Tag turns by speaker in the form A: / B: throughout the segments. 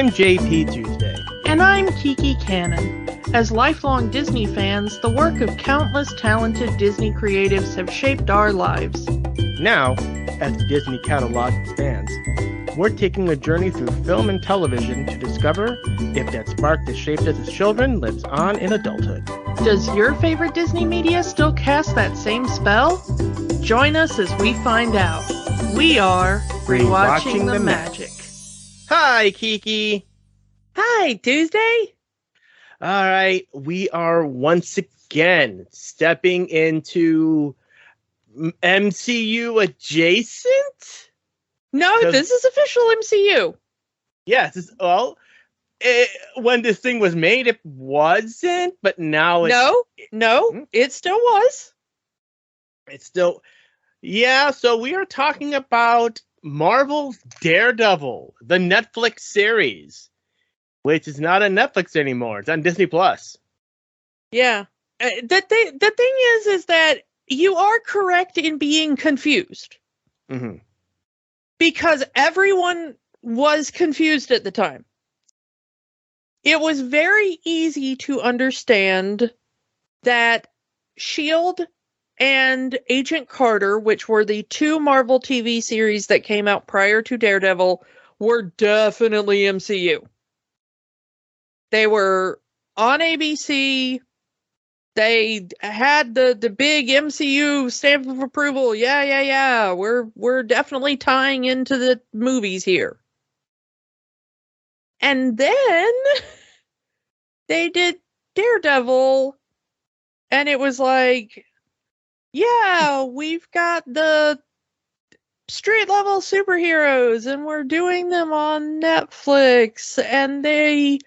A: I'm JP Tuesday.
B: And I'm Kiki Cannon. As lifelong Disney fans, the work of countless talented Disney creatives have shaped our lives.
A: Now, as the Disney catalog expands, we're taking a journey through film and television to discover if that spark that shaped us as children lives on in adulthood.
B: Does your favorite Disney media still cast that same spell? Join us as we find out. We are Rewatching the Magic.
A: Hi, Kiki.
B: Hi, Tuesday.
A: All right, we are once again stepping into MCU adjacent?
B: No, this is official MCU.
A: Yes, when this thing was made, it wasn't, but now it's...
B: No, it still was.
A: It's still... Yeah, so we are talking about Marvel's Daredevil, the Netflix series, which is not on Netflix anymore. It's on Disney+.
B: Yeah. The thing is that you are correct in being confused.
A: Mm-hmm.
B: Because everyone was confused at the time. It was very easy to understand that S.H.I.E.L.D. and Agent Carter, which were the two Marvel TV series that came out prior to Daredevil, were definitely MCU. They were on ABC. They had the big MCU stamp of approval. Yeah. We're definitely tying into the movies here. And then they did Daredevil, and it was like, yeah, we've got the street level superheroes, and we're doing them on Netflix, and they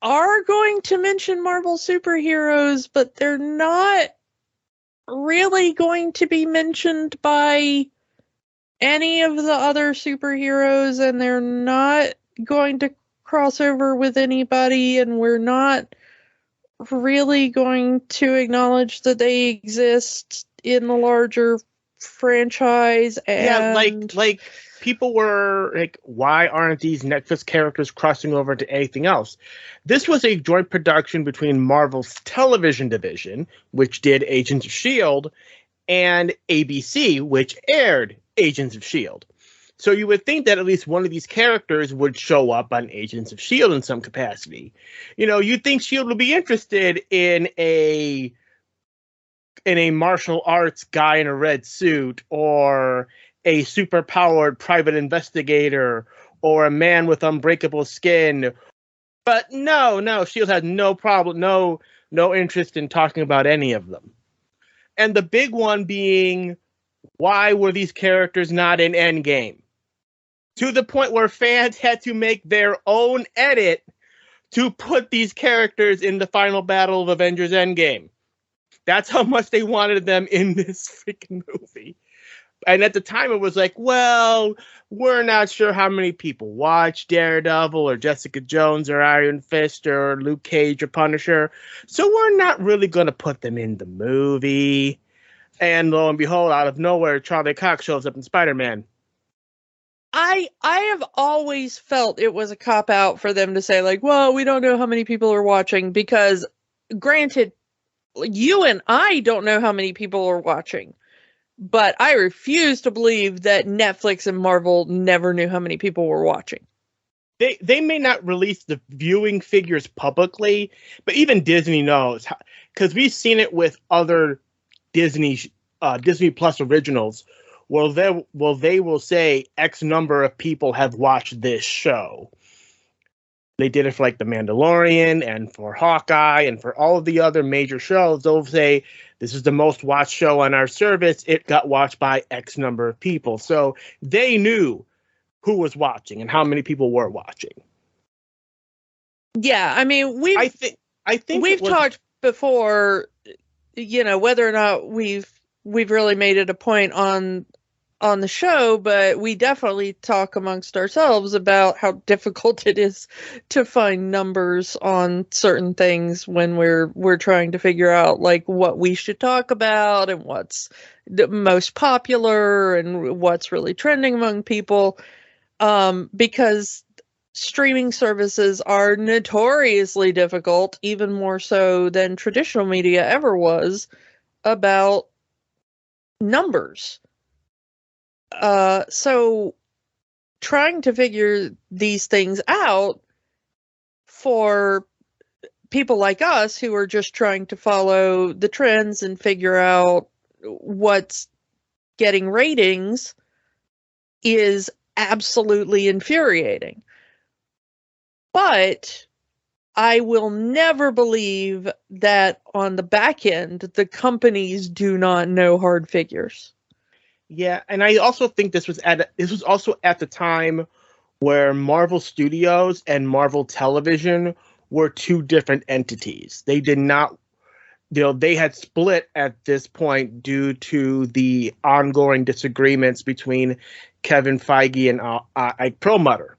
B: are going to mention Marvel superheroes, but they're not really going to be mentioned by any of the other superheroes, and they're not going to cross over with anybody, and we're not really going to acknowledge that they exist in the larger franchise. And
A: like people were like, why aren't these Netflix characters crossing over to anything else? This was a joint production between Marvel's television division, which did Agents of S.H.I.E.L.D., and ABC, which aired Agents of S.H.I.E.L.D. So you would think that at least one of these characters would show up on Agents of S.H.I.E.L.D. in some capacity. You know, you'd think S.H.I.E.L.D. would be interested in a martial arts guy in a red suit, or a super-powered private investigator, or a man with unbreakable skin. But no, S.H.I.E.L.D. had no problem, no interest in talking about any of them. And the big one being, why were these characters not in Endgame? To the point where fans had to make their own edit to put these characters in the final battle of Avengers Endgame. That's how much they wanted them in this freaking movie. And at the time, it was like, well, we're not sure how many people watch Daredevil or Jessica Jones or Iron Fist or Luke Cage or Punisher. So we're not really going to put them in the movie. And lo and behold, out of nowhere, Charlie Cox shows up in Spider-Man.
B: I have always felt it was a cop-out for them to say, like, well, we don't know how many people are watching, because, granted, you and I don't know how many people are watching, but I refuse to believe that Netflix and Marvel never knew how many people were watching.
A: They may not release the viewing figures publicly, but even Disney knows, because we've seen it with other Disney Plus originals. Well, they will say X number of people have watched this show. They did it for like The Mandalorian and for Hawkeye and for all of the other major shows. They'll say, this is the most watched show on our service. It got watched by X number of people. So they knew who was watching and how many people were watching.
B: Yeah, I mean, I think we've talked before, you know, whether or not we've really made it a point on the show, but we definitely talk amongst ourselves about how difficult it is to find numbers on certain things when we're trying to figure out like what we should talk about and what's the most popular and what's really trending among people. Because streaming services are notoriously difficult, even more so than traditional media ever was, about numbers. So trying to figure these things out for people like us who are just trying to follow the trends and figure out what's getting ratings is absolutely infuriating. But I will never believe that on the back end, the companies do not know hard figures.
A: Yeah, and I also think this was also at the time where Marvel Studios and Marvel Television were two different entities. They did not, they had split at this point due to the ongoing disagreements between Kevin Feige and Ike Perlmutter.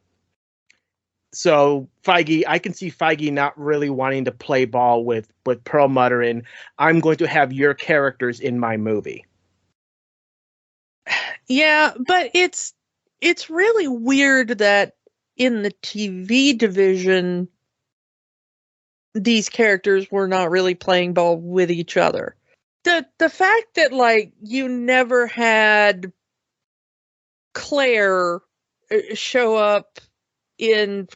A: So Feige, I can see Feige not really wanting to play ball with Perlmutter, and I'm going to have your characters in my movie.
B: Yeah, but it's really weird that in the TV division, these characters were not really playing ball with each other. The fact that, like, you never had Claire show up in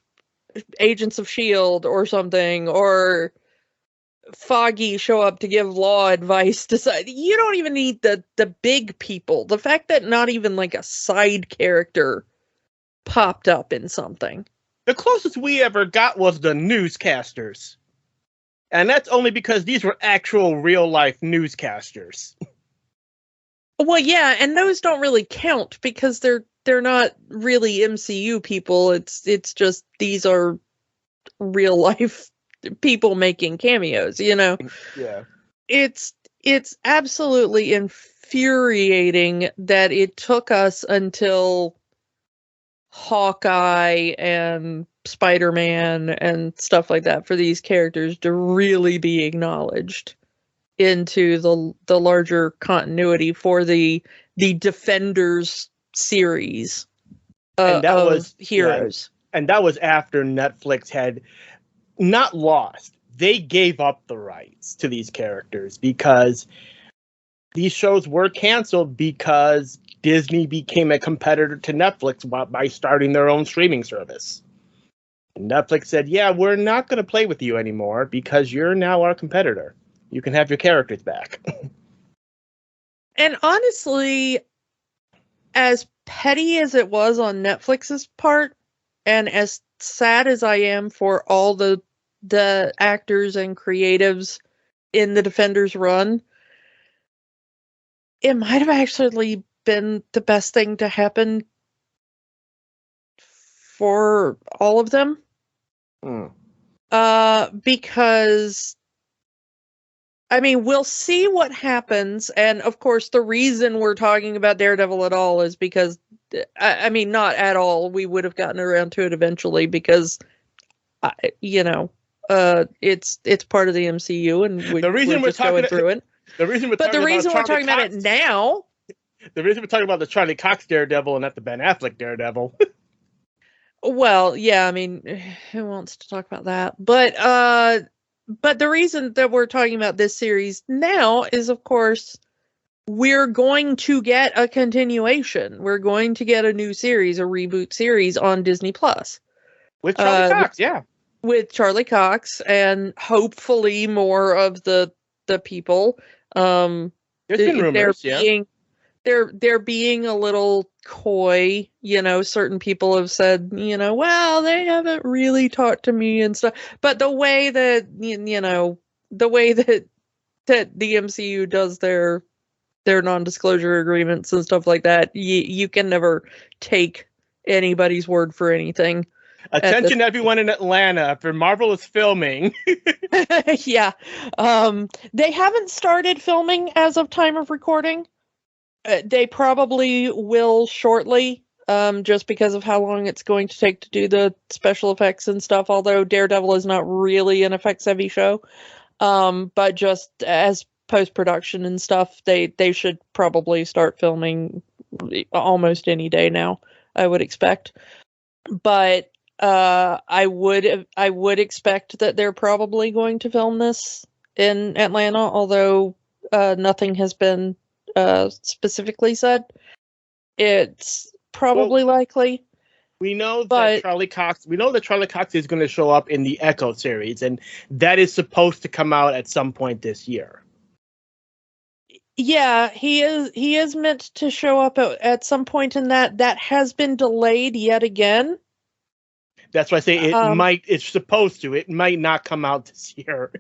B: Agents of S.H.I.E.L.D. or something, or Foggy show up to give law advice to you don't even need the big people. The fact that not even like a side character popped up in something.
A: The closest we ever got was the newscasters. And that's only because these were actual real life newscasters.
B: Well, yeah, and those don't really count because they're not really MCU people. It's just these are real life people making cameos, Yeah. It's absolutely infuriating that it took us until Hawkeye and Spider-Man and stuff like that for these characters to really be acknowledged into the larger continuity for the Defenders series
A: and that was
B: heroes.
A: Yeah, and that was after Netflix had not lost. They gave up the rights to these characters because these shows were canceled because Disney became a competitor to Netflix by starting their own streaming service. And Netflix said, yeah, we're not going to play with you anymore because you're now our competitor. You can have your characters back.
B: And honestly, as petty as it was on Netflix's part, and as sad as I am for all the actors and creatives in the Defenders run, it might have actually been the best thing to happen for all of them. Because, I mean, we'll see what happens, and of course the reason we're talking about Daredevil at all is because, I mean, not at all, we would have gotten around to it eventually because, it's part of the MCU, and we're just going through it.
A: The reason we're talking about it now. The reason we're talking about the Charlie Cox Daredevil and not the Ben Affleck Daredevil.
B: Well, yeah, I mean, who wants to talk about that? But the reason that we're talking about this series now is, of course, we're going to get a continuation. We're going to get a new series, a reboot series on Disney Plus.
A: With Charlie Cox, yeah.
B: With Charlie Cox and hopefully more of the people.
A: There's been rumors,
B: They're being a little coy, certain people have said, well, they haven't really talked to me and stuff. But the way that, that the MCU does their non-disclosure agreements and stuff like that, you can never take anybody's word for anything.
A: Attention everyone in Atlanta, for Marvel is filming.
B: Yeah. They haven't started filming as of time of recording. They probably will shortly, just because of how long it's going to take to do the special effects and stuff, although Daredevil is not really an effects-heavy show. But just as post-production and stuff, they should probably start filming almost any day now, I would expect. But I would expect that they're probably going to film this in Atlanta, although nothing has been specifically said. It's probably likely.
A: We know that Charlie Cox. We know that Charlie Cox is going to show up in the Echo series, and that is supposed to come out at some point this year.
B: Yeah, he is meant to show up at some point in that. That has been delayed yet again.
A: That's why I say it might. It's supposed to. It might not come out this year.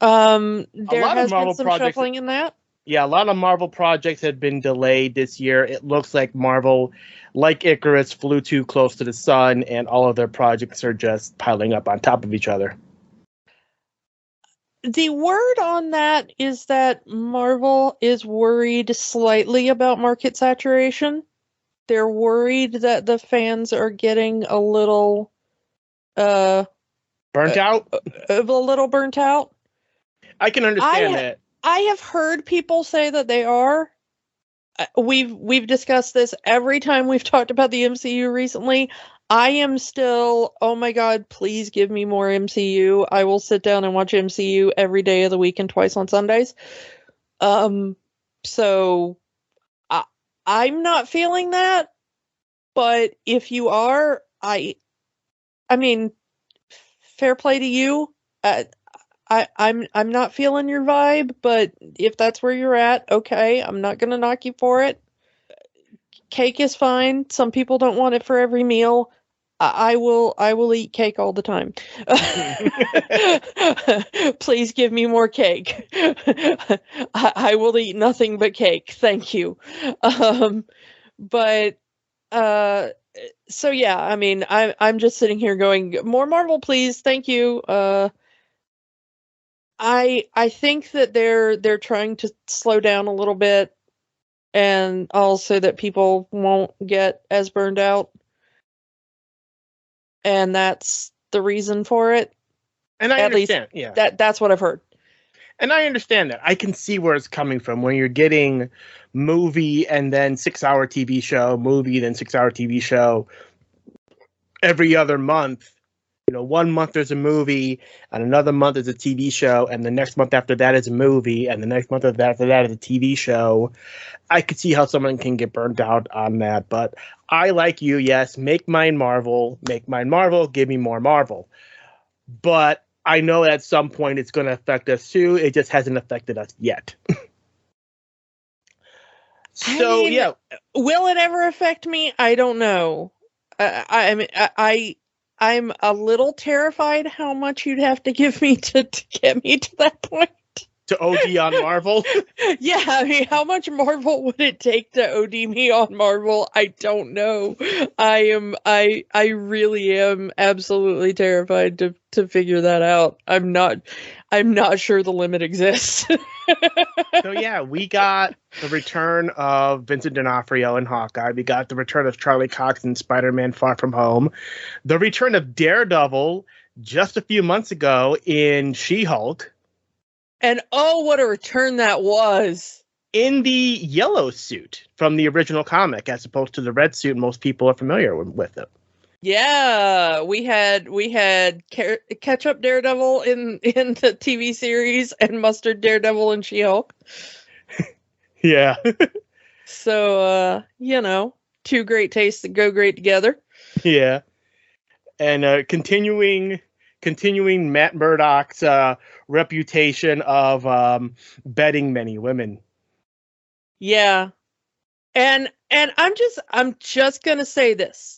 B: There has been some shuffling in that.
A: Yeah, a lot of Marvel projects have been delayed this year. It looks like Marvel, like Icarus, flew too close to the sun, and all of their projects are just piling up on top of each other.
B: The word on that is that Marvel is worried slightly about market saturation. They're worried that the fans are getting a little
A: burnt out.
B: A little burnt out.
A: I can understand that.
B: I have heard people say that they are. We've discussed this every time we've talked about the MCU recently. I am still, oh my god, please give me more MCU. I will sit down and watch MCU every day of the week and twice on Sundays. So I'm not feeling that, but if you are, I mean, fair play to you. I'm not feeling your vibe, but if that's where you're at, okay, I'm not gonna knock you for it. Cake is fine. Some people don't want it for every meal. I will eat cake all the time. Please give me more cake. I will eat nothing but cake. Thank you. So yeah, I mean, I'm just sitting here going, more Marvel, please. Thank you. I think that they're trying to slow down a little bit, and also that people won't get as burned out. And that's the reason for it.
A: And I understand. Yeah.
B: That's what I've heard.
A: And I understand that. I can see where it's coming from when you're getting movie and then 6-hour TV show, movie, then 6-hour TV show every other month. You know, 1 month there's a movie, and another month is a TV show, and the next month after that is a movie, and the next month after that is a TV show. I could see how someone can get burnt out on that, but I, like you, yes, make mine Marvel, give me more Marvel. But I know at some point it's going to affect us too. It just hasn't affected us yet. So, yeah.
B: Will it ever affect me? I don't know. I'm a little terrified how much you'd have to give me to get me to that point.
A: To OD on Marvel?
B: Yeah, I mean, how much Marvel would it take to OD me on Marvel? I don't know. I really am absolutely terrified to figure that out. I'm not sure the limit exists.
A: So yeah, we got the return of Vincent D'Onofrio in Hawkeye. We got the return of Charlie Cox in Spider-Man: Far From Home. The return of Daredevil just a few months ago in She-Hulk.
B: And oh, what a return that was.
A: In the yellow suit from the original comic, as opposed to the red suit most people are familiar with it.
B: Yeah, we had Ketchup Daredevil in the TV series and Mustard Daredevil in She-Hulk.
A: Yeah.
B: So, two great tastes that go great together.
A: Yeah. And continuing Matt Murdock's reputation of bedding many women.
B: Yeah. And I'm just going to say this.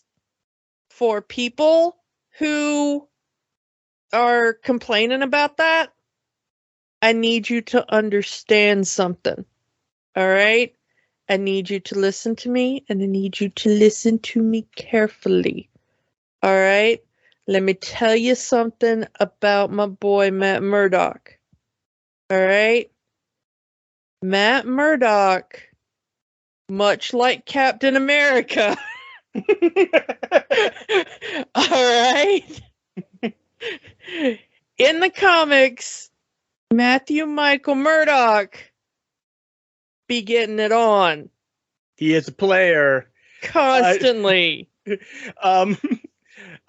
B: For people who are complaining about that, I need you to understand something. All right? I need you to listen to me, and I need you to listen to me carefully. All right? Let me tell you something about my boy Matt Murdock. All right? Matt Murdock, much like Captain America. All right. In the comics, Matthew Michael Murdock be getting it on.
A: He is a player
B: Constantly.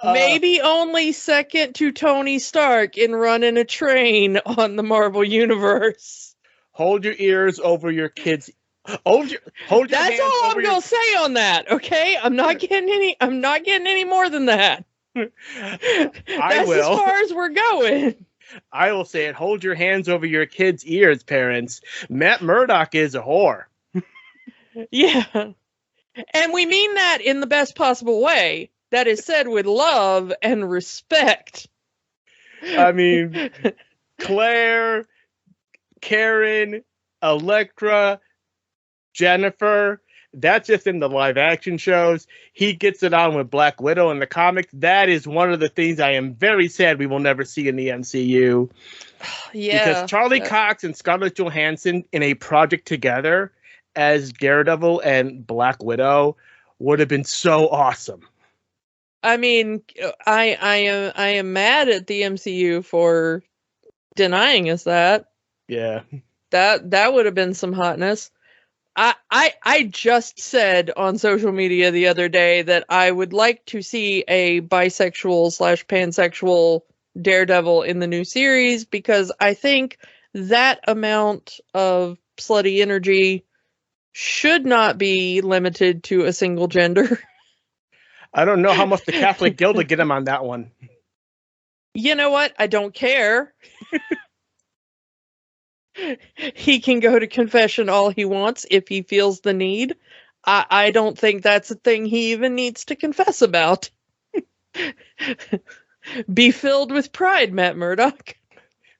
B: Maybe only second to Tony Stark in running a train on the Marvel Universe.
A: Hold your ears over your kids. Hold your
B: That's all I'm gonna say on that. Okay, I'm not getting any more than that. That's as far as we're going.
A: I will say it. Hold your hands over your kids' ears, parents. Matt Murdock is a whore.
B: Yeah, and we mean that in the best possible way. That is said with love and respect.
A: I mean, Claire, Karen, Elektra, Jennifer, that's just in the live action shows. He gets it on with Black Widow in the comics. That is one of the things I am very sad we will never see in the MCU.
B: Yeah.
A: Because Charlie Cox and Scarlett Johansson in a project together as Daredevil and Black Widow would have been so awesome.
B: I mean, I am mad at the MCU for denying us that.
A: Yeah.
B: That would have been some hotness. I just said on social media the other day that I would like to see a bisexual / pansexual Daredevil in the new series, because I think that amount of slutty energy should not be limited to a single gender.
A: I don't know how much the Catholic Guild will get him on that one.
B: You know what? I don't care. He can go to confession all he wants if he feels the need. I don't think that's a thing he even needs to confess about. Be filled with pride, Matt Murdock.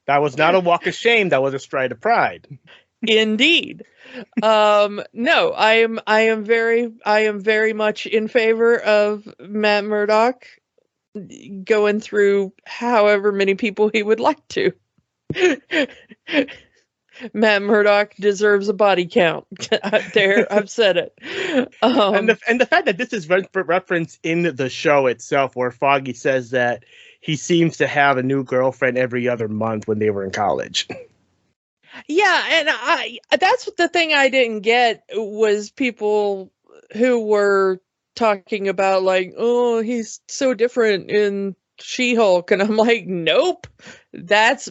A: That was not a walk of shame. That was a stride of pride.
B: Indeed. No, I am very much in favor of Matt Murdock going through however many people he would like to. Matt Murdock deserves a body count. There, I've said it.
A: And the fact that this is referenced in the show itself, where Foggy says that he seems to have a new girlfriend every other month when they were in college.
B: Yeah, and that's the thing I didn't get was people who were talking about like, oh, he's so different in She-Hulk, and I'm like, nope.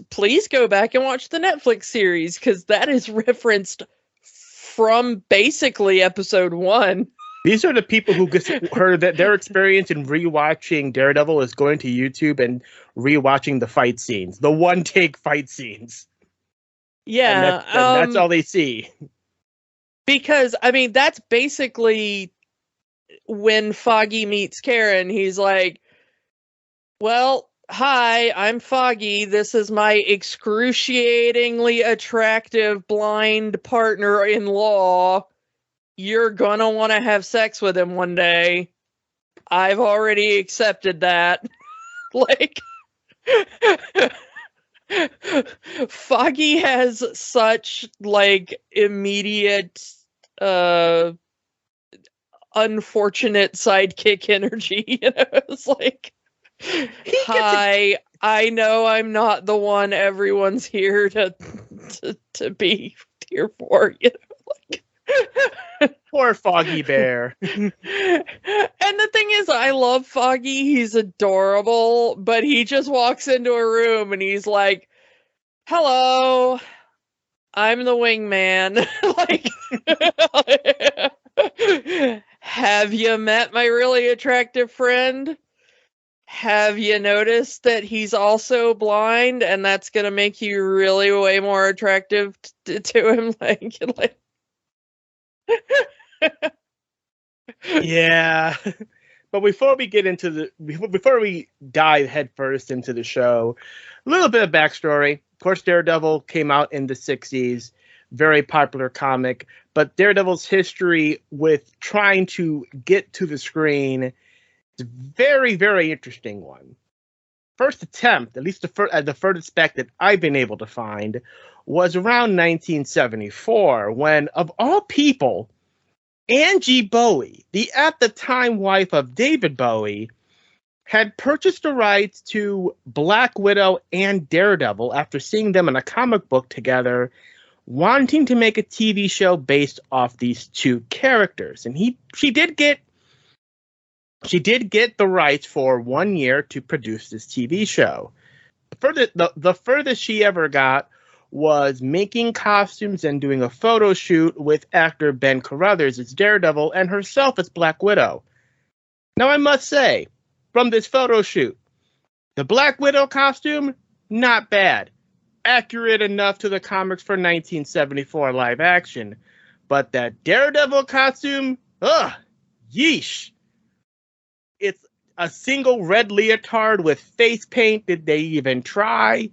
B: Please go back and watch the Netflix series, because that is referenced from basically episode 1.
A: These are the people who heard that their experience in rewatching Daredevil is going to YouTube and rewatching the fight scenes, the one-take fight scenes.
B: Yeah,
A: and that's all they see.
B: Because, I mean, that's basically when Foggy meets Karen. He's like, well, hi, I'm Foggy. This is my excruciatingly attractive blind partner-in-law. You're gonna want to have sex with him one day. I've already accepted that. Like, Foggy has such, like, immediate, unfortunate sidekick energy. You know, it's like, hi, I know I'm not the one everyone's here to be here for, you know, like.
A: Poor Foggy Bear.
B: And the thing is, I love Foggy. He's adorable, but he just walks into a room and he's like, hello, I'm the wingman. Like, have you met my really attractive friend? Have you noticed that he's also blind, and that's going to make you really way more attractive to him? Like
A: Yeah. But before we get into before we dive headfirst into the show, a little bit of backstory. Of course, Daredevil came out in the 60s, very popular comic, but Daredevil's history with trying to get to the screen is a very, very interesting one. First attempt, at least the furthest back that I've been able to find, was around 1974, when, of all people, Angie Bowie, the at the time wife of David Bowie, had purchased the rights to Black Widow and Daredevil after seeing them in a comic book together, wanting to make a TV show based off these two characters. And she did get she did get the rights for 1 year to produce this TV show. The furthest she ever got was making costumes and doing a photo shoot with actor Ben Carruthers as Daredevil and herself as Black Widow. Now, I must say, from this photo shoot, the Black Widow costume, not bad. Accurate enough to the comics for 1974 live action. But that Daredevil costume, yeesh. It's a single red leotard with face paint. Did they even try?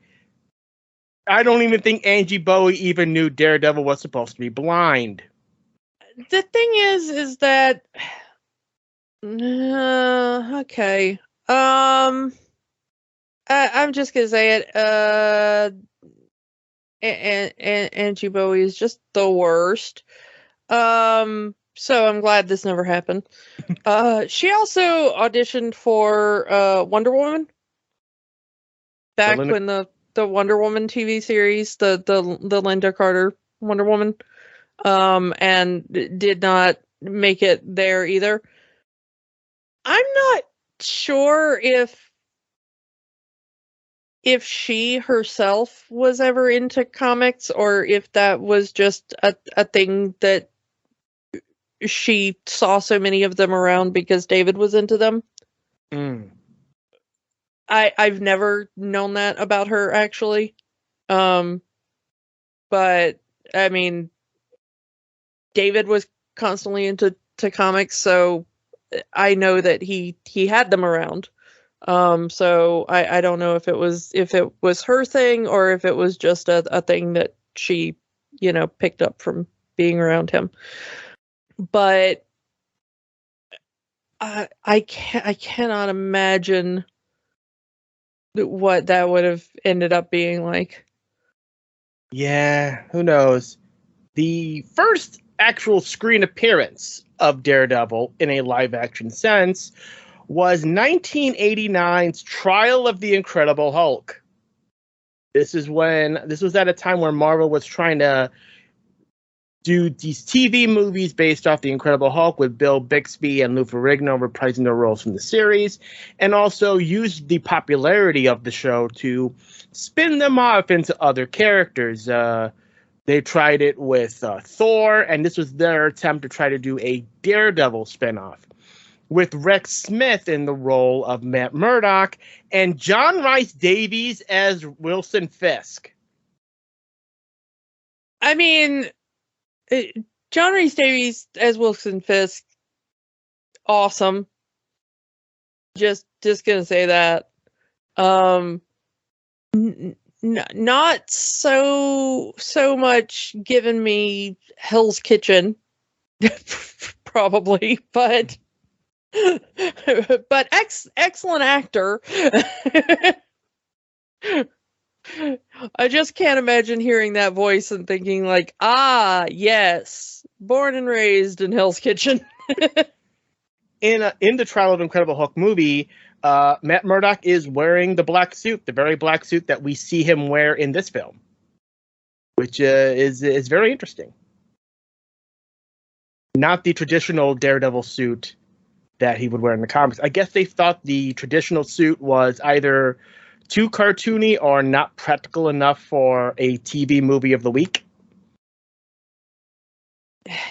A: I don't even think Angie Bowie even knew Daredevil was supposed to be blind.
B: The thing is that okay. I'm just gonna say it. And Angie Bowie is just the worst. So I'm glad this never happened. She also auditioned for Wonder Woman back when the Wonder Woman TV series, the Linda Carter Wonder Woman, and did not make it there either. I'm not sure if she herself was ever into comics or if that was just a thing that she saw so many of them around because David was into them. I've never known that about her, actually. But I mean, David was constantly into comics, so I know that he had them around. So I don't know if it was her thing or if it was just a thing that she, picked up from being around him. But I cannot imagine what that would have ended up being like.
A: Yeah, who knows? The first actual screen appearance of Daredevil in a live-action sense was 1989's Trial of the Incredible Hulk. This was at a time where Marvel was trying to do these TV movies based off the Incredible Hulk with Bill Bixby and Lou Ferrigno reprising their roles from the series, and also used the popularity of the show to spin them off into other characters. They tried it with Thor, and this was their attempt to try to do a Daredevil spinoff, with Rex Smith in the role of Matt Murdock and John Rhys Davies as Wilson Fisk.
B: I mean, John Rhys Davies as Wilson Fisk, awesome. Just gonna say that. Not so much giving me Hell's Kitchen, probably, but excellent actor. I just can't imagine hearing that voice and thinking like, yes, born and raised in Hell's Kitchen.
A: In the Trial of Incredible Hulk movie, Matt Murdock is wearing the black suit, the very black suit that we see him wear in this film, which is very interesting. Not the traditional Daredevil suit that he would wear in the comics. I guess they thought the traditional suit was either too cartoony or not practical enough for a TV movie of the week.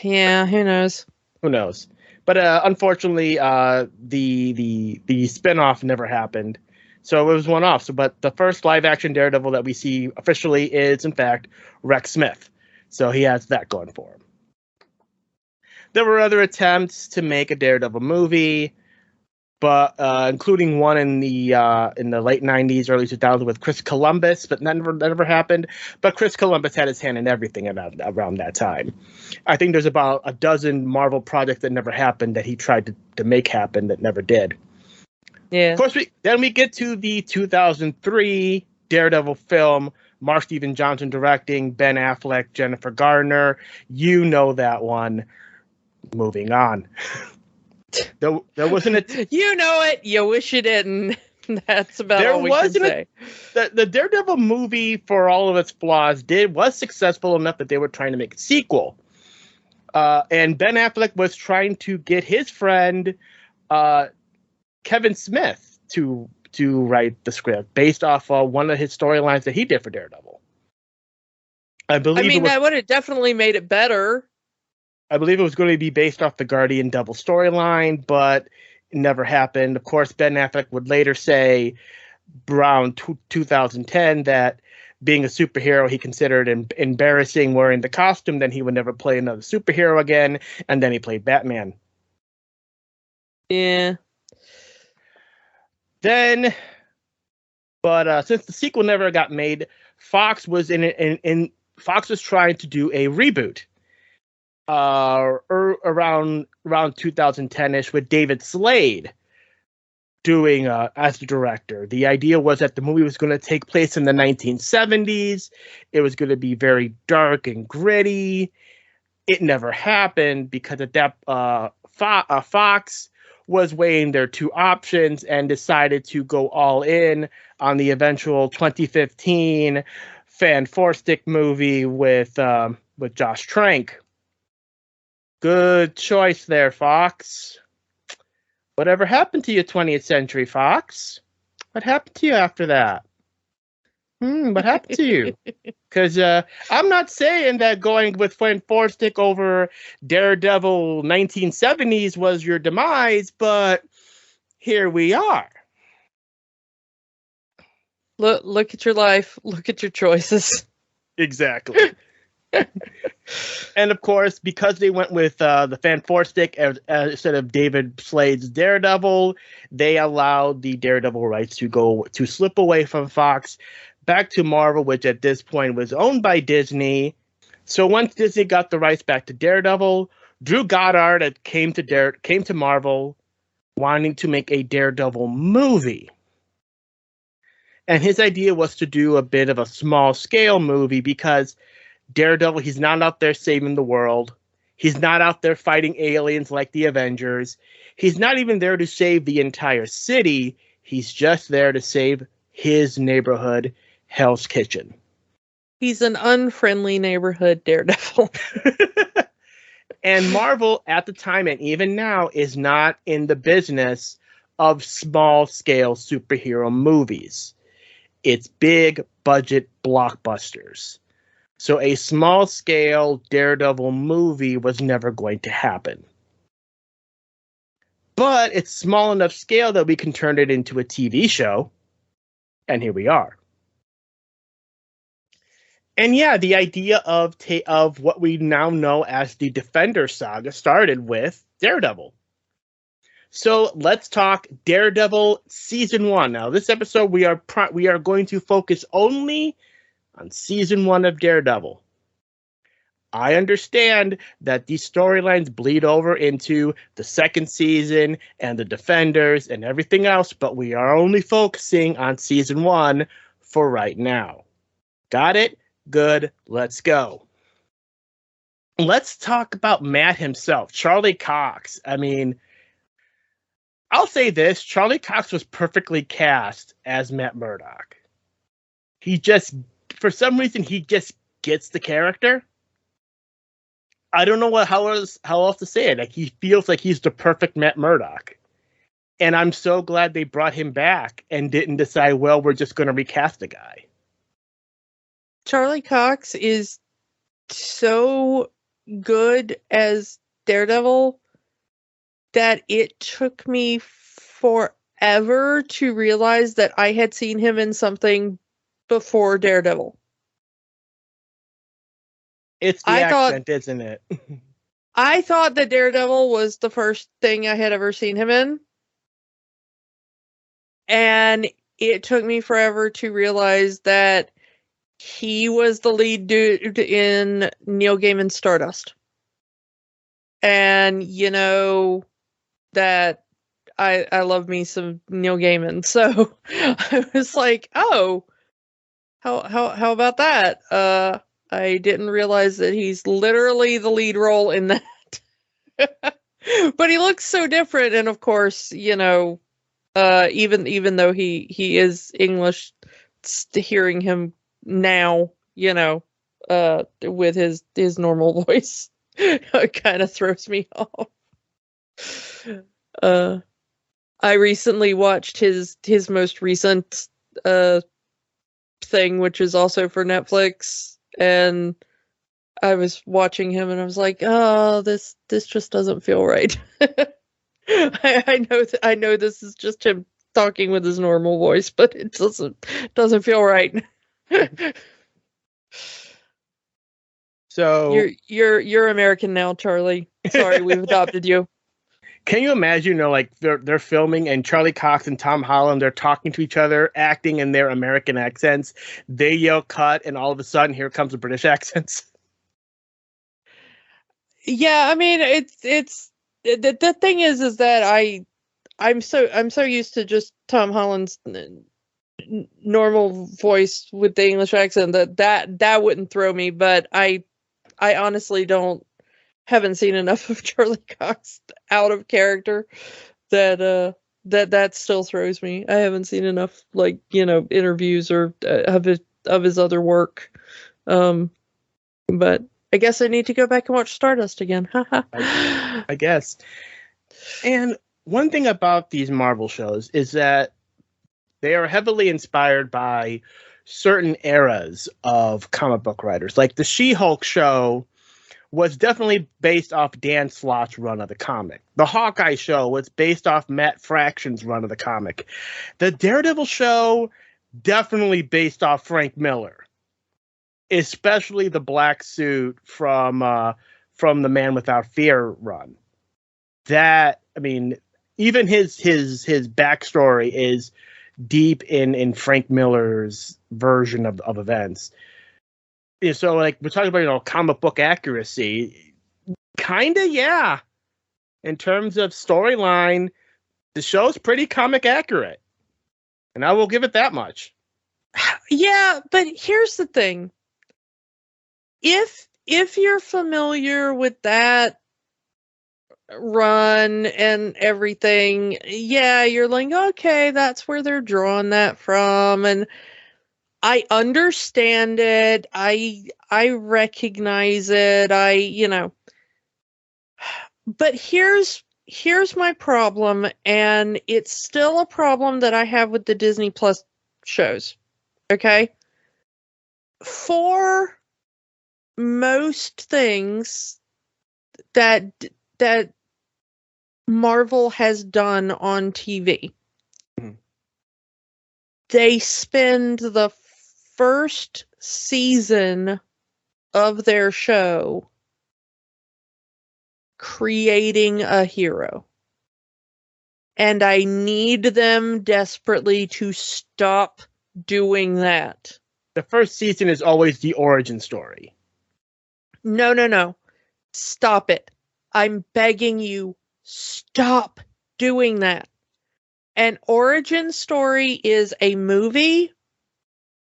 B: Yeah, who knows?
A: Who knows? But unfortunately, the spinoff never happened, so it was one off. But the first live action Daredevil that we see officially is, in fact, Rex Smith. So he has that going for him. There were other attempts to make a Daredevil movie, but including one in the late 90s, early 2000s with Chris Columbus, but that never happened. But Chris Columbus had his hand in everything around that time. I think there's about a dozen Marvel projects that never happened that he tried to make happen that never did.
B: Yeah.
A: Of course, we get to the 2003 Daredevil film, Mark Steven Johnson directing, Ben Affleck, Jennifer Garner. You know that one. Moving on. There wasn't a...
B: You know it. You wish you didn't. That's about all we can say.
A: The Daredevil movie, for all of its flaws, was successful enough that they were trying to make a sequel. And Ben Affleck was trying to get his friend Kevin Smith to write the script based off one of his storylines that he did for Daredevil. I believe
B: that would have definitely made it better.
A: I believe it was going to be based off the Guardian Double storyline, but it never happened. Of course, Ben Affleck would later say around 2010 that being a superhero he considered embarrassing wearing the costume, then he would never play another superhero again, and then he played Batman.
B: Yeah.
A: Then, but since the sequel never got made, Fox was Fox was trying to do a reboot around 2010ish with David Slade doing as the director. The idea was that the movie was going to take place in the 1970s. It was going to be very dark and gritty. It never happened because at that Fox was weighing their two options and decided to go all in on the eventual 2015 Fan Four-Stick movie with Josh Trank. Good choice there, Fox. Whatever happened to you, 20th Century Fox? What happened to you after that? What happened to you? Because I'm not saying that going with Fan Four-Stick over Daredevil 1970s was your demise, but here we are.
B: Look at your life. Look at your choices.
A: Exactly. And of course, because they went with the Fan Four-Stick instead of David Slade's Daredevil, they allowed the Daredevil rights to slip away from Fox back to Marvel, which at this point was owned by Disney. So once Disney got the rights back to Daredevil, Drew Goddard came to Marvel wanting to make a Daredevil movie. And his idea was to do a bit of a small scale movie because Daredevil, he's not out there saving the world. He's not out there fighting aliens like the Avengers. He's not even there to save the entire city. He's just there to save his neighborhood, Hell's Kitchen.
B: He's an unfriendly neighborhood Daredevil.
A: And Marvel at the time and even now is not in the business of small scale superhero movies. It's big budget blockbusters. So a small scale Daredevil movie was never going to happen. But it's small enough scale that we can turn it into a TV show. And here we are. And yeah, the idea of what we now know as the Defenders Saga started with Daredevil. So let's talk Daredevil Season 1. Now, this episode, we are going to focus only on Season 1 of Daredevil. I understand that these storylines bleed over into the second season and the Defenders and everything else, but we are only focusing on Season 1 for right now. Got it? Good. Let's go. Let's talk about Matt himself, Charlie Cox. I mean, I'll say this, Charlie Cox was perfectly cast as Matt Murdock. He just, for some reason, he just gets the character. I don't know how else to say it. Like, he feels like he's the perfect Matt Murdock. And I'm so glad they brought him back and didn't decide, well, we're just going to recast the guy.
B: Charlie Cox is so good as Daredevil that it took me forever to realize that I had seen him in something before Daredevil.
A: It's the accent, isn't it?
B: I thought that Daredevil was the first thing I had ever seen him in. And it took me forever to realize that he was the lead dude in Neil Gaiman's Stardust. And, you know, that I love me some Neil Gaiman. So I was like, oh, how about that? I didn't realize that he's literally the lead role in that. But he looks so different. And of course, you know, even though he is English, hearing him now, you know, with his normal voice, it kind of throws me off. I recently watched his most recent thing, which is also for Netflix, and I was watching him and I was like, oh, this just doesn't feel right. I know this is just him talking with his normal voice, but it doesn't feel right.
A: So
B: you're American now, Charlie. Sorry, we've adopted you.
A: Can you imagine, like they're filming and Charlie Cox and Tom Holland, they're talking to each other, acting in their American accents. They yell cut, and all of a sudden, here comes the British accents.
B: Yeah, I mean, it's the thing is that I'm so used to just Tom Holland's normal voice with the English accent that wouldn't throw me, but I honestly haven't seen enough of Charlie Cox out of character that still throws me. I haven't seen enough interviews or of his other work. But I guess I need to go back and watch Stardust again.
A: I guess. And one thing about these Marvel shows is that they are heavily inspired by certain eras of comic book writers. Like the She-Hulk show was definitely based off Dan Slott's run of the comic. The Hawkeye show was based off Matt Fraction's run of the comic. The Daredevil show, definitely based off Frank Miller. Especially the black suit from the Man Without Fear run. That, I mean, even his backstory is deep in Frank Miller's version of events. So, like, we're talking about, comic book accuracy. Kinda, yeah. In terms of storyline, the show's pretty comic accurate. And I will give it that much.
B: Yeah, but here's the thing. If you're familiar with that run and everything, yeah, you're like, okay, that's where they're drawing that from, and I understand it. I recognize it. But here's my problem, and it's still a problem that I have with the Disney Plus shows. Okay? For most things that Marvel has done on TV, they spend the first season of their show creating a hero. And I need them desperately to stop doing that.
A: The first season is always the origin story.
B: No. Stop it. I'm begging you, stop doing that. An origin story is a movie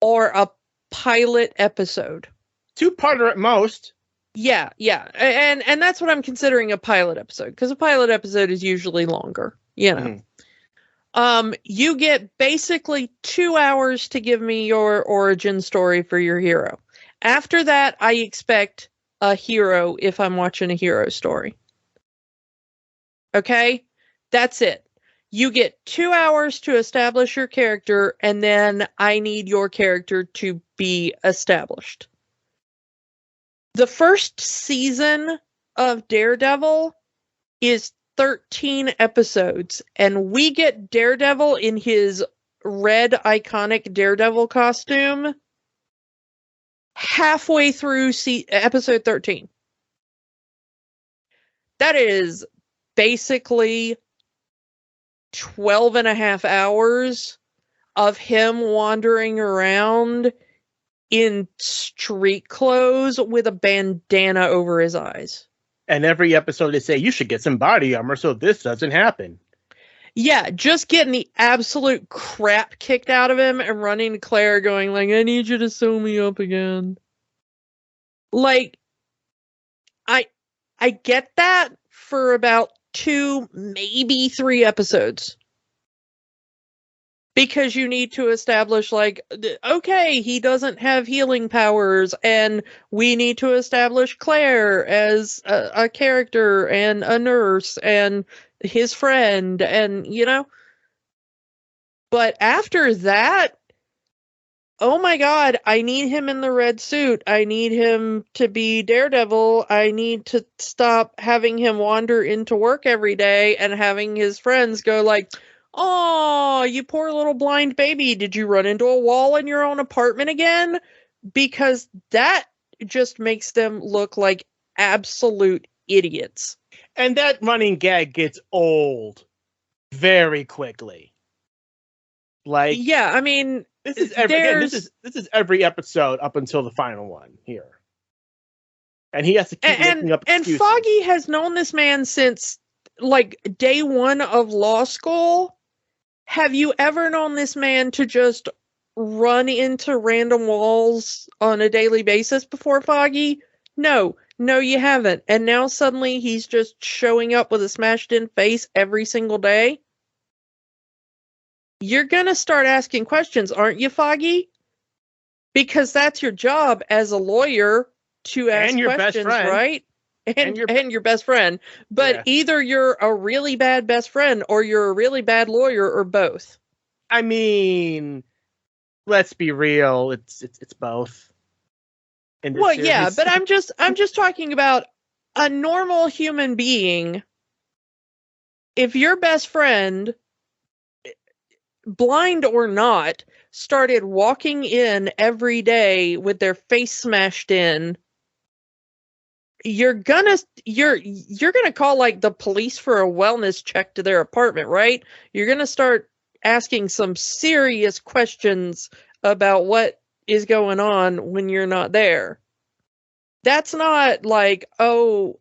B: or a pilot episode.
A: 2-parter at most.
B: Yeah. And that's what I'm considering a pilot episode, because a pilot episode is usually longer, You get basically 2 hours to give me your origin story for your hero. After that, I expect a hero if I'm watching a hero story. Okay? That's it. You get 2 hours to establish your character, and then I need your character to be established. The first season of Daredevil is 13 episodes, and we get Daredevil in his red iconic Daredevil costume halfway through episode 13. That is basically 12 and a half hours of him wandering around in street clothes with a bandana over his eyes.
A: And every episode they say, you should get some body armor so this doesn't happen.
B: Yeah, just getting the absolute crap kicked out of him and running to Claire going like, I need you to sew me up again. Like, I get that for about 2, maybe 3 episodes. Because you need to establish, like, okay, he doesn't have healing powers, and we need to establish Claire as a character and a nurse and his friend, and, But after that, oh my God, I need him in the red suit. I need him to be Daredevil. I need to stop having him wander into work every day and having his friends go like, "Oh, you poor little blind baby. Did you run into a wall in your own apartment again?" Because that just makes them look like absolute idiots.
A: And that running gag gets old very quickly. Like,
B: yeah, I mean,
A: this is every episode up until the final one here, and he has to keep making up excuses.
B: And Foggy has known this man since like day one of law school. Have you ever known this man to just run into random walls on a daily basis before, Foggy? No, you haven't. And now suddenly he's just showing up with a smashed in face every single day. You're going to start asking questions, aren't you, Foggy? Because that's your job as a lawyer to ask questions, right? And your best friend. But either you're a really bad best friend or you're a really bad lawyer or both.
A: I mean, let's be real. It's both.
B: Well, series. Yeah, but I'm just talking about a normal human being. If your best friend, blind or not, started walking in every day with their face smashed in, you're gonna call like the police for a wellness check to their apartment, right? You're gonna start asking some serious questions about what is going on when you're not there. That's not like, oh,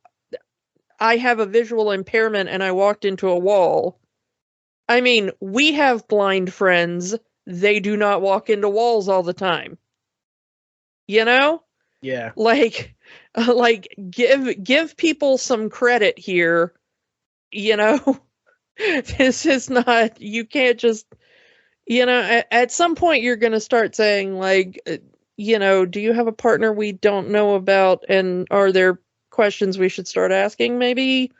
B: I have a visual impairment and I walked into a wall. I mean, we have blind friends. They do not walk into walls all the time. You know?
A: Yeah.
B: Like give people some credit here. You know? This is not, you can't just, you know, at some point you're going to start saying like, you know, do you have a partner we don't know about? And are there questions we should start asking maybe?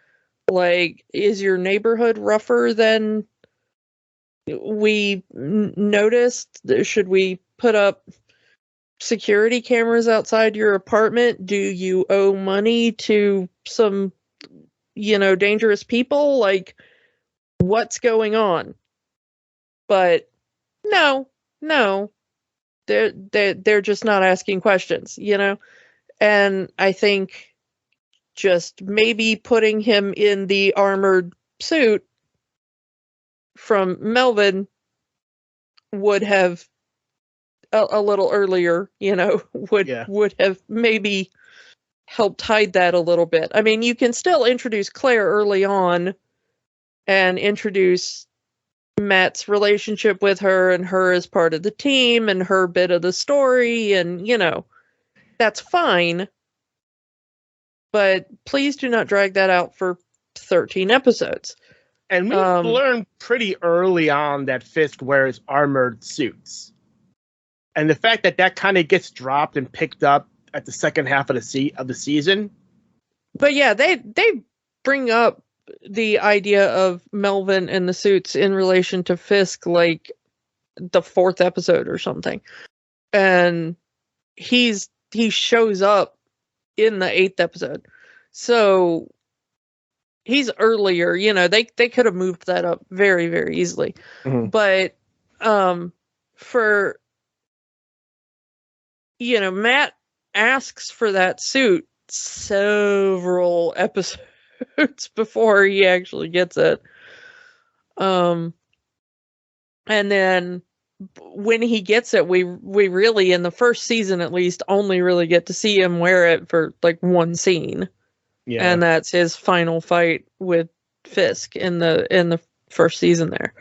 B: Like, is your neighborhood rougher than we noticed? Should we put up security cameras outside your apartment? Do you owe money to some, you know, dangerous people? Like, what's going on? But no, they're just not asking questions, you know? And I think just maybe putting him in the armored suit from Melvin would have a little earlier, you know, would have maybe helped hide that a little bit. I mean, you can still introduce Claire early on and introduce Matt's relationship with her and her as part of the team and her bit of the story, and, you know, that's fine. But please do not drag that out for 13 episodes.
A: And we learned pretty early on that Fisk wears armored suits. And the fact that kind of gets dropped and picked up at the second half of the season. But
B: yeah, they bring up the idea of Melvin and the suits in relation to Fisk like the 4th episode or something. And he shows up in the 8th episode. So he's earlier, you know, they could have moved that up very, very easily. Mm-hmm. But for, you know, Matt asks for that suit several episodes before he actually gets it. And then when he gets it, we really, in the first season at least, only really get to see him wear it for like one scene. Yeah. And that's his final fight with Fisk in the first season there.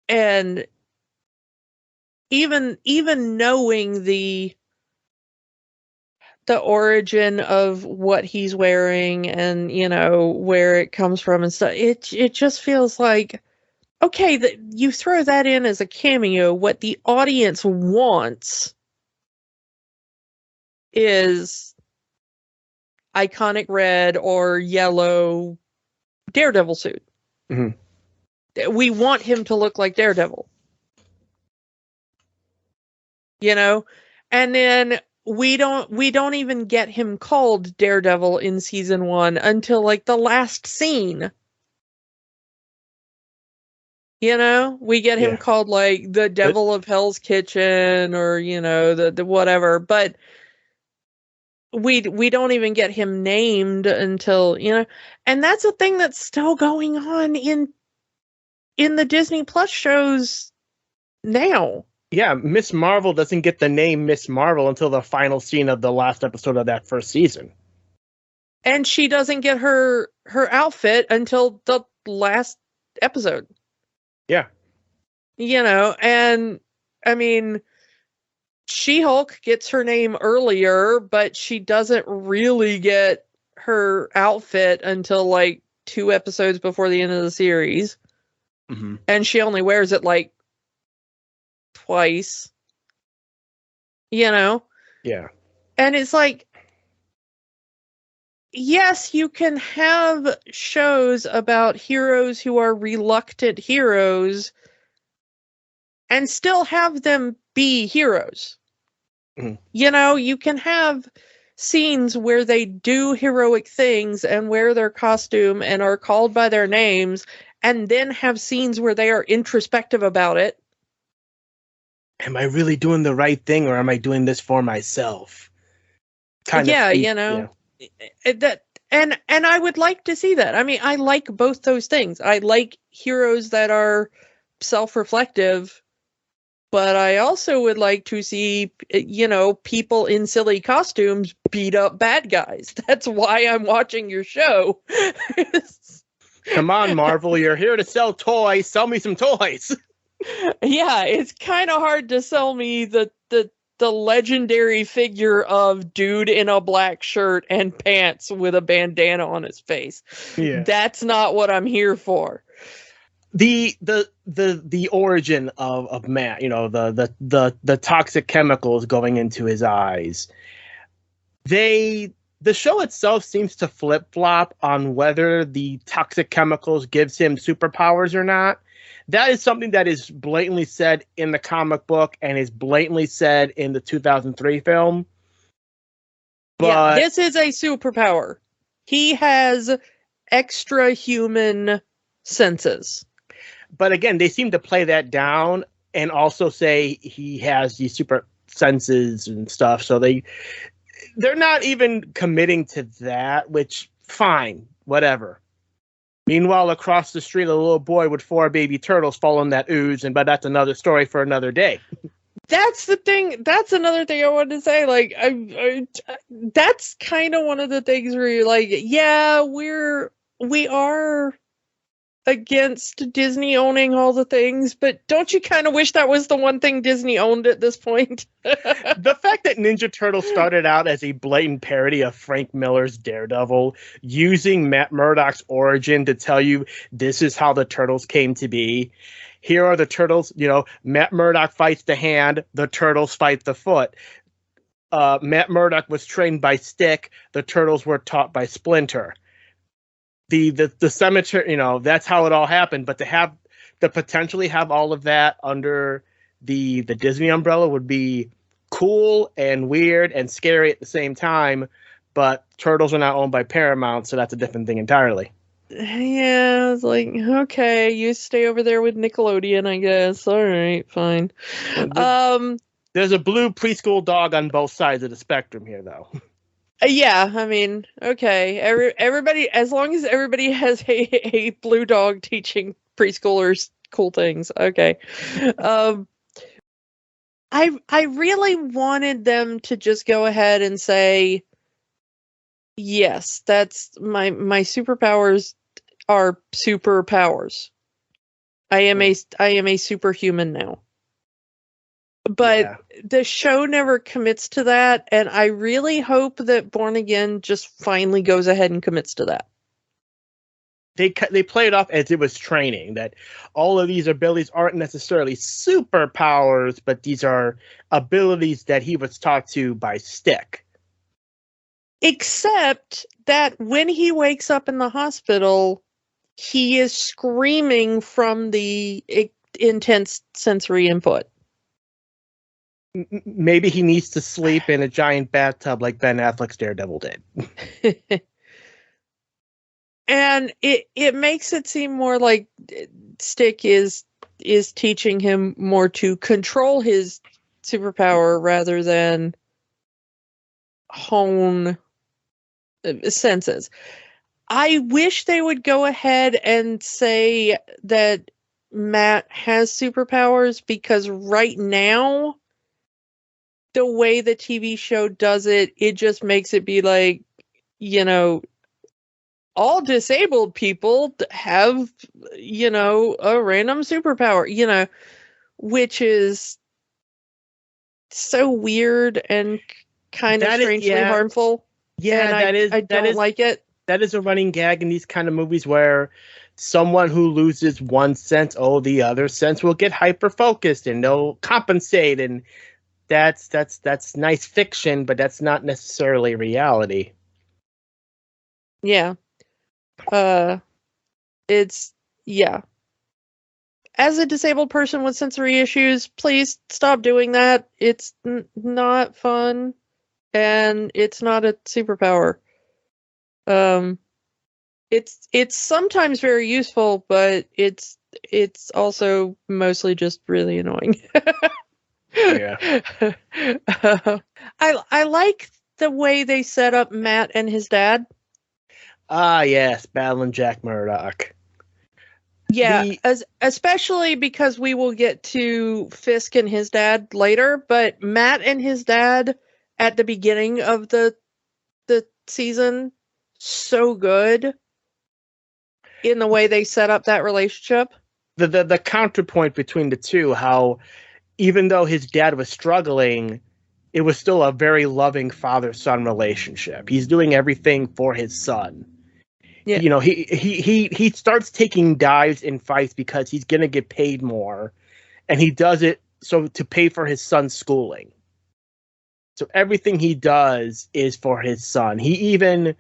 B: And even knowing the origin of what he's wearing and, you know, where it comes from and stuff, it just feels like, okay, you throw that in as a cameo. What the audience wants is iconic red or yellow Daredevil suit. Mm-hmm. we want him to look like Daredevil. You know? And then we don't even get him called Daredevil in season 1 until like the last scene. You know, we get him called like the Devil of Hell's Kitchen, or you know, the whatever, but we don't even get him named until, you know, and that's a thing that's still going on in the Disney Plus shows now.
A: Yeah, Miss Marvel doesn't get the name Miss Marvel until the final scene of the last episode of that first season.
B: And she doesn't get her outfit until the last episode.
A: Yeah.
B: You know, and I mean, She-Hulk gets her name earlier, but she doesn't really get her outfit until like 2 episodes before the end of the series.
A: Mm-hmm.
B: And she only wears it like twice. You know?
A: Yeah.
B: And it's like, yes, you can have shows about heroes who are reluctant heroes and still have them be heroes.
A: Mm-hmm.
B: You know, you can have scenes where they do heroic things and wear their costume and are called by their names, and then have scenes where they are introspective about it.
A: Am I really doing the right thing, or am I doing this for myself?
B: You know. Yeah. And I would like to see that. I mean, I like both those things. I like heroes that are self-reflective, but I also would like to see, you know, people in silly costumes beat up bad guys. That's why I'm watching your show.
A: Come on, Marvel, you're here to sell toys. Sell me some toys.
B: Yeah, it's kind of hard to sell me the legendary figure of dude in a black shirt and pants with a bandana on his face.
A: Yeah.
B: That's not what I'm here for.
A: The origin of Matt, you know, the toxic chemicals going into his eyes. The show itself seems to flip-flop on whether the toxic chemicals gives him superpowers or not. That is something that is blatantly said in the comic book and is blatantly said in the 2003 film. But
B: yeah, this is a superpower. He has extra human senses.
A: But again, they seem to play that down and also say he has these super senses and stuff. So they're not even committing to that, which fine, whatever. Meanwhile, across the street, a little boy with 4 baby turtles following that ooze, but that's another story for another day.
B: That's the thing. That's another thing I wanted to say. Like, that's kind of one of the things where you're like, yeah, we are against Disney owning all the things, but don't you kind of wish that was the one thing Disney owned at this point?
A: The fact that Ninja Turtles started out as a blatant parody of Frank Miller's Daredevil, using Matt Murdock's origin to tell you this is how the Turtles came to be. Here are the Turtles, you know, Matt Murdock fights the hand, the Turtles fight the foot. Matt Murdock was trained by Stick, the Turtles were taught by Splinter. The cemetery, you know, that's how it all happened. But to potentially have all of that under the Disney umbrella would be cool and weird and scary at the same time. But Turtles are not owned by Paramount, so that's a different thing entirely.
B: Yeah, I was like, okay, you stay over there with Nickelodeon, I guess. All right, fine.
A: There's a blue preschool dog on both sides of the spectrum here, though.
B: Yeah, I mean, okay. Everybody, as long as everybody has a blue dog teaching preschoolers cool things, okay. I really wanted them to just go ahead and say, yes, that's my superpowers are superpowers. I am a superhuman now. But the show never commits to that, and I really hope that Born Again just finally goes ahead and commits to that.
A: They play it off as it was training, that all of these abilities aren't necessarily superpowers, but these are abilities that he was taught to by Stick.
B: Except that when he wakes up in the hospital, he is screaming from the intense sensory input.
A: Maybe he needs to sleep in a giant bathtub like Ben Affleck's Daredevil did.
B: And it makes it seem more like Stick is teaching him more to control his superpower rather than hone senses. I wish they would go ahead and say that Matt has superpowers, because right now, the way the TV show does it, it just makes it be like, all disabled people have, a random superpower, which is so weird and kind of strangely harmful.
A: Yeah,
B: and I don't like it.
A: That is a running gag in these kind of movies where someone who loses one sense, the other sense will get hyper focused and they'll compensate, and that's nice fiction, but that's not necessarily reality.
B: Yeah. As a disabled person with sensory issues, please stop doing that. It's not fun, and it's not a superpower. It's sometimes very useful, but it's also mostly just really annoying.
A: Yeah.
B: I like the way they set up Matt and his dad.
A: Ah, yes, battling Jack Murdock.
B: Yeah, especially because we will get to Fisk and his dad later, but Matt and his dad at the beginning of the season, so good in the way they set up that relationship.
A: The counterpoint between the two, how even though his dad was struggling, it was still a very loving father-son relationship. He's doing everything for his son. Yeah. He starts taking dives in fights because he's gonna get paid more, and he does it so to pay for his son's schooling. So everything he does is for his son. He even,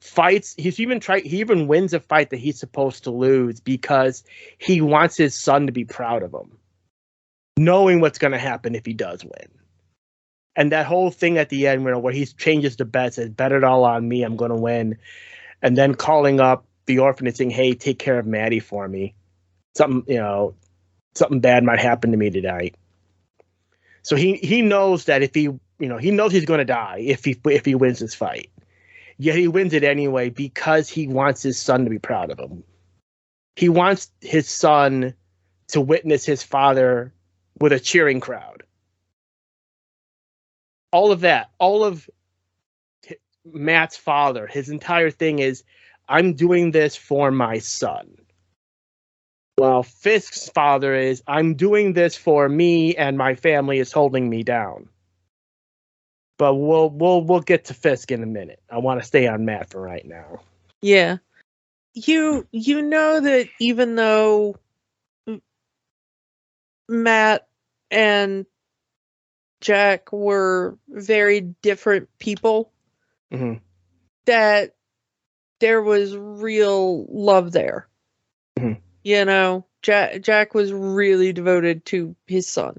A: fights. He even wins a fight that he's supposed to lose because he wants his son to be proud of him, knowing what's going to happen if he does win. And that whole thing at the end, where he changes the bet, says, "Bet it all on me, I'm going to win," and then calling up the orphanage saying, "Hey, take care of Maddie for me. Something bad might happen to me tonight." So he knows that if he knows he's going to die if he wins this fight. Yet he wins it anyway because he wants his son to be proud of him. He wants his son to witness his father with a cheering crowd. All of that, all of Matt's father, his entire thing is, I'm doing this for my son. Well, Fisk's father is, I'm doing this for me and my family is holding me down. But we'll get to Fisk in a minute. I want to stay on Matt for right now.
B: Yeah. You know that even though Matt and Jack were very different people,
A: mm-hmm.
B: that there was real love there.
A: Mm-hmm.
B: Jack was really devoted to his son.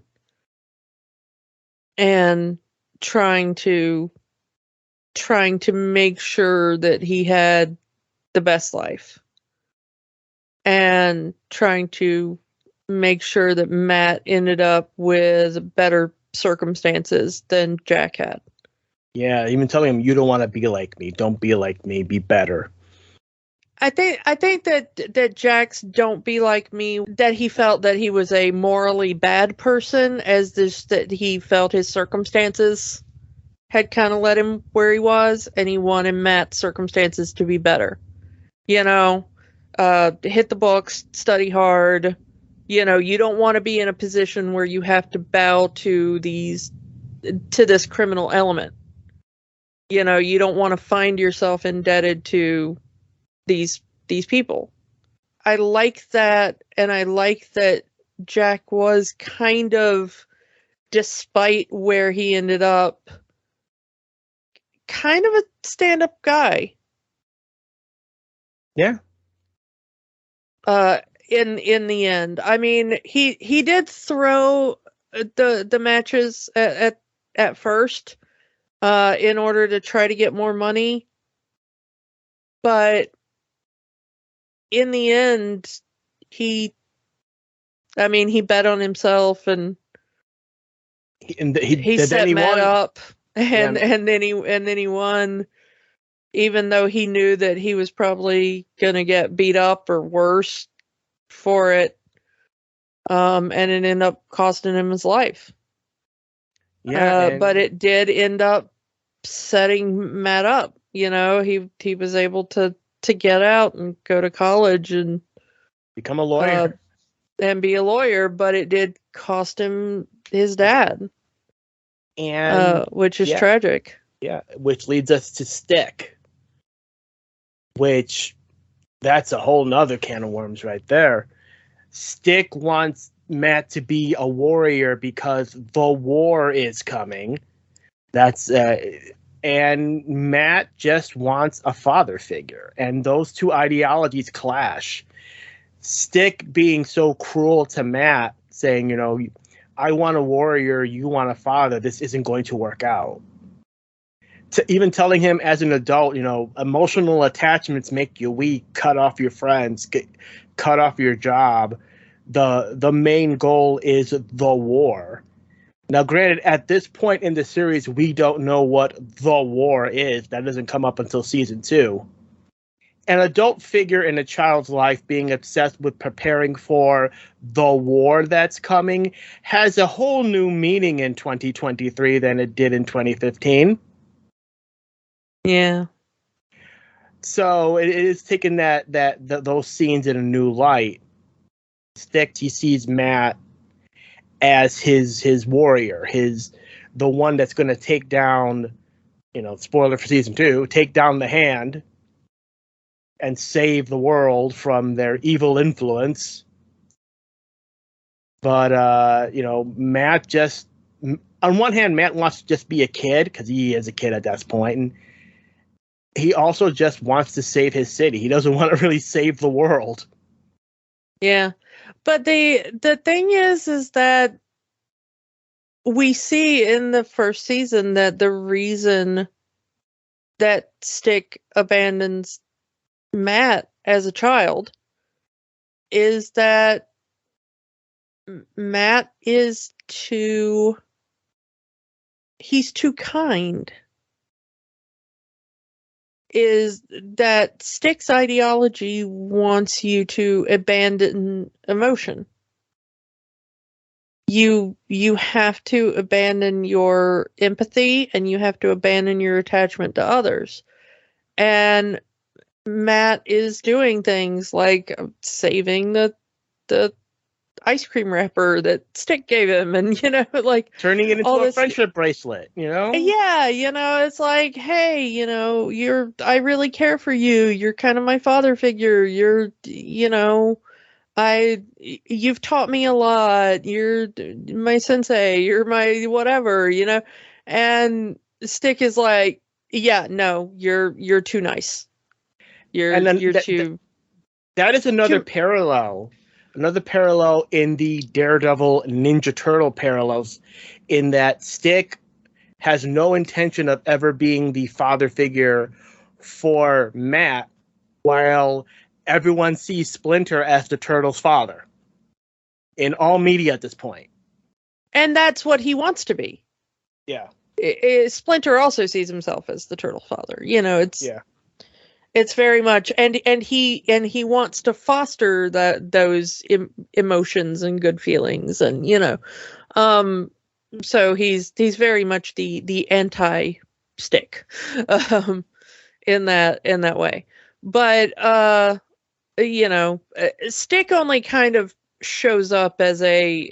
B: And trying to make sure that he had the best life, and trying to make sure that Matt ended up with better circumstances than Jack had.
A: Yeah, even telling him, you don't want to be like me. Don't be like me. Be better.
B: I think that Jack's "don't be like me," that he felt that he was a morally bad person, that he felt his circumstances had kind of led him where he was, and he wanted Matt's circumstances to be better. Hit the books, study hard. You don't want to be in a position where you have to bow to this criminal element. You don't want to find yourself indebted to these people. I like that, and I like that Jack was kind of, despite where he ended up, kind of a stand-up guy.
A: Yeah.
B: in the end. I mean, he did throw the matches at first in order to try to get more money, but in the end he bet on himself, and he set Matt up, and then he won, even though he knew that he was probably gonna get beat up or worse for it, and it ended up costing him his life. Yeah, but it did end up setting Matt up. You know, he was able to get out and go to college and
A: become a lawyer
B: and be a lawyer, but it did cost him his dad,
A: and
B: which is tragic.
A: Yeah, which leads us to Stick, which that's a whole nother can of worms right there. Stick wants Matt to be a warrior because the war is coming. That's and Matt just wants a father figure, and those two ideologies clash. Stick being so cruel to Matt, saying, you know, I want a warrior, you want a father, this isn't going to work out. Even telling him as an adult, you know, emotional attachments make you weak, cut off your friends, cut off your job. The main goal is the war. Now, granted, at this point in the series, we don't know what the war is. That doesn't come up until season 2. An adult figure in a child's life being obsessed with preparing for the war that's coming has a whole new meaning in 2023 than it did in 2015.
B: Yeah.
A: So it is taking those scenes in a new light. Stick, he sees Matt as his warrior, the one that's going to take down, you know, spoiler for season 2, take down the Hand and save the world from their evil influence. But you know, Matt just, on one hand, Matt wants to just be a kid because he is a kid at that point, and he also just wants to save his city. He doesn't want to really save the world.
B: Yeah. But the thing is that we see in the first season that the reason that Stick abandons Matt as a child is that Matt is he's too kind. Is that Stick's ideology wants you to abandon emotion. You have to abandon your empathy, and you have to abandon your attachment to others. And Matt is doing things like saving the ice cream wrapper that Stick gave him, and, you know, like
A: turning it into a friendship bracelet, you know?
B: Yeah, you know, it's like, hey, you know, I really care for you. You're kind of my father figure. You're, you know, you've taught me a lot. You're my sensei. You're my whatever, you know? And Stick is like, yeah, no, you're too nice. You're too.
A: That is another parallel. Another parallel in the Daredevil Ninja Turtle parallels, in that Stick has no intention of ever being the father figure for Matt, while everyone sees Splinter as the Turtle's father in all media at this point.
B: And that's what he wants to be.
A: Yeah.
B: Splinter also sees himself as the Turtle's father. You know, it's very much, and he wants to foster those emotions and good feelings, and, you know, so he's very much the anti-Stick, in that way. But you know, Stick only kind of shows up as a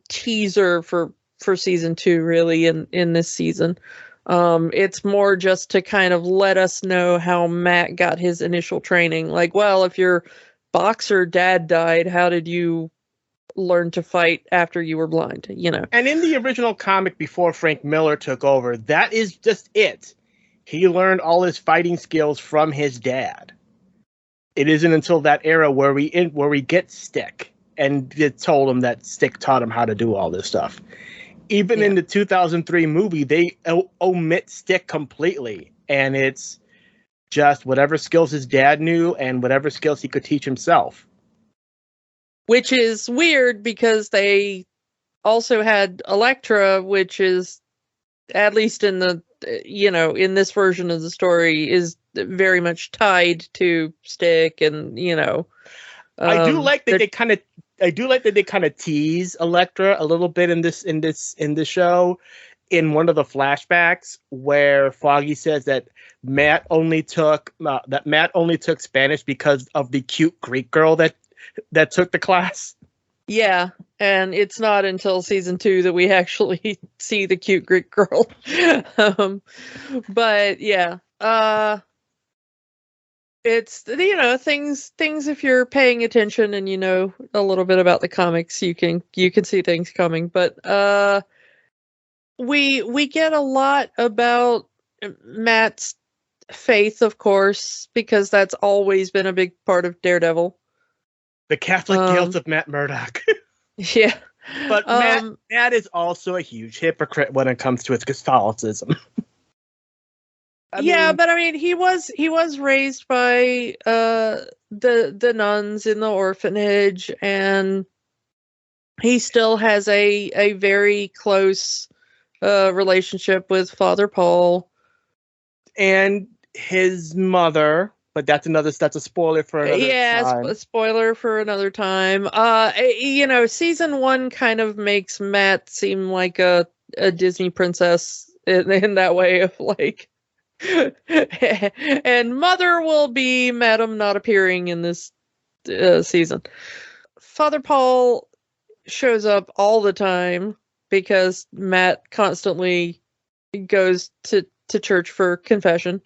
B: teaser for season 2, really, in this season. It's more just to kind of let us know how Matt got his initial training. Like, well, if your boxer dad died, how did you learn to fight after you were blind, you know?
A: And in the original comic before Frank Miller took over, that is just it. He learned all his fighting skills from his dad. it isn't until that era where we get Stick, and it told him that Stick taught him how to do all this stuff. Even in the 2003 movie, they omit Stick completely, and it's just whatever skills his dad knew and whatever skills he could teach himself.
B: Which is weird because they also had Elektra, which is, at least in the, in this version of the story, is very much tied to Stick, and
A: I do like that they kind of tease Elektra a little bit in the show, in one of the flashbacks where Foggy says that Matt only took Spanish because of the cute Greek girl that took the class.
B: Yeah, and it's not until season 2 that we actually see the cute Greek girl. But yeah, it's, things if you're paying attention and a little bit about the comics, you can see things coming. But we get a lot about Matt's faith, of course, because that's always been a big part of Daredevil.
A: The Catholic guilt of Matt Murdock.
B: Yeah.
A: But Matt is also a huge hypocrite when it comes to his Catholicism.
B: But I mean, he was raised by the nuns in the orphanage, and he still has a very close relationship with Father Paul
A: and his mother. But that's a spoiler for another time.
B: A spoiler for another time. Season 1 kind of makes Matt seem like a Disney princess in that way of like, and Mother will be Madam not appearing in this season. Father Paul shows up all the time because Matt constantly goes to church for confession.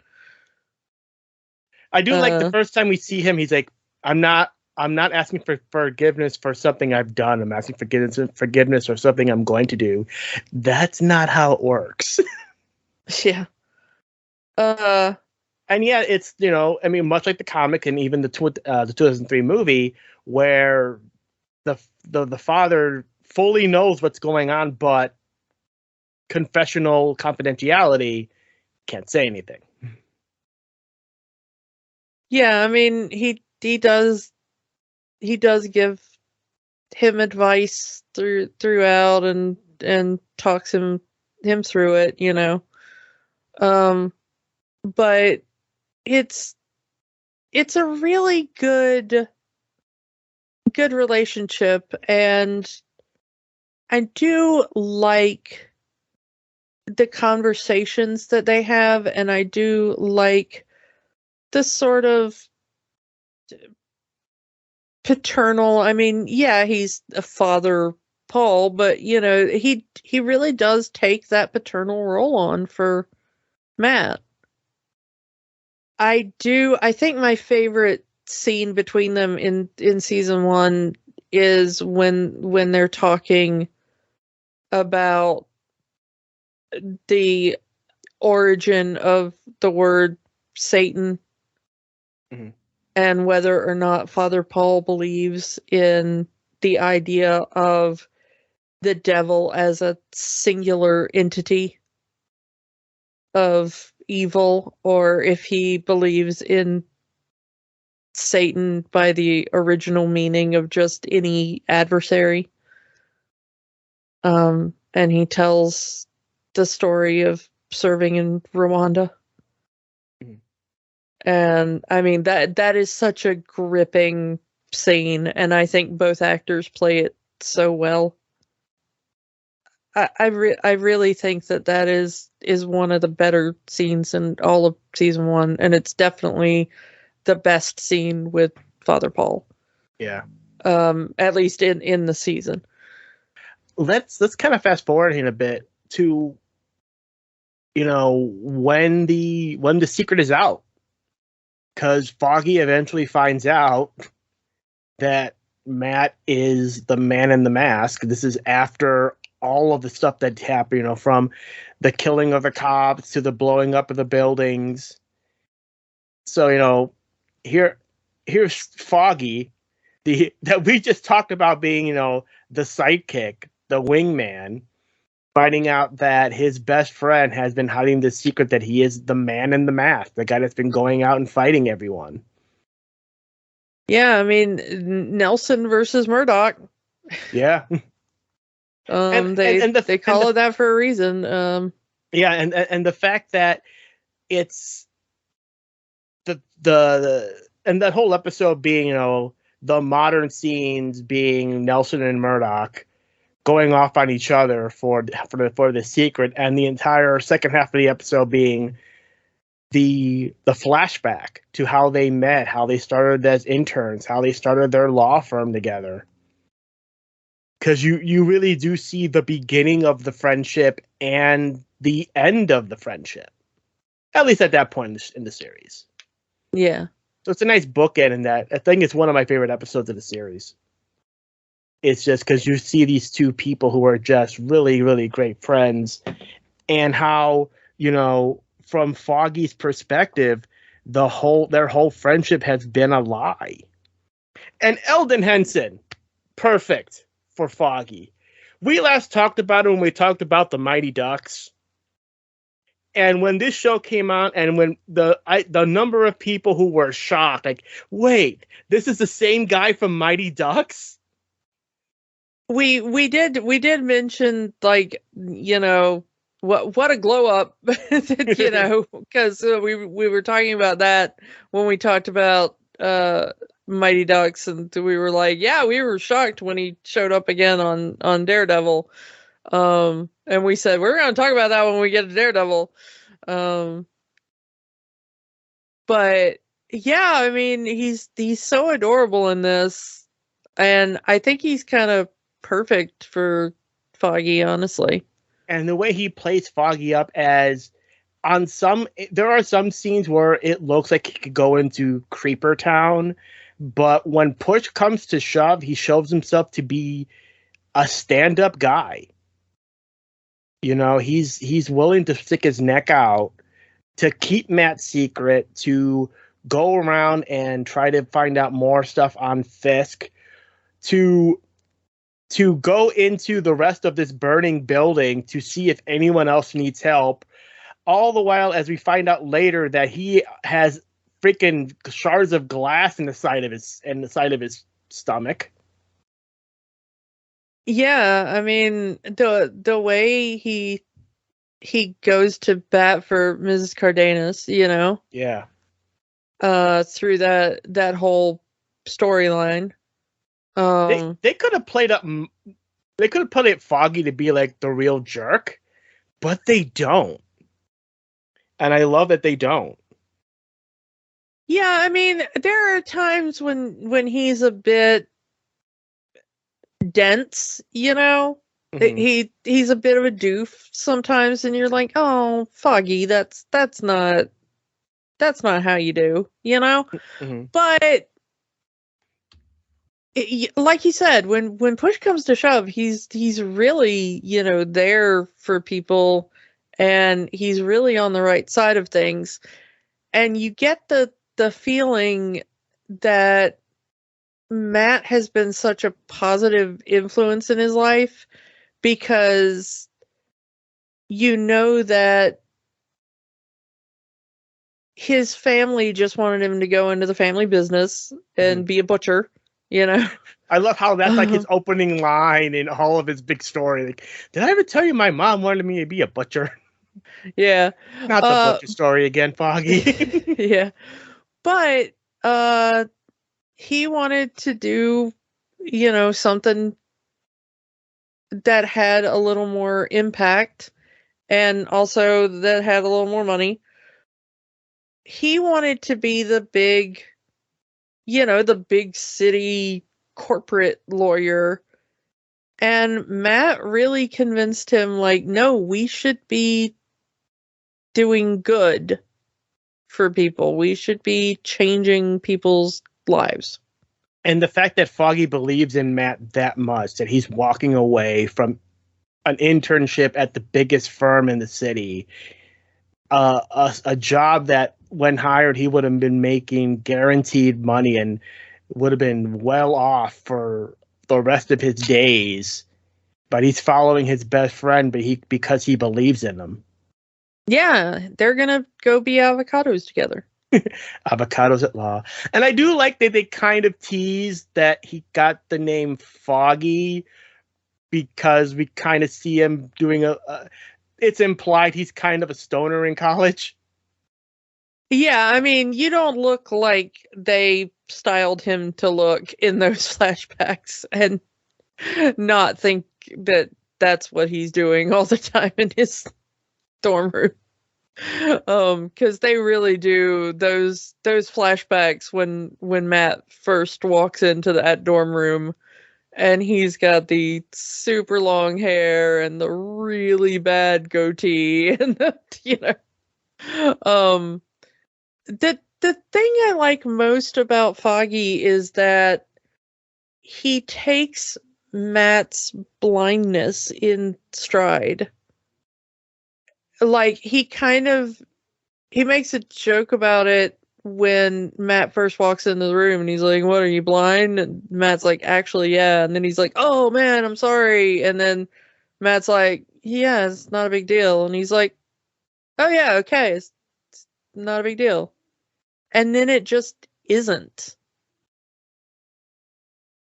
A: I do like the first time we see him, he's like, I'm not asking for forgiveness for something I've done. I'm asking forgiveness for something I'm going to do. That's not how it works.
B: Yeah.
A: And yeah, it's, much like the comic and even the 2003 movie, where the father fully knows what's going on, but confessional confidentiality, can't say anything.
B: Yeah, I mean, he does give him advice throughout and talks him through it, but it's a really good relationship, and I do like the conversations that they have, and I do like the sort of paternal, I mean, yeah, he's a Father Paul, but he really does take that paternal role on for Matt. I think my favorite scene between them in season 1 is when they're talking about the origin of the word Satan. Mm-hmm. And whether or not Father Paul believes in the idea of the devil as a singular entity of evil, or if he believes in Satan by the original meaning of just any adversary. And he tells the story of serving in Rwanda. And I mean, that is such a gripping scene, and I think both actors play it so well. I really think that is one of the better scenes in all of season 1, and it's definitely the best scene with Father Paul.
A: Yeah.
B: At least in the season.
A: Let's kind of fast forward in a bit to when the secret is out. Because Foggy eventually finds out that Matt is the man in the mask. This is after all of the stuff that happened, from the killing of the cops to the blowing up of the buildings. So, here here's Foggy, that we just talked about being, the sidekick, the wingman, finding out that his best friend has been hiding the secret that he is the man in the mask, the guy that's been going out and fighting everyone.
B: Yeah, I mean, Nelson versus Murdock.
A: Yeah.
B: They call it that for a reason.
A: Yeah, and the fact that it's the and that whole episode being, the modern scenes being Nelson and Murdock going off on each other for the secret, and the entire second half of the episode being the flashback to how they met, how they started as interns, how they started their law firm together. Because you really do see the beginning of the friendship and the end of the friendship, at least at that point in the series.
B: Yeah.
A: So it's a nice bookend in that. I think it's one of my favorite episodes of the series. It's just because you see these two people who are just really, really great friends, and how, from Foggy's perspective, their whole friendship has been a lie. And Eldon Henson, perfect for Foggy. We last talked about it when we talked about the Mighty Ducks. And when this show came out, and when the number of people who were shocked, like, wait, this is the same guy from Mighty Ducks?
B: We did mention, like, what a glow up, because we were talking about that when we talked about Mighty Ducks, and we were like, yeah, we were shocked when he showed up again on Daredevil. And we said we're going to talk about that when we get to Daredevil. But yeah, I mean, he's so adorable in this, and I think he's kind of perfect for Foggy, honestly.
A: And the way he plays Foggy up, as there are some scenes where it looks like he could go into Creeper Town, but when push comes to shove, he shows himself to be a stand-up guy. He's willing to stick his neck out to keep Matt's secret, to go around and try to find out more stuff on Fisk, to go into the rest of this burning building to see if anyone else needs help. All the while, as we find out later, that he has freaking shards of glass in the side of his stomach.
B: Yeah, I mean, the way he goes to bat for Mrs. Cardenas,
A: Yeah.
B: Through that whole storyline.
A: They could have played up. They could have put it Foggy to be like the real jerk, but they don't. And I love that they don't.
B: Yeah, I mean, there are times when he's a bit dense, Mm-hmm. He's a bit of a doof sometimes, and you're like, oh, Foggy, that's not how you do,
A: Mm-hmm.
B: But like you said, when push comes to shove, he's really, there for people, and he's really on the right side of things, and you get the feeling that Matt has been such a positive influence in his life, because that his family just wanted him to go into the family business and be a butcher,
A: I love how that's like his opening line in all of his big story. Like, did I ever tell you my mom wanted me to be a butcher?
B: Yeah.
A: Not the butcher story again, Foggy.
B: Yeah. But he wanted to do, something that had a little more impact, and also that had a little more money. He wanted to be the big, the big city corporate lawyer. And Matt really convinced him, like, no, we should be doing good for people. We should be changing people's lives.
A: And the fact that Foggy believes in Matt that much, that he's walking away from an internship at the biggest firm in the city, a job that when hired he would have been making guaranteed money and would have been well off for the rest of his days. But he's following his best friend, because he believes in him.
B: Yeah, they're gonna go be avocados together.
A: Avocados at law. And I do like that they kind of tease that he got the name Foggy because we kind of see him doing it's implied he's kind of a stoner in college.
B: Yeah, I mean, you don't look like they styled him to look in those flashbacks and not think that that's what he's doing all the time in his dorm room. Because they really do those flashbacks when Matt first walks into that dorm room and he's got the super long hair and the really bad goatee and the thing I like most about Foggy is that he takes Matt's blindness in stride. Like, he makes a joke about it when Matt first walks into the room and he's like, "What, are you blind?" And Matt's like, "Actually, yeah." And then he's like, "Oh man, I'm sorry." And then Matt's like, "Yeah, it's not a big deal." And he's like, "Oh yeah, okay, it's not a big deal." And then it just isn't.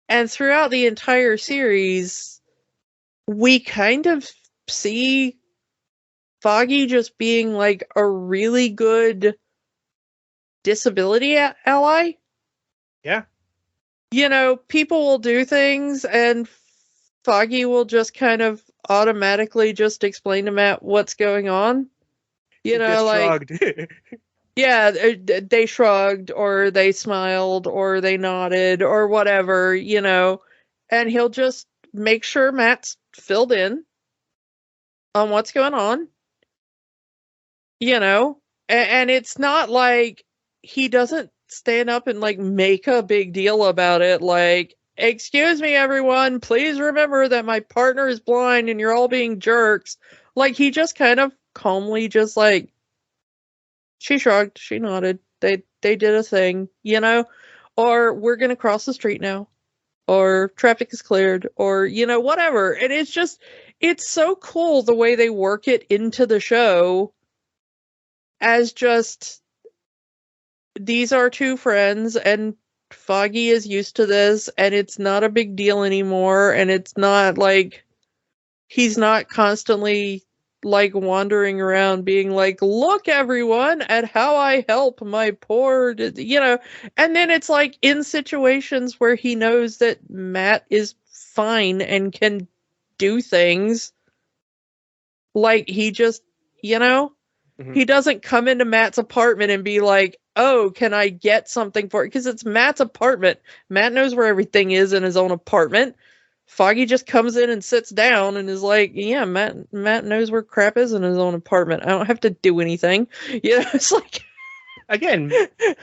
B: And throughout the entire series, we kind of see Foggy just being like a really good disability ally.
A: Yeah.
B: People will do things and Foggy will just kind of automatically just explain to Matt what's going on.
A: Shrugged.
B: Yeah, they shrugged or they smiled or they nodded or whatever, and he'll just make sure Matt's filled in on what's going on, and it's not like he doesn't stand up and like make a big deal about it. Like, "Excuse me, everyone, please remember that my partner is blind and you're all being jerks." Like, he just kind of calmly just like, she shrugged, she nodded, they did a thing, or "We're gonna cross the street now," or "Traffic is cleared," or whatever. And it's so cool the way they work it into the show as just, these are two friends and Foggy is used to this and it's not a big deal anymore, and it's not like he's not constantly like wandering around being like, "Look everyone at how I help my poor," and then it's like in situations where he knows that Matt is fine and can do things, like he just, he doesn't come into Matt's apartment and be like, "Oh, can I get something for it?" Because it's Matt's apartment. Matt knows where everything is in his own apartment. Foggy just comes in and sits down and is like, "Yeah, Matt knows where crap is in his own apartment. I don't have to do anything." It's like,
A: again,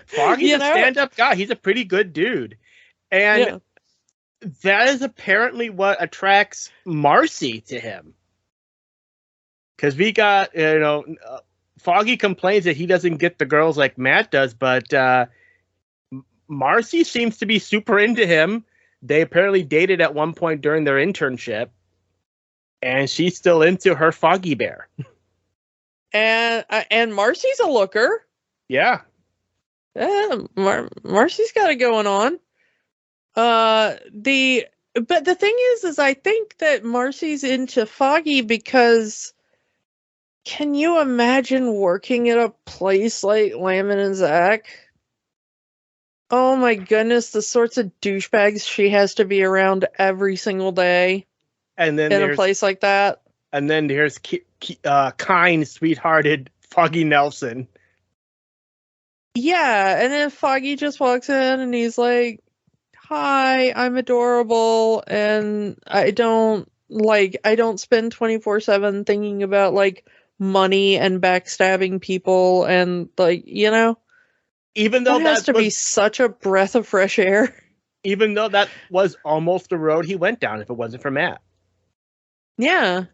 A: Foggy's a stand-up guy. He's a pretty good dude. And that is apparently what attracts Marcy to him. Because we got, Foggy complains that he doesn't get the girls like Matt does, but Marcy seems to be super into him. They apparently dated at one point during their internship, and she's still into her Foggy Bear.
B: And Marcy's a looker.
A: Yeah.
B: Marcy's got it going on. But the thing is I think that Marcy's into Foggy because, can you imagine working at a place like Lamon and Zach? Oh my goodness, the sorts of douchebags she has to be around every single day.
A: And then
B: in a place like that.
A: And then there's kind, sweethearted Foggy Nelson.
B: Yeah, and then Foggy just walks in and he's like, "Hi, I'm adorable, and I don't spend 24/7 thinking about like money and backstabbing people," and like,
A: even though
B: that has to be such a breath of fresh air.
A: Even though that was almost the road he went down if it wasn't for Matt.
B: Yeah.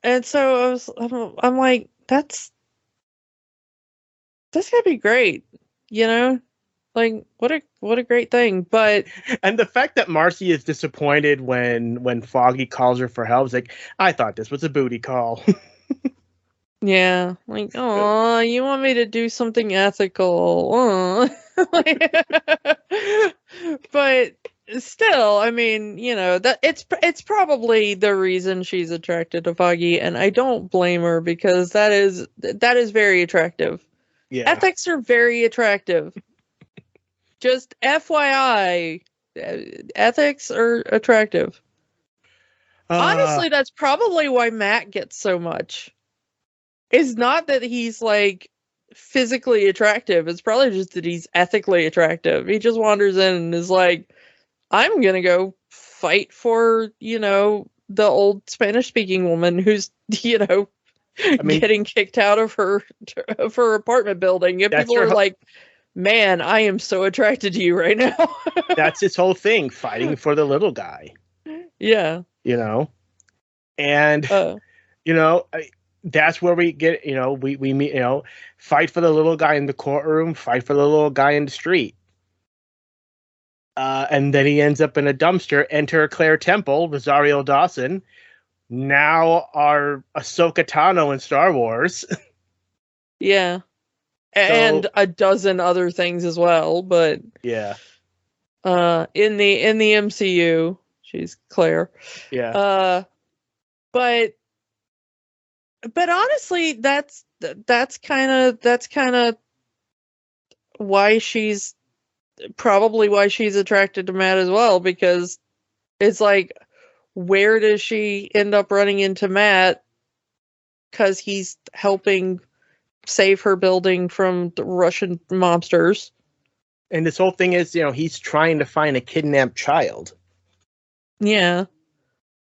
B: And so I'm like, that's gonna be great, you know? Like, what a great thing. But
A: And the fact that Marcy is disappointed when Foggy calls her for help is like, I thought this was a booty call.
B: yeah, like, oh, you want me to do something ethical? Aw. But still, I mean, you know, that it's probably the reason she's attracted to Foggy, and I don't blame her because that is very attractive.
A: Yeah.
B: Ethics are very attractive. Just FYI, ethics are attractive. Honestly, that's probably why Matt gets so much. It's not that he's like physically attractive. It's probably just that he's ethically attractive. He just wanders in and is like, I'm gonna go fight for, you know, the old Spanish speaking woman who's, you know, getting kicked out of her apartment building. And people are like, man, I am so attracted to you right now.
A: That's his whole thing, fighting for the little guy.
B: Yeah.
A: You know? And, you know, that's where we get, you know, we meet, you know, fight for the little guy in the courtroom, fight for the little guy in the street. And then he ends up in a dumpster. Enter Claire Temple, Rosario Dawson, now our Ahsoka Tano in Star Wars.
B: Yeah. And a dozen other things as well, but
A: yeah.
B: In the MCU, she's Claire.
A: Yeah.
B: But honestly, that's kind of why she's attracted to Matt as well, because it's like, where does she end up running into Matt? Because he's helping save her building from the Russian mobsters.
A: And this whole thing is, you know, he's trying to find a kidnapped child. Yeah.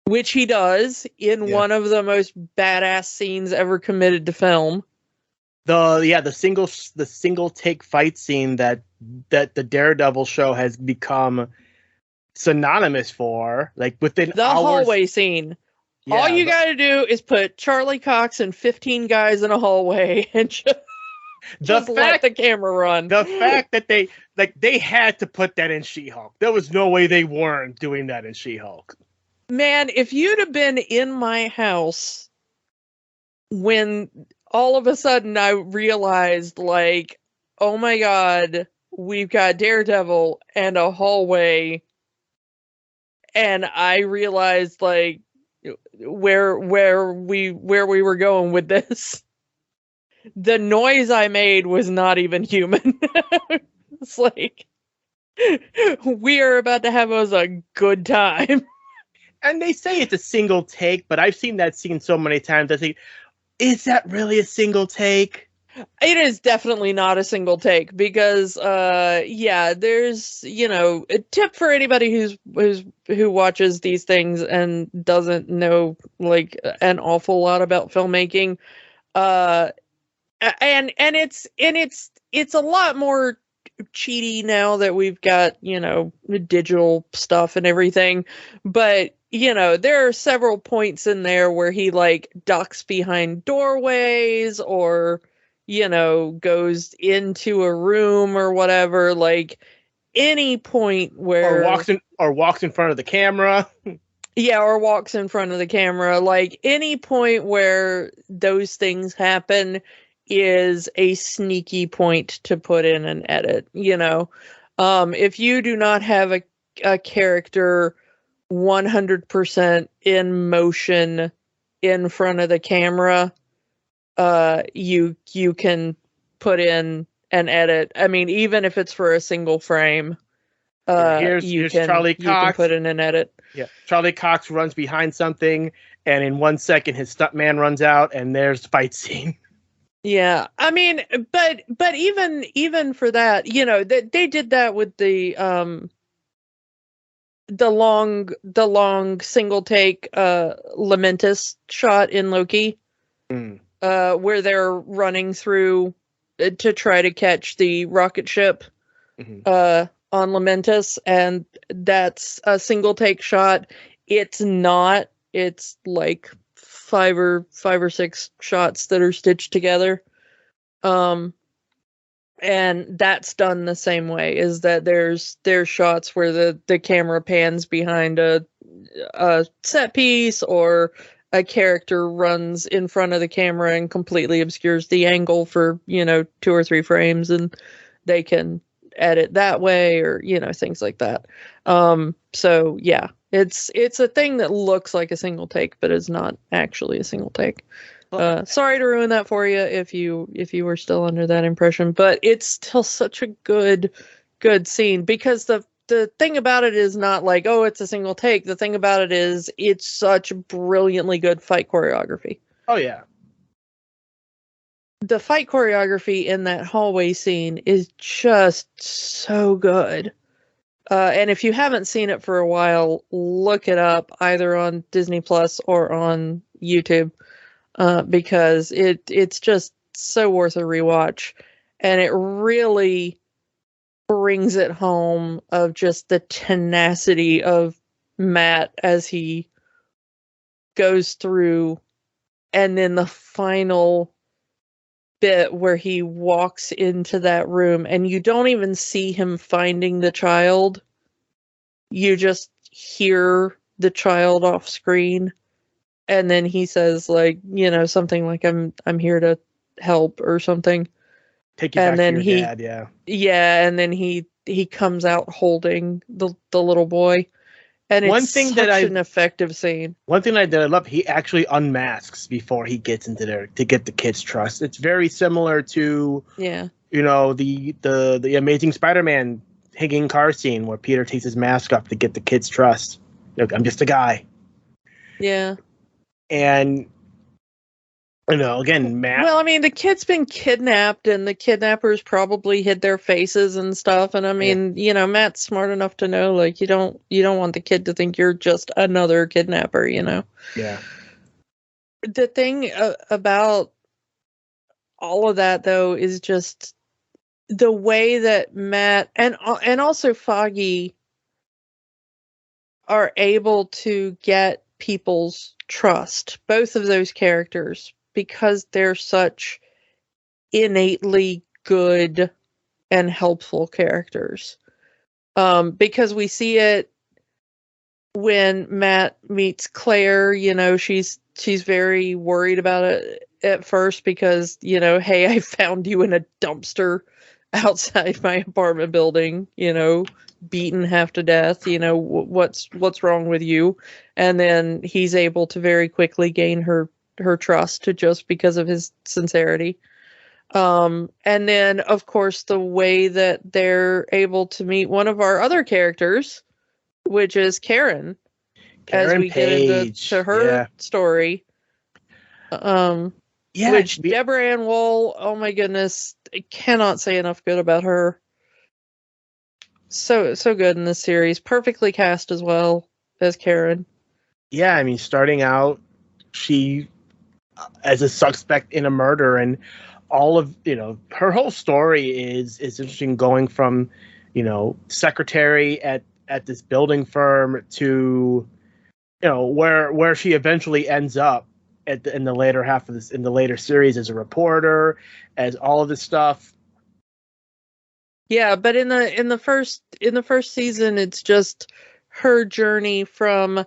B: Which he does in one of the most badass scenes ever committed to film.
A: The single take fight scene that the Daredevil show has become synonymous for, like within
B: the
A: hours.
B: Hallway scene. Yeah, all you got to do is put Charlie Cox and 15 guys in a hallway and just let the camera run.
A: The fact that they had to put that in She-Hulk. There was no way they weren't doing that in She-Hulk.
B: Man, if you'd have been in my house when all of a sudden I realized, like, oh my God, we've got Daredevil and a hallway, and I realized, like, where we were going with this. The noise I made was not even human. It's like, we are about to have us a good time.
A: And they say it's a single take, but I've seen that scene so many times. I think, is that really a single take?
B: It is definitely not a single take because, there's, you know, a tip for anybody who watches these things and doesn't know like an awful lot about filmmaking. And it's a lot more cheaty now that we've got, you know, digital stuff and everything. But, you know, there are several points in there where he like ducks behind doorways or, you know, goes into a room or whatever, like any point where
A: walks in front of the camera.
B: Yeah, or walks in front of the camera. Like any point where those things happen is a sneaky point to put in an edit, you know. If you do not have a character 100% in motion in front of the camera, you can put in an edit. I mean, even if it's for a single frame,
A: here's Charlie Cox.
B: You can put in an edit.
A: Yeah, Charlie Cox runs behind something, and in 1 second, his stuntman runs out, and there's the fight scene.
B: Yeah, I mean, but even for that, you know, they did that with the long single take Lamentus shot in Loki, where they're running through to try to catch the rocket ship on Lamentus, and that's a single take shot. It's like five or six shots that are stitched together. And that's done the same way, is that there's shots where the camera pans behind a set piece, or a character runs in front of the camera and completely obscures the angle for, 2 or 3 frames, and they can edit that way, or, things like that. So yeah, it's a thing that looks like a single take, but is not actually a single take. Sorry to ruin that for you if you were still under that impression, but it's still such a good scene, because the thing about it is not like, oh, it's a single take. The thing about it is it's such brilliantly good fight choreography.
A: Oh yeah.
B: The fight choreography in that hallway scene is just so good. And if you haven't seen it for a while, look it up either on Disney Plus or on YouTube. Because it's just so worth a rewatch, and it really brings it home of just the tenacity of Matt as he goes through, and then the final bit where he walks into that room and you don't even see him finding the child. You just hear the child off screen. And then he says, like, something like, I'm here to help or something.
A: Take you back to your dad, yeah.
B: Yeah, and then he comes out holding the little boy. And it's an effective scene.
A: One thing that I love, he actually unmasks before he gets into there to get the kids' trust. It's very similar to, the Amazing Spider-Man hanging car scene where Peter takes his mask off to get the kids' trust. Look, I'm just a guy.
B: Yeah.
A: And, again, Matt...
B: Well, I mean, the kid's been kidnapped, and the kidnappers probably hid their faces and stuff. And, I mean, Matt's smart enough to know, like, you don't want the kid to think you're just another kidnapper,
A: Yeah.
B: The thing about all of that, though, is just the way that Matt and also Foggy are able to get people's trust, both of those characters, because they're such innately good and helpful characters. Because we see it when Matt meets Claire, she's very worried about it at first because, hey, I found you in a dumpster outside my apartment building, beaten half to death, what's wrong with you? And then he's able to very quickly gain her trust just because of his sincerity. And then, of course, the way that they're able to meet one of our other characters, which is Karen as we
A: Page.
B: get into her story. Which Deborah Ann Woll, oh my goodness, I cannot say enough good about her. So good in this series. Perfectly cast as well as Karen.
A: Yeah, I mean, starting out, she as a suspect in a murder, and all of her whole story is interesting, going from secretary at this building firm to where she eventually ends up in the later half of this, in the later series, as a reporter, as all of this stuff.
B: Yeah, but in the first season, it's just her journey from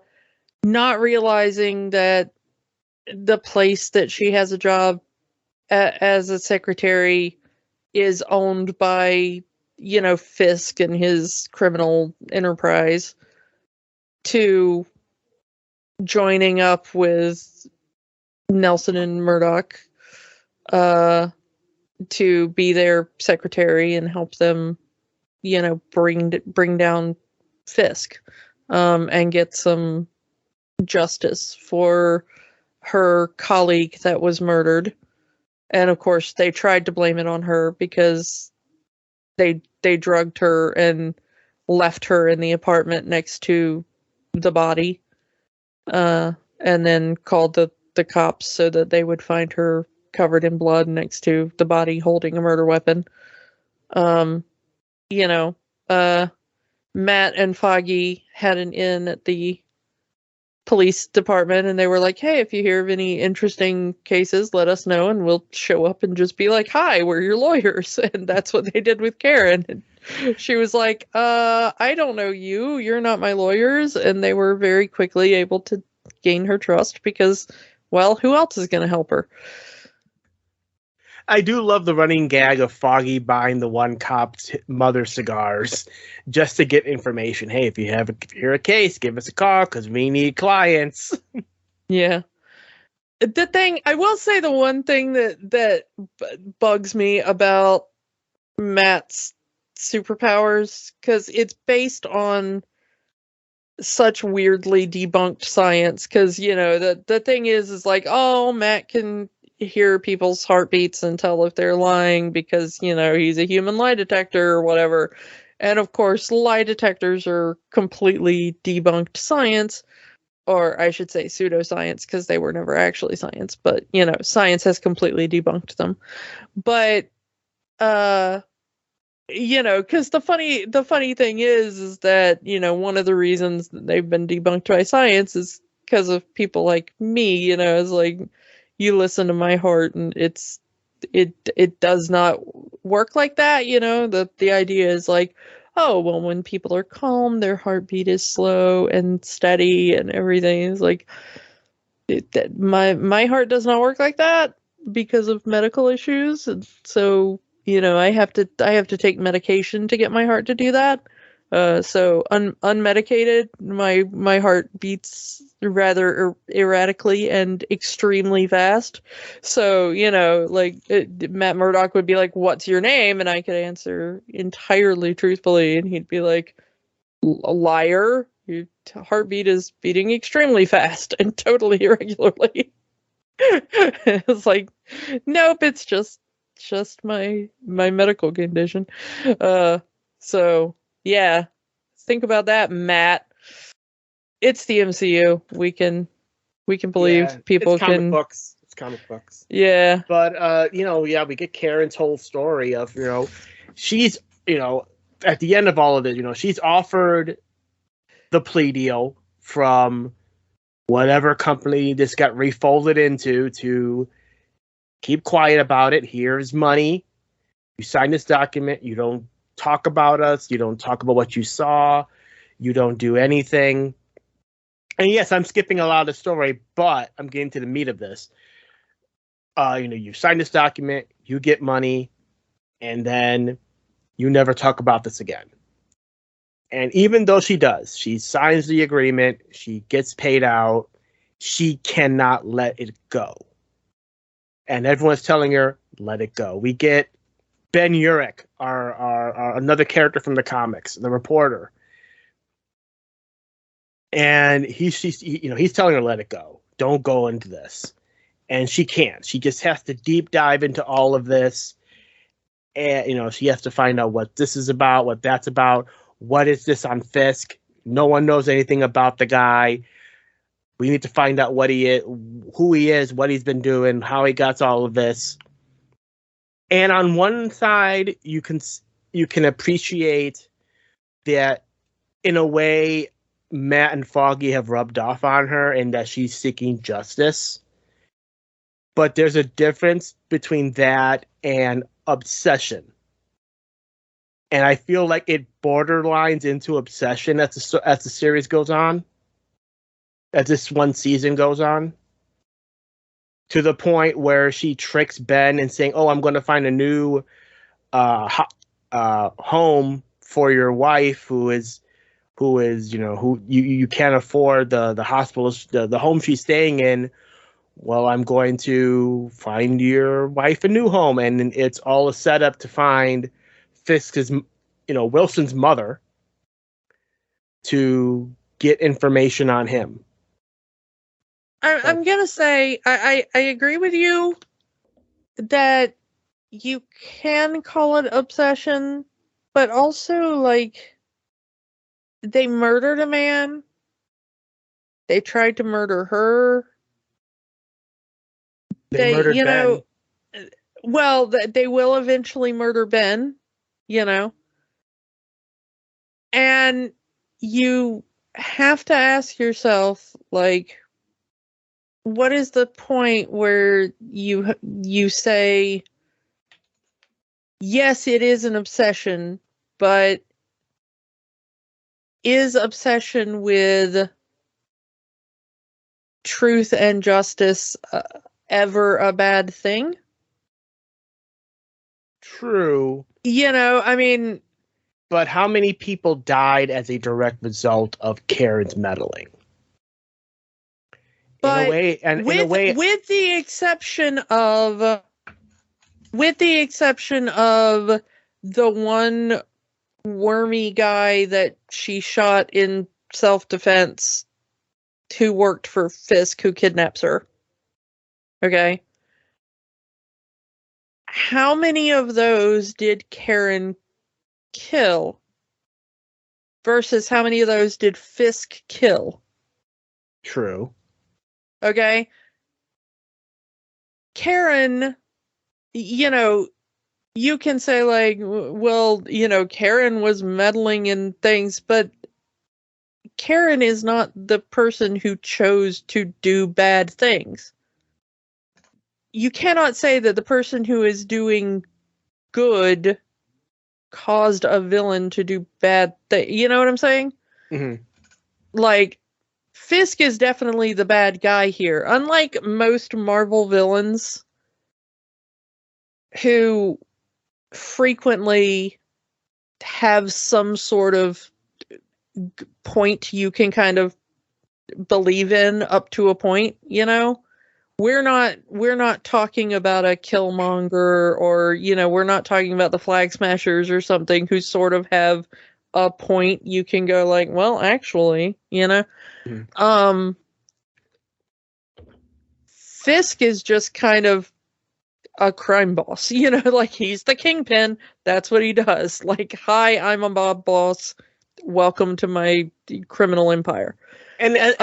B: not realizing that the place that she has a job as a secretary is owned by, Fisk and his criminal enterprise, to joining up with Nelson and Murdock to be their secretary and help them, bring down Fisk, and get some justice for her colleague that was murdered. And of course, they tried to blame it on her because they drugged her and left her in the apartment next to the body, and then called the cops so that they would find her covered in blood next to the body holding a murder weapon. Matt and Foggy had an in at the police department, and they were like, hey, if you hear of any interesting cases, let us know, and we'll show up and just be like, hi, we're your lawyers. And that's what they did with Karen. And she was like, I don't know you, you're not my lawyers. And they were very quickly able to gain her trust because, well, who else is going to help her?
A: I do love the running gag of Foggy buying the one cop's mother cigars just to get if you hear a case, give us a call because we need clients.
B: Yeah. I will say the one thing that bugs me about Matt's superpowers, because it's based on such weirdly debunked science, because, the thing is like, oh, Matt can hear people's heartbeats and tell if they're lying because, he's a human lie detector or whatever. And of course, lie detectors are completely debunked science, or I should say pseudoscience, because they were never actually science, but, science has completely debunked them. But, because the funny thing is that, one of the reasons that they've been debunked by science is because of people like me, is like, you listen to my heart and it does not work like that. The idea is like, oh, well, when people are calm, their heartbeat is slow and steady and everything is like, my heart does not work like that because of medical issues. And so, I have to take medication to get my heart to do that. So unmedicated, my heart beats rather erratically and extremely fast. So, Matt Murdock would be like, what's your name? And I could answer entirely truthfully. And he'd be like, a liar. Your heartbeat is beating extremely fast and totally irregularly. It's like, nope, it's just my medical condition. So yeah, think about that, Matt. It's the MCU. We can believe people
A: it's comic
B: can.
A: Books. It's comic books.
B: Yeah.
A: But we get Karen's whole story of she's at the end of all of it, she's offered the plea deal from whatever company this got refolded into to keep quiet about it. Here's money. You sign this document. You don't talk about us. You don't talk about what you saw. You don't do anything. And yes, I'm skipping a lot of the story, but I'm getting to the meat of this. You sign this document, you get money, and then you never talk about this again. And even though she signs the agreement, she gets paid out, she cannot let it go. And everyone's telling her, let it go. We get Ben Urich, our another character from the comics, the reporter. And he's telling her, let it go. Don't go into this. And she can't. She just has to deep dive into all of this. And, she has to find out what this is about, what that's about. What is this on Fisk? No one knows anything about the guy. We need to find out what he is, who he is, what he's been doing, how he got all of this. And on one side, you can appreciate that in a way, Matt and Foggy have rubbed off on her and that she's seeking justice. But there's a difference between that and obsession. And I feel like it borderlines into obsession as the series goes on, as this one season goes on, to the point where she tricks Ben and saying, "Oh, I'm going to find a new home for your wife who you can't afford the hospital, the home she's staying in. Well, I'm going to find your wife a new home," and it's all a setup to find Fisk's, Wilson's mother, to get information on him.
B: I'm gonna say I agree with you that you can call it obsession, but also like they murdered a man. They tried to murder her.
A: They murdered Ben.
B: Well, they will eventually murder Ben, and you have to ask yourself, like, what is the point where you say, yes, it is an obsession, but is obsession with truth and justice ever a bad thing?
A: True.
B: I mean...
A: But how many people died as a direct result of Karen's meddling?
B: But
A: in a way,
B: with the exception of the one wormy guy that she shot in self-defense who worked for Fisk, who kidnaps her. Okay. How many of those did Karen kill versus how many of those did Fisk kill?
A: True.
B: Okay. Karen, you can say, like, well, Karen was meddling in things, but Karen is not the person who chose to do bad things. You cannot say that the person who is doing good caused a villain to do bad things. You know what I'm saying?
A: Mm-hmm.
B: Like, Fisk is definitely the bad guy here. Unlike most Marvel villains who frequently have some sort of point you can kind of believe in up to a point, we're not talking about a Killmonger, or we're not talking about the Flag Smashers or something who sort of have a point you can go, like, well, actually,
A: Mm-hmm.
B: Fisk is just kind of a crime boss, like, he's the Kingpin. That's what he does. Like, hi, I'm a mob boss. Welcome to my criminal empire.
A: And as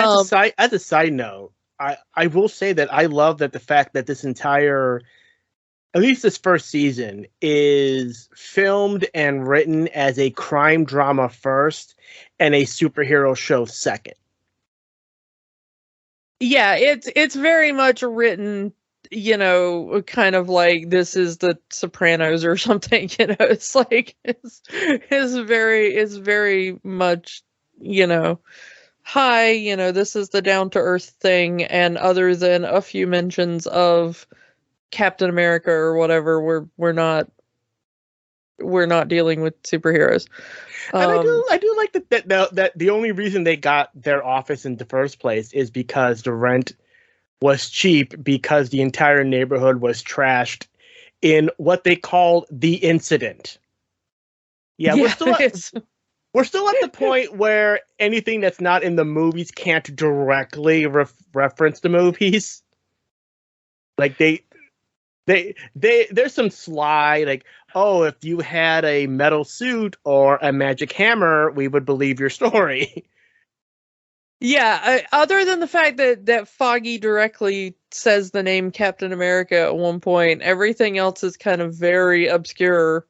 A: a side note, I will say that I love that the fact that this entire, at least this first season, is filmed and written as a crime drama first and a superhero show second.
B: Yeah, it's very much written, kind of like this is the Sopranos or something. It's like it's very much, hi, this is the down to earth thing, and other than a few mentions of Captain America or whatever, we're not dealing with superheroes.
A: And I do like that the only reason they got their office in the first place is because the rent was cheap, because the entire neighborhood was trashed in what they called the incident. Yeah, we're still at the point where anything that's not in the movies can't directly reference the movies. Like there's some sly, like, oh, if you had a metal suit or a magic hammer, we would believe your story.
B: Yeah, other than the fact that Foggy directly says the name Captain America at one point, everything else is kind of very obscure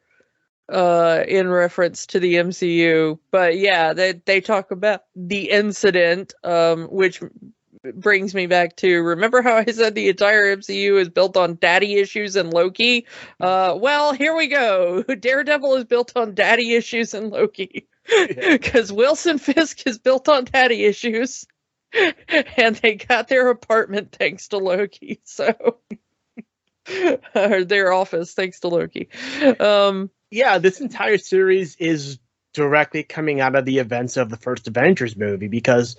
B: in reference to the MCU. But yeah, they talk about the incident, which brings me back to, remember how I said the entire MCU is built on daddy issues and Loki? Well, here we go. Daredevil is built on daddy issues and Loki. Because Wilson Fisk is built on daddy issues, and they got their apartment thanks to Loki. So, or their office thanks to Loki.
A: Yeah, this entire series is directly coming out of the events of the first Avengers movie, because,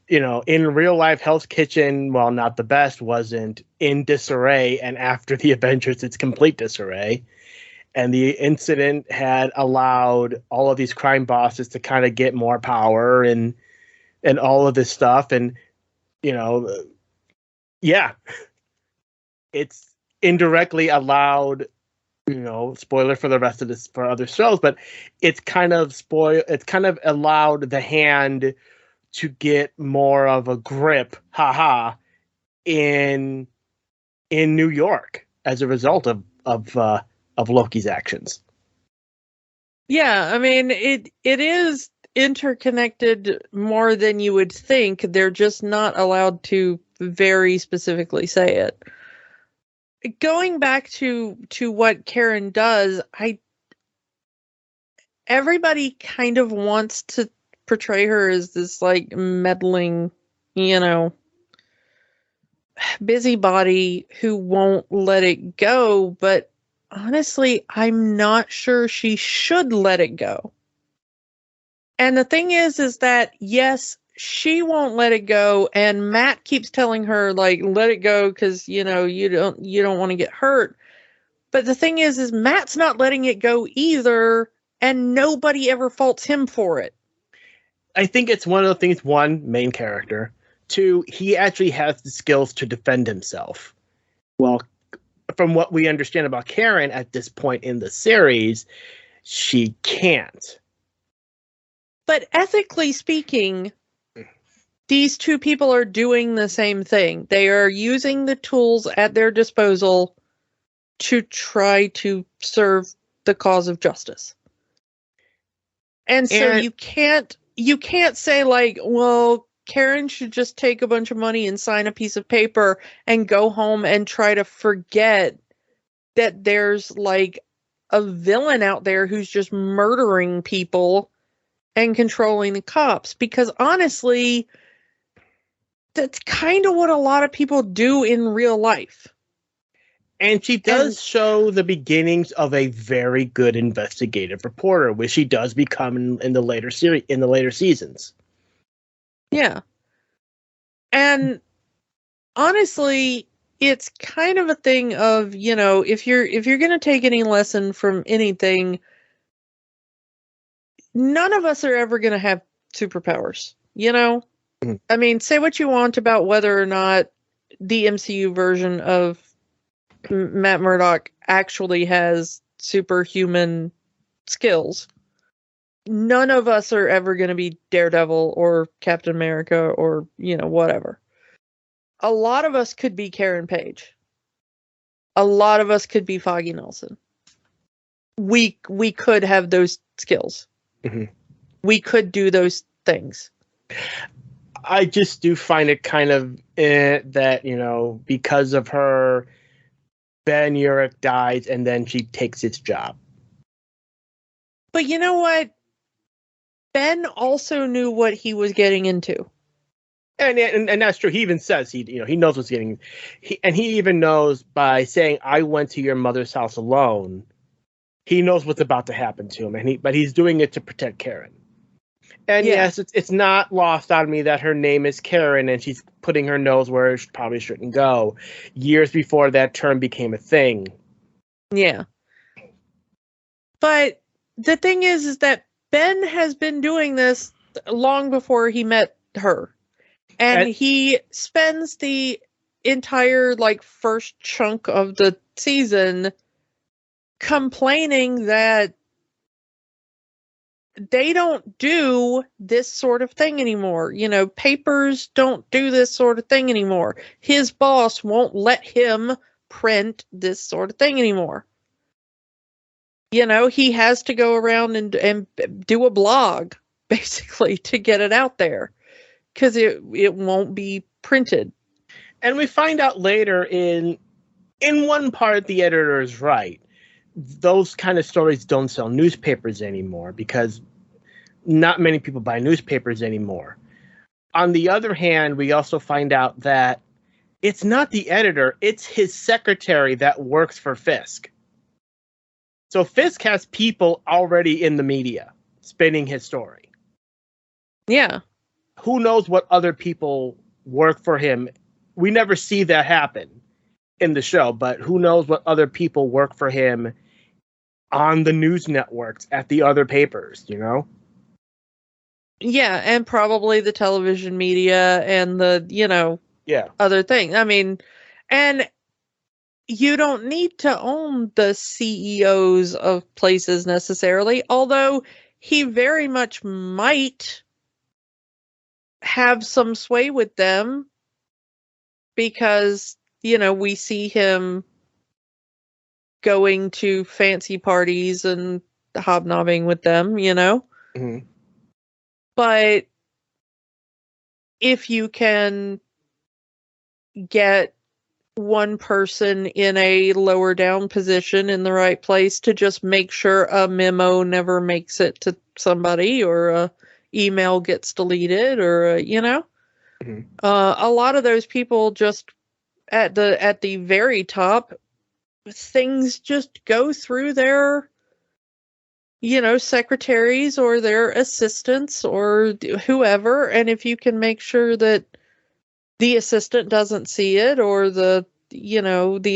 A: in real life, Hell's Kitchen, while not the best, wasn't in disarray, and after the Avengers, it's complete disarray. And the incident had allowed all of these crime bosses to kind of get more power and all of this stuff. And, yeah, it's indirectly allowed, spoiler for the rest of this for other shows, but it's kind of allowed the Hand to get more of a grip, in New York as a result of Loki's actions.
B: Yeah, I mean, it interconnected more than you would think. They're just not allowed to very specifically say it. Going back to what Karen does, everybody kind of wants to portray her as this like meddling, busybody who won't let it go, but honestly, I'm not sure she should let it go. And the thing is that yes, she won't let it go, and Matt keeps telling her like, let it go because you don't want to get hurt. But the thing is Matt's not letting it go either, and nobody ever faults him for it.
A: I think it's one of the things, one, main character. Two, he actually has the skills to defend himself. Well, from what we understand about Karen at this point in the series, she can't.
B: But ethically speaking, these two people are doing the same thing. They are using the tools at their disposal to try to serve the cause of justice. And so you can't say like, well, Karen should just take a bunch of money and sign a piece of paper and go home and try to forget that there's like a villain out there who's just murdering people and controlling the cops. Because honestly, that's kind of what a lot of people do in real life.
A: And she does show the beginnings of a very good investigative reporter, which she does become in the later seasons.
B: Yeah. And honestly, it's kind of a thing of, if you're going to take any lesson from anything, none of us are ever going to have superpowers, Mm-hmm. I mean, say what you want about whether or not the MCU version of Matt Murdock actually has superhuman skills. None of us are ever going to be Daredevil or Captain America or, whatever. A lot of us could be Karen Page. A lot of us could be Foggy Nelson. We could have those skills. Mm-hmm. We could do those things.
A: I just do find it kind of that, because of her, Ben Urich dies and then she takes his job.
B: But you know what? Ben also knew what he was getting into.
A: And that's true. He even says he knows what's getting. He even knows by saying, "I went to your mother's house alone." He knows what's about to happen to him, but he's doing it to protect Karen. And yes, it's not lost on me that her name is Karen, and she's putting her nose where it probably shouldn't go. Years before that term became a thing.
B: Yeah. But the thing is that Ben has been doing this long before he met her. And he spends the entire, first chunk of the season complaining that they don't do this sort of thing anymore. Papers don't do this sort of thing anymore. His boss won't let him print this sort of thing anymore. He has to go around and do a blog, basically, to get it out there. Because it won't be printed.
A: And we find out later in one part the editor is right. Those kind of stories don't sell newspapers anymore because not many people buy newspapers anymore. On the other hand, we also find out that it's not the editor, it's his secretary that works for Fisk. So Fisk has people already in the media spinning his story.
B: Yeah.
A: Who knows what other people work for him? We never see that happen in the show, but who knows what other people work for him on the news networks at the other papers,
B: Yeah, and probably the television media and the, other thing. I mean, and you don't need to own the CEOs of places necessarily, although he very much might have some sway with them because, we see him going to fancy parties and hobnobbing with them,
A: Mm-hmm.
B: But if you can get one person in a lower down position in the right place to just make sure a memo never makes it to somebody, or a email gets deleted, or
A: Mhm.
B: A lot of those people just at the very top, things just go through their secretaries or their assistants or whoever, and if you can make sure that the assistant doesn't see it, or the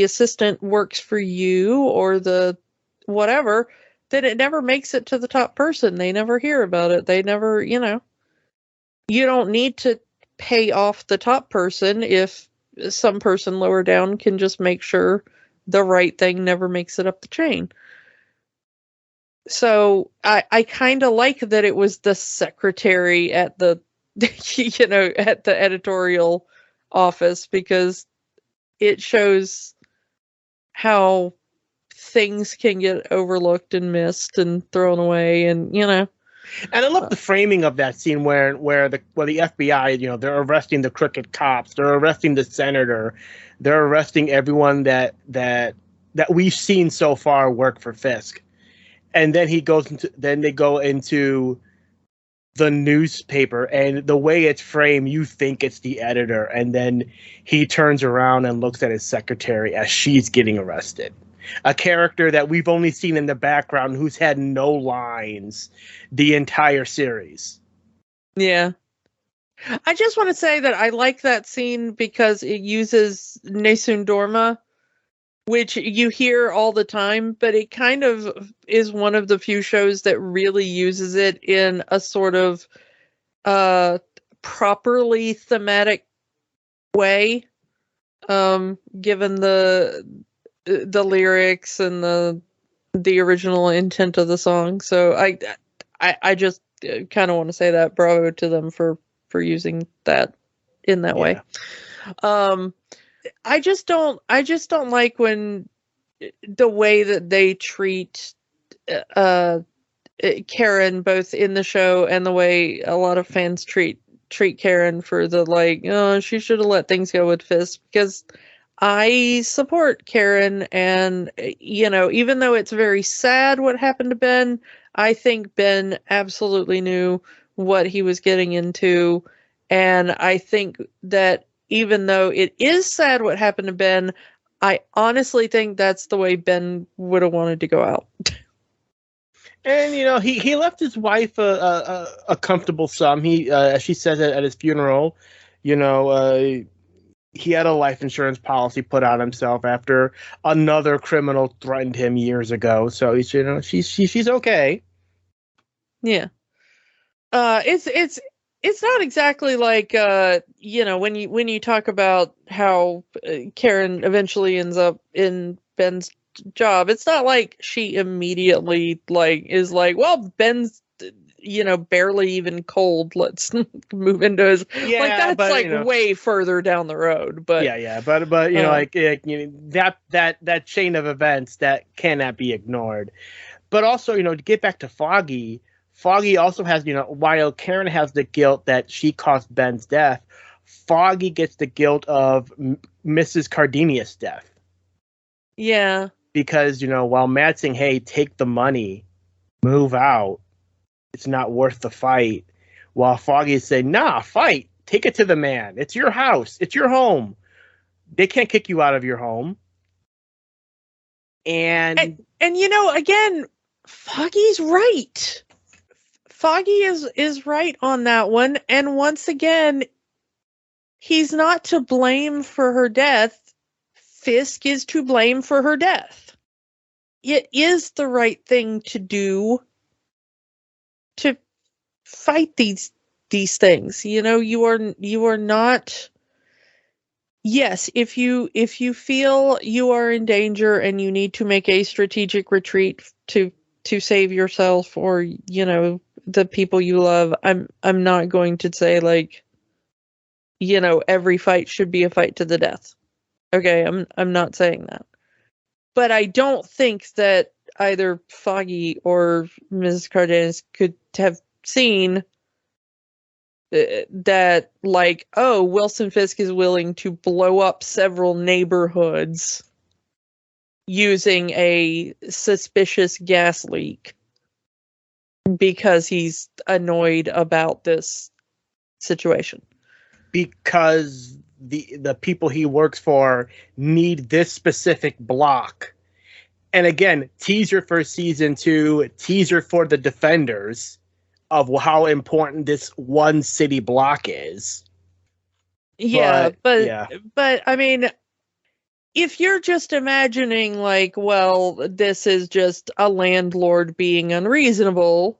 B: assistant works for you, or the whatever, then it never makes it to the top person. They never hear about it. They never, you don't need to pay off the top person if some person lower down can just make sure the right thing never makes it up the chain. So I kind of like that it was the secretary at the at the editorial office, because it shows how things can get overlooked and missed and thrown away, and
A: And I love the framing of that scene where the FBI, they're arresting the crooked cops, they're arresting the senator, they're arresting everyone that we've seen so far work for Fisk. And then they go into the newspaper, and the way it's framed, you think it's the editor, and then he turns around and looks at his secretary as she's getting arrested. A character that we've only seen in the background, who's had no lines the entire series.
B: Yeah. I just want to say that I like that scene because it uses Nessun Dorma, which you hear all the time, but it kind of is one of the few shows that really uses it in a sort of properly thematic way, given the lyrics and the original intent of the song. So I just kind of want to say that bravo to them for using that in that way. I just don't like when the way that they treat Karen, both in the show and the way a lot of fans treat Karen, for the she should have let things go with Fisk, because I support Karen, and even though it's very sad what happened to Ben, I think Ben absolutely knew what he was getting into, and I think that even though it is sad what happened to Ben, I honestly think that's the way Ben would have wanted to go out.
A: And he left his wife a comfortable sum. He, as she says at his funeral, he had a life insurance policy put on himself after another criminal threatened him years ago. So he's she's okay.
B: Yeah. It's not exactly like when you talk about how Karen eventually ends up in Ben's job, it's not like she immediately is like, well, Ben's barely even cold, let's move into his, that's way further down the road. But
A: but that chain of events that cannot be ignored. But also, to get back to Foggy also has, while Karen has the guilt that she caused Ben's death, Foggy gets the guilt of Mrs. Cardenia's death.
B: Yeah.
A: Because, while Matt's saying, hey, take the money, move out, it's not worth the fight, while Foggy is saying, nah, fight, take it to the man. It's your house. It's your home. They can't kick you out of your home. And
B: again, Foggy's right. Foggy is right on that one. And once again, he's not to blame for her death. Fisk is to blame for her death. It is the right thing to do to fight these things. You are not. Yes, if you feel you are in danger and you need to make a strategic retreat to save yourself or the people you love, I'm not going to say every fight should be a fight to the death. Okay, I'm not saying that. But I don't think that either Foggy or Mrs. Cardenas could have seen that, like, oh, Wilson Fisk is willing to blow up several neighborhoods using a suspicious gas leak because he's annoyed about this situation.
A: Because the people he works for need this specific block. And again, teaser for season 2, teaser for the Defenders of how important this one city block is.
B: Yeah, but I mean, if you're just imagining, like, well, this is just a landlord being unreasonable,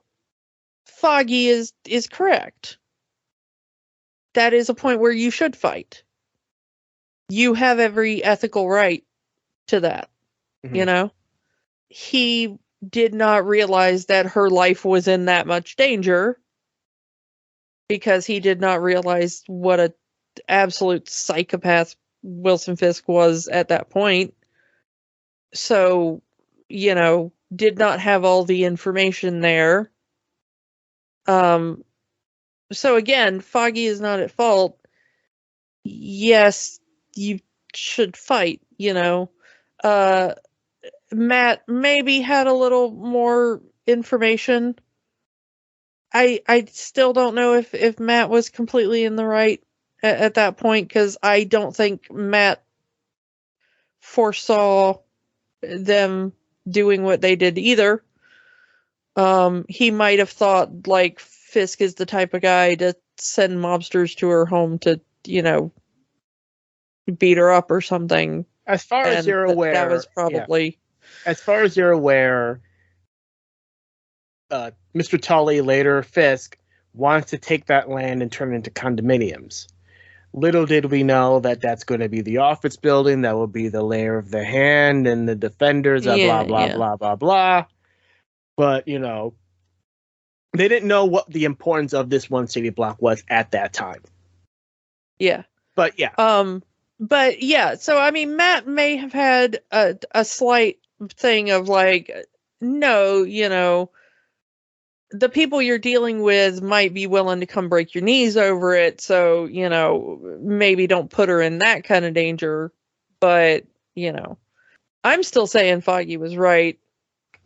B: Foggy is correct. That is a point where you should fight. You have every ethical right to that, you know? He did not realize that her life was in that much danger because he did not realize what a absolute psychopath Wilson Fisk was at that point. So, you know, did not have all the information there. So again, Foggy is not at fault. Yes, you should fight, you know. Matt maybe had a little more information. I still don't know if Matt was completely in the right at that point, because I don't think Matt foresaw them doing what they did either. He might have thought, like, Fisk is the type of guy to send mobsters to her home to, you know, beat her up or something.
A: As far as you're aware,
B: that was probably...
A: Yeah. As far as you're aware, Mr. Tully, later Fisk, wants to take that land and turn it into condominiums. Little did we know that that's going to be the office building, that will be the lair of the Hand and the Defenders, blah, blah, blah, blah. But, you know, they didn't know what the importance of this one city block was at that time.
B: Yeah.
A: But, yeah.
B: But, yeah, so, I mean, Matt may have had a slight thing of, like, no, you know, the people you're dealing with might be willing to come break your knees over it, so, you know, maybe don't put her in that kind of danger. But, you know, I'm still saying Foggy was right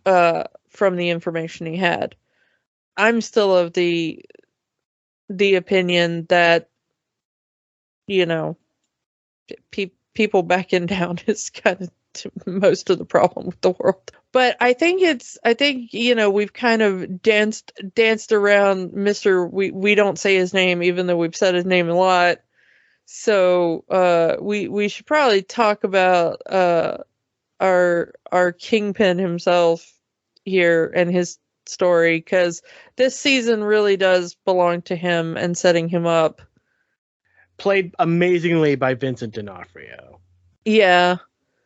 B: from the information he had. I'm still of the opinion that, you know, people backing down is kind of most of the problem with the world. But I think you know, we've kind of danced around Mr. We don't say his name, even though we've said his name a lot. So we should probably talk about our Kingpin himself here and his story, because this season really does belong to him and setting him up.
A: Played amazingly by Vincent D'Onofrio.
B: Yeah.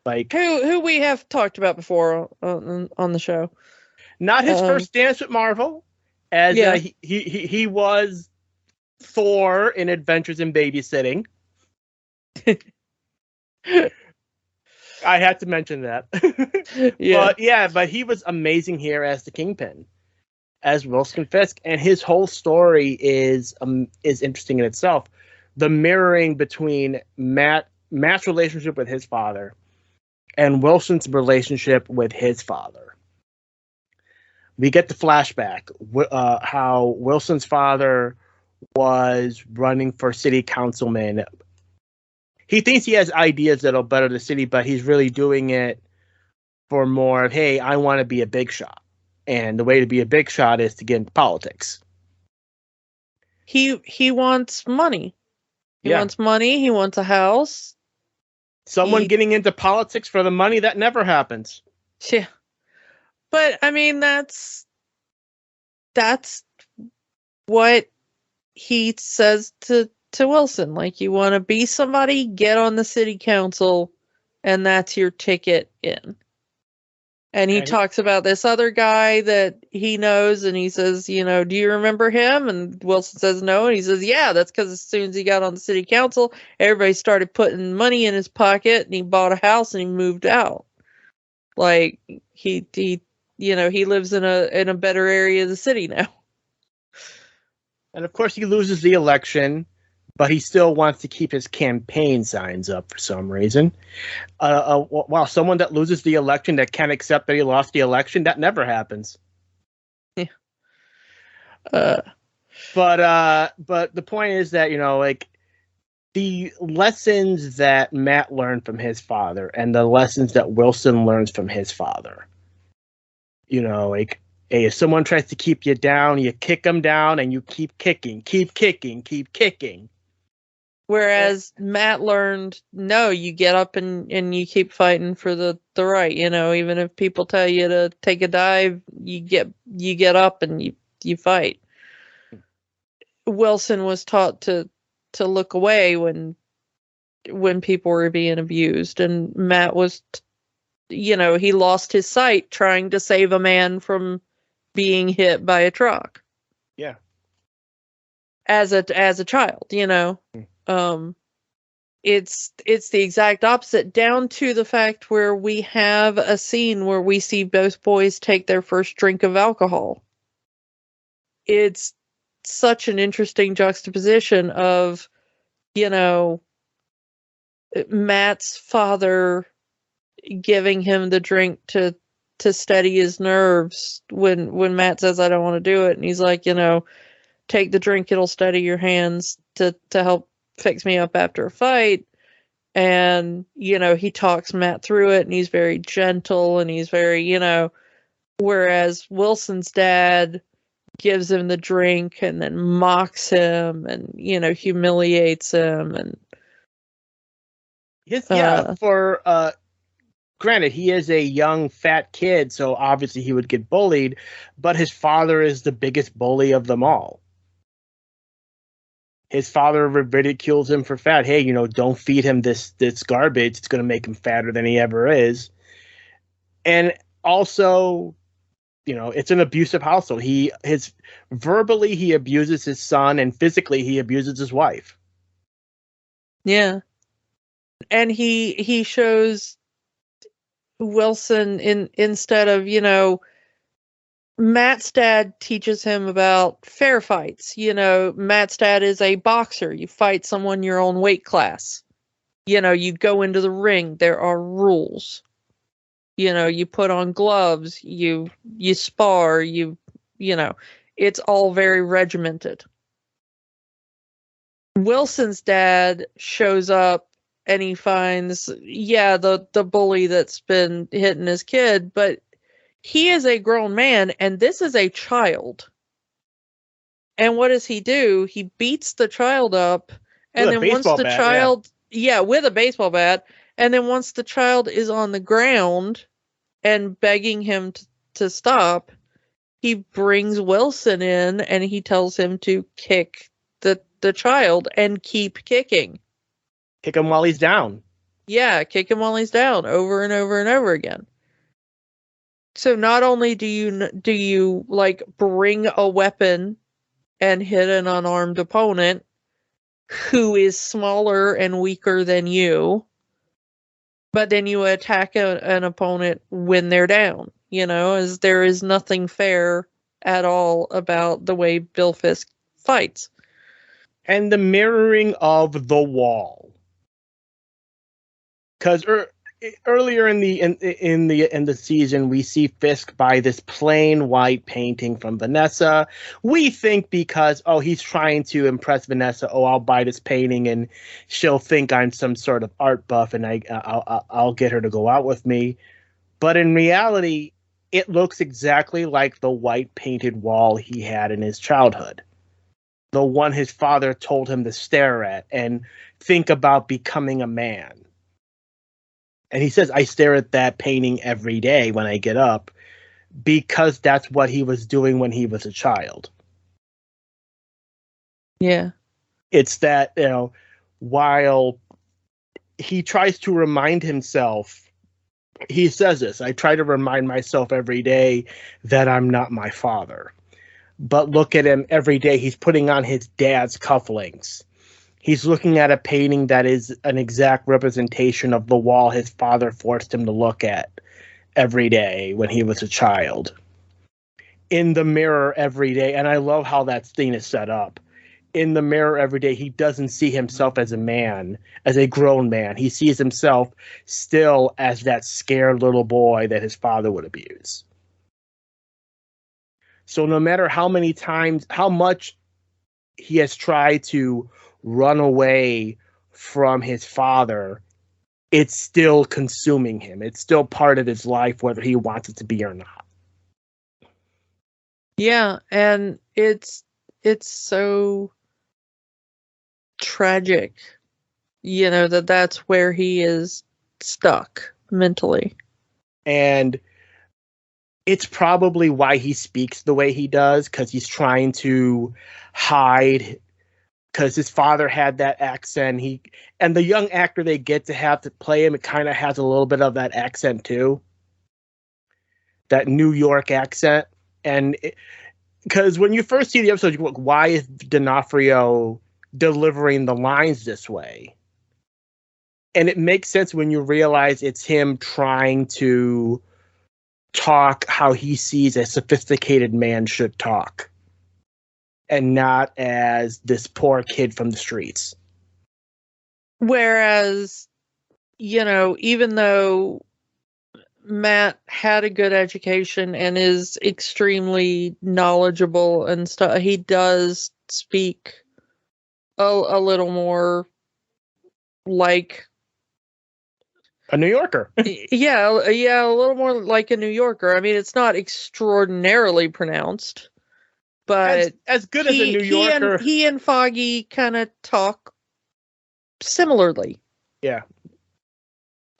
A: Like,
B: who we have talked about before on the show.
A: Not his first dance with Marvel, as he was Thor in Adventures in Babysitting. I had to mention that. Yeah. But he was amazing here as the Kingpin, as Wilson Fisk, and his whole story is interesting in itself. The mirroring between Matt's relationship with his father and Wilson's relationship with his father. We get the flashback, how Wilson's father was running for city councilman. He thinks he has ideas that'll better the city, but he's really doing it for more of, hey, I want to be a big shot. And the way to be a big shot is to get into politics.
B: He wants money. He wants money. He wants a house.
A: Someone getting into politics for the money, that never happens.
B: Yeah. But, I mean, that's what he says to Wilson. Like, you want to be somebody, get on the city council, and that's your ticket in. And he talks about this other guy that he knows, and he says, you know, do you remember him? And Wilson says no, and he says, yeah, that's because as soon as he got on the city council, everybody started putting money in his pocket, and he bought a house, and he moved out. Like, he you know, he lives in a better area of the city now.
A: And of course, he loses the election, but he still wants to keep his campaign signs up for some reason. Wow, someone that loses the election that can't accept that he lost the election, that never happens.
B: Yeah.
A: But the point is that, like, the lessons that Matt learned from his father and the lessons that Wilson learns from his father, like, hey, if someone tries to keep you down, you kick them down and you keep kicking.
B: Whereas Matt learned, no, you get up and you keep fighting for the right. Even if people tell you to take a dive, you get up and you fight. Wilson was taught to look away when people were being abused, and Matt was, he lost his sight trying to save a man from being hit by a truck.
A: Yeah.
B: As a child, it's the exact opposite, down to the fact where we have a scene where we see both boys take their first drink of alcohol. It's such an interesting juxtaposition of, Matt's father giving him the drink to steady his nerves when Matt says, I don't want to do it. And he's like, take the drink, it'll steady your hands to help fix me up after a fight. And, he talks Matt through it, and he's very gentle, and he's very, whereas Wilson's dad gives him the drink and then mocks him and, humiliates him. And
A: granted, he is a young, fat kid, so obviously he would get bullied, but his father is the biggest bully of them all. His father ridicules him for fat. Hey, don't feed him this garbage. It's going to make him fatter than he ever is. And also, it's an abusive household. Verbally he abuses his son, and physically he abuses his wife.
B: Yeah. And he shows Wilson instead of, Matt's dad teaches him about fair fights. Matt's dad is a boxer. You fight someone your own weight class. You go into the ring. There are rules. You put on gloves. You spar. It's all very regimented. Wilson's dad shows up and he finds, the bully that's been hitting his kid, but he is a grown man and this is a child. And what does he do? He beats the child up, and then once the child, with a baseball bat, and then once the child is on the ground and begging him to stop, he brings Wilson in and he tells him to kick the child and keep kicking.
A: Kick him while he's down.
B: Yeah, kick him while he's down, over and over and over again. So not only do you like bring a weapon and hit an unarmed opponent who is smaller and weaker than you, but then you attack an opponent when they're down, as there is nothing fair at all about the way Bill Fisk fights.
A: And the mirroring of the wall. Because earlier in the season, we see Fisk buy this plain white painting from Vanessa. We think because he's trying to impress Vanessa. I'll buy this painting and she'll think I'm some sort of art buff, and I'll get her to go out with me. But in reality, it looks exactly like the white painted wall he had in his childhood. The one his father told him to stare at and think about becoming a man. And he says, I stare at that painting every day when I get up, because that's what he was doing when he was a child.
B: Yeah.
A: It's that, while he tries to remind himself, he says this, I try to remind myself every day that I'm not my father. But look at him every day. He's putting on his dad's cufflinks. He's looking at a painting that is an exact representation of the wall his father forced him to look at every day when he was a child. in the mirror every day, and I love how that scene is set up. In the mirror every day, he doesn't see himself as a man, as a grown man. He sees himself still as that scared little boy that his father would abuse. So no matter how many times, how much he has tried to run away from his father, it's still consuming him. It's still part of his life, whether he wants it to be or not.
B: Yeah, and it's so tragic, that's where he is stuck mentally.
A: And it's probably why he speaks the way he does, because he's trying to hide, because his father had that accent. And the young actor they get to have to play him, it kind of has a little bit of that accent too. That New York accent. And because when you first see the episode, you go, why is D'Onofrio delivering the lines this way? And it makes sense when you realize it's him trying to talk how he sees a sophisticated man should talk, and not as this poor kid from the streets.
B: Whereas, even though Matt had a good education and is extremely knowledgeable and stuff, he does speak a little more like
A: a New Yorker.
B: yeah, a little more like a New Yorker. I mean, it's not extraordinarily pronounced, but
A: as good as a New Yorker.
B: He and Foggy kind of talk similarly.
A: Yeah.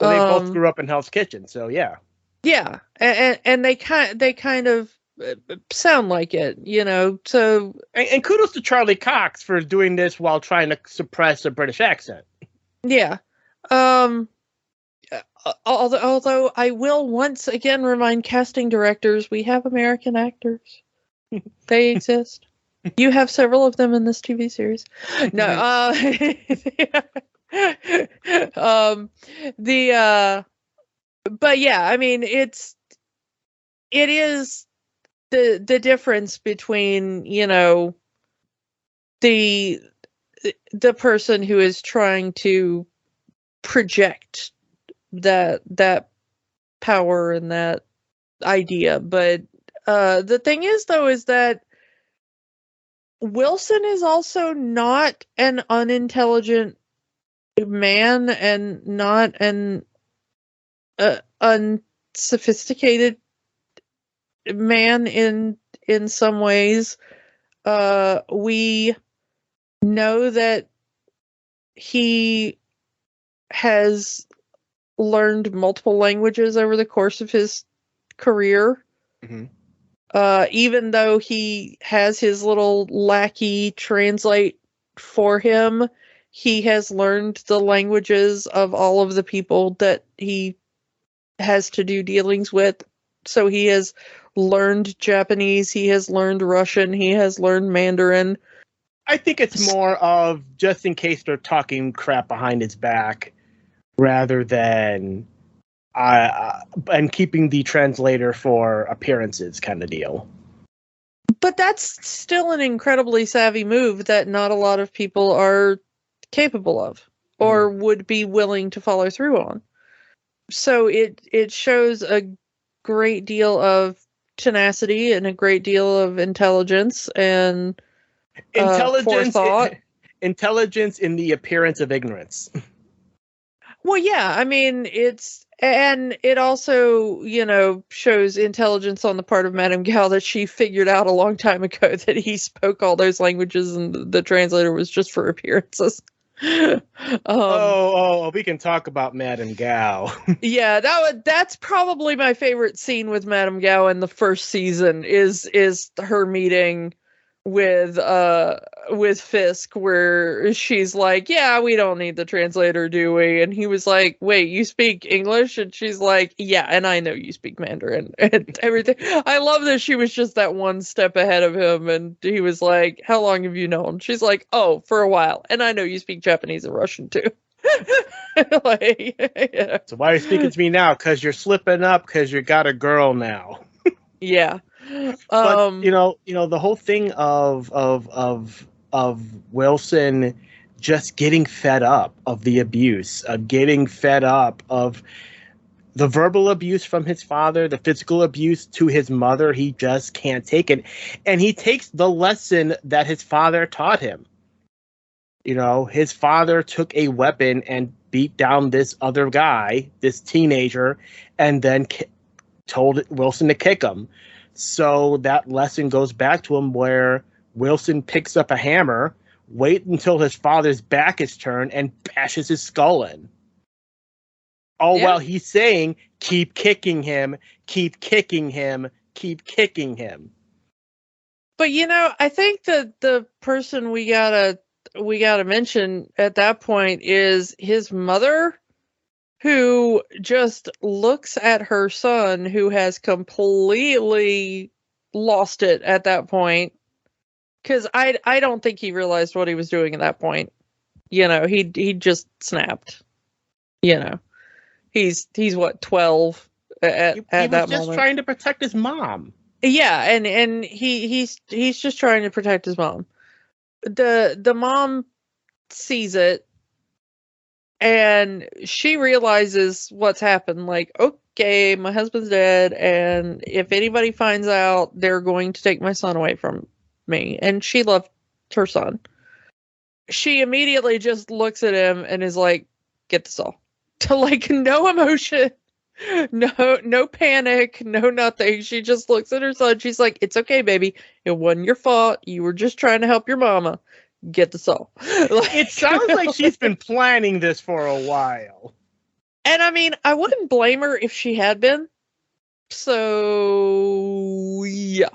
A: Well, they both grew up in Hell's Kitchen, so yeah.
B: Yeah, and they kind of sound like it, So
A: and kudos to Charlie Cox for doing this while trying to suppress a British accent.
B: Yeah. Although I will once again remind casting directors, we have American actors. They exist. You have several of them in this TV series. No, but yeah, I mean, it is the difference between, the person who is trying to project that power and that idea. But the thing is, though, is that Wilson is also not an unintelligent man and not an unsophisticated man in some ways. We know that he has learned multiple languages over the course of his career.
A: Mm-hmm.
B: Even though he has his little lackey translate for him, he has learned the languages of all of the people that he has to do dealings with. So he has learned Japanese, he has learned Russian, he has learned Mandarin.
A: I think it's more of just in case they're talking crap behind his back, rather than and keeping the translator for appearances kind of deal.
B: But that's still an incredibly savvy move that not a lot of people are capable of or would be willing to follow through on. So it shows a great deal of tenacity and a great deal of intelligence and forethought.
A: Intelligence in the appearance of ignorance.
B: Well, yeah, I mean, it also, shows intelligence on the part of Madame Gao that she figured out a long time ago that he spoke all those languages and the translator was just for appearances.
A: We can talk about Madame Gao.
B: Yeah, that's probably my favorite scene with Madame Gao in the first season is her meeting with Fisk, where she's like, yeah, we don't need the translator, do we? And he was like, wait, you speak English? And she's like, yeah, and I know you speak Mandarin and everything. I love that she was just that one step ahead of him, and he was like, how long have you known? She's like, oh, for a while, and I know you speak Japanese and Russian too.
A: So why are you speaking to me now? Because you're slipping up because you got a girl now.
B: Yeah.
A: But the whole thing of Wilson just getting fed up of the abuse, of getting fed up of the verbal abuse from his father, the physical abuse to his mother. He just can't take it. And he takes the lesson that his father taught him. His father took a weapon and beat down this other guy, this teenager, and then told Wilson to kick him. So that lesson goes back to him, where Wilson picks up a hammer, wait until his father's back is turned, and bashes his skull in. While he's saying, keep kicking him, keep kicking him, keep kicking him.
B: But I think that the person we gotta mention at that point is his mother, who just looks at her son, who has completely lost it at that point. Because I don't think he realized what he was doing at that point. He just snapped. He's what, 12 at that moment. He was
A: just trying to protect his mom.
B: Yeah, and he's just trying to protect his mom. The mom sees it, and she realizes what's happened. Like, okay, my husband's dead, and if anybody finds out, they're going to take my son away from me. And she loved her son. She immediately just looks at him and is like, get this all. To like no emotion, no panic, no nothing. She just looks at her son. She's like, it's okay, baby. It wasn't your fault. You were just trying to help your mama. Get this all.
A: It sounds like she's been planning this for a while.
B: And I mean, I wouldn't blame her if she had been. So, yeah.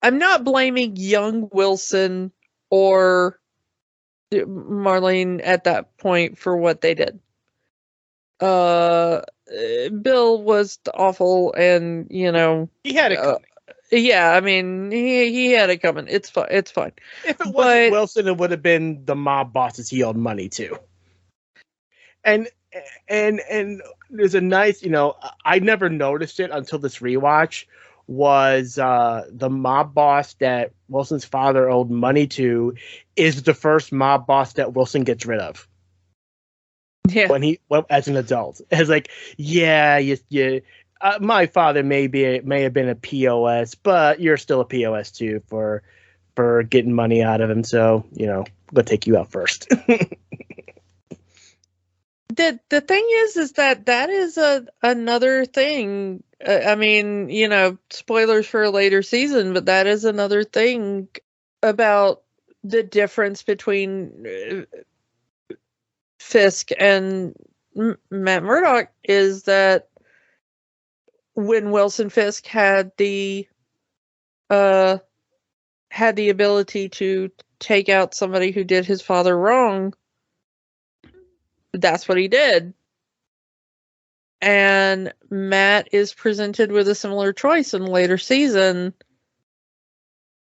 B: I'm not blaming young Wilson or Marlene at that point for what they did. Bill was awful, and
A: he had it coming.
B: Yeah, I mean, he had it coming. It's fine. It's fine.
A: If it wasn't Wilson, it would have been the mob bosses he owed money to. And there's a nice, I never noticed it until this rewatch, was the mob boss that Wilson's father owed money to is the first mob boss that Wilson gets rid of.
B: Yeah.
A: As an adult, it's like, my father may have been a POS, but you're still a POS too for getting money out of him. So we'll take you out first.
B: The thing is that is another thing. I mean, spoilers for a later season, but that is another thing about the difference between Fisk and Matt Murdock is that when Wilson Fisk had the ability to take out somebody who did his father wrong, that's what he did. And Matt is presented with a similar choice in a later season,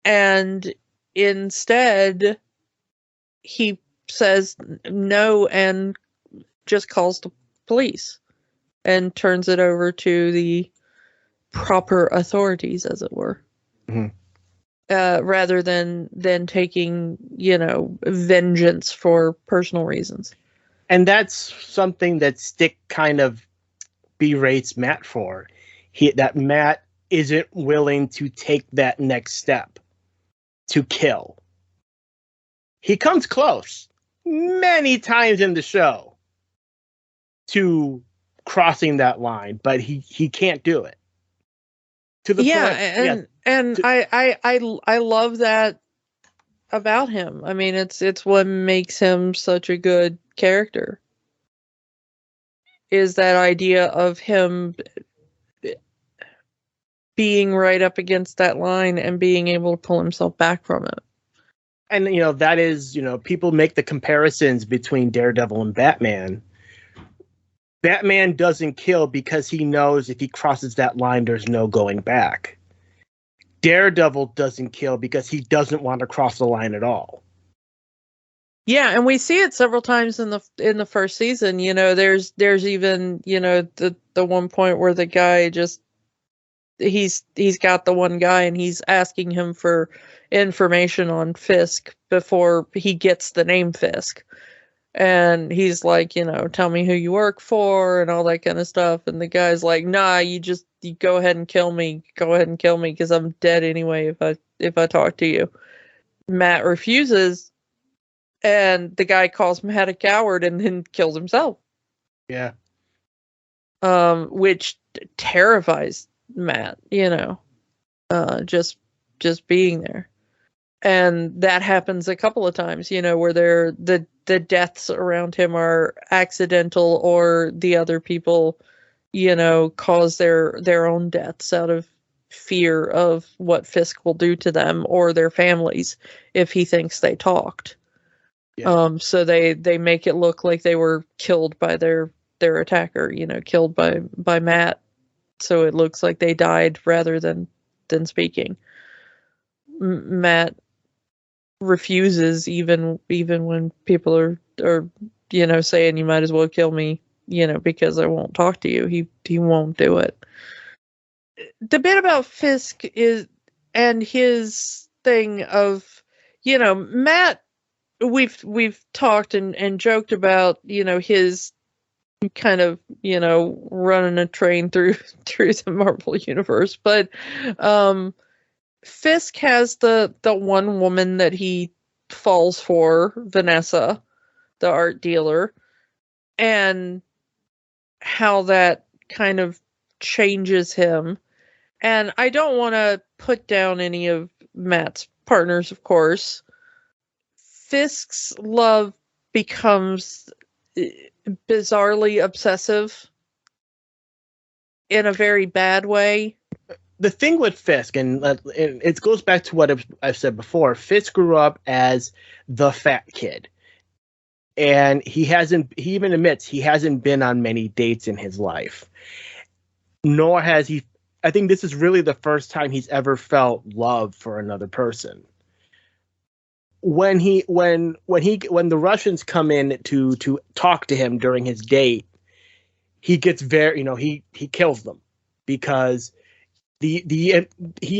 B: and instead he says no and just calls the police and turns it over to the proper authorities, as it were.
A: Mm-hmm.
B: Rather than taking, vengeance for personal reasons.
A: And that's something that Stick kind of berates Matt for. That Matt isn't willing to take that next step to kill. He comes close many times in the show to crossing that line, but he can't do it. To the point,
B: I love that about him. I mean, it's what makes him such a good character. Is that idea of him being right up against that line and being able to pull himself back from it.
A: And, that is, people make the comparisons between Daredevil and Batman. Batman doesn't kill because he knows if he crosses that line, there's no going back. Daredevil doesn't kill because he doesn't want to cross the line at all.
B: Yeah, and we see it several times in the first season. There's even, the one point where the guy just he's got the one guy and he's asking him for information on Fisk before he gets the name Fisk. And he's like, tell me who you work for and all that kind of stuff. And the guy's like, nah, you go ahead and kill me. Go ahead and kill me because I'm dead anyway if I talk to you. Matt refuses, and the guy calls Matt a coward and then kills himself.
A: Yeah.
B: Which terrifies Matt, just being there. And that happens a couple of times, where the deaths around him are accidental, or the other people, cause their own deaths out of fear of what Fisk will do to them or their families if he thinks they talked. Yeah. So they make it look like they were killed by their attacker, killed by Matt. So it looks like they died rather than speaking. Matt refuses even when people are saying you might as well kill me, because I won't talk to you. He won't do it. The bit about Fisk is, and his thing of, Matt, we've talked and joked about, his kind of, running a train through the Marvel universe, but Fisk has the one woman that he falls for, Vanessa, the art dealer, and how that kind of changes him. And I don't want to put down any of Matt's partners, of course. Fisk's love becomes bizarrely obsessive in a very bad way.
A: The thing with Fisk, and it goes back to what I've said before, Fisk grew up as the fat kid. And he even admits he hasn't been on many dates in his life. Nor has he. I think this is really the first time he's ever felt love for another person. When the Russians come in to talk to him during his date, he gets very, he kills them because he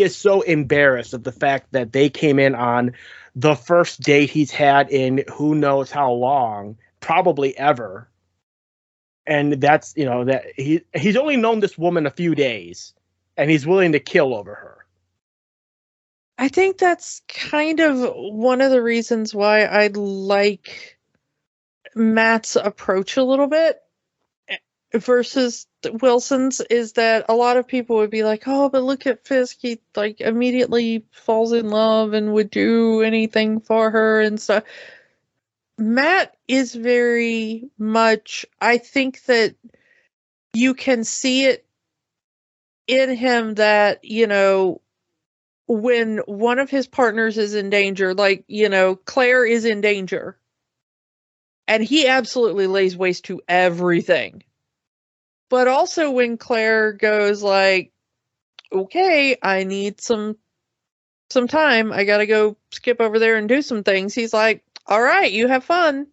A: is so embarrassed of the fact that they came in on the first date he's had in who knows how long, probably ever. And that's, that he's only known this woman a few days and he's willing to kill over her.
B: I think that's kind of one of the reasons why I like Matt's approach a little bit versus Wilson's, is that a lot of people would be like, oh, but look at Fisk, he like immediately falls in love and would do anything for her and stuff. Matt is very much, I think that you can see it in him that, when one of his partners is in danger, like, Claire is in danger, and he absolutely lays waste to everything. But also when Claire goes like, okay, I need some time, I gotta go skip over there and do some things, he's like, all right, you have fun.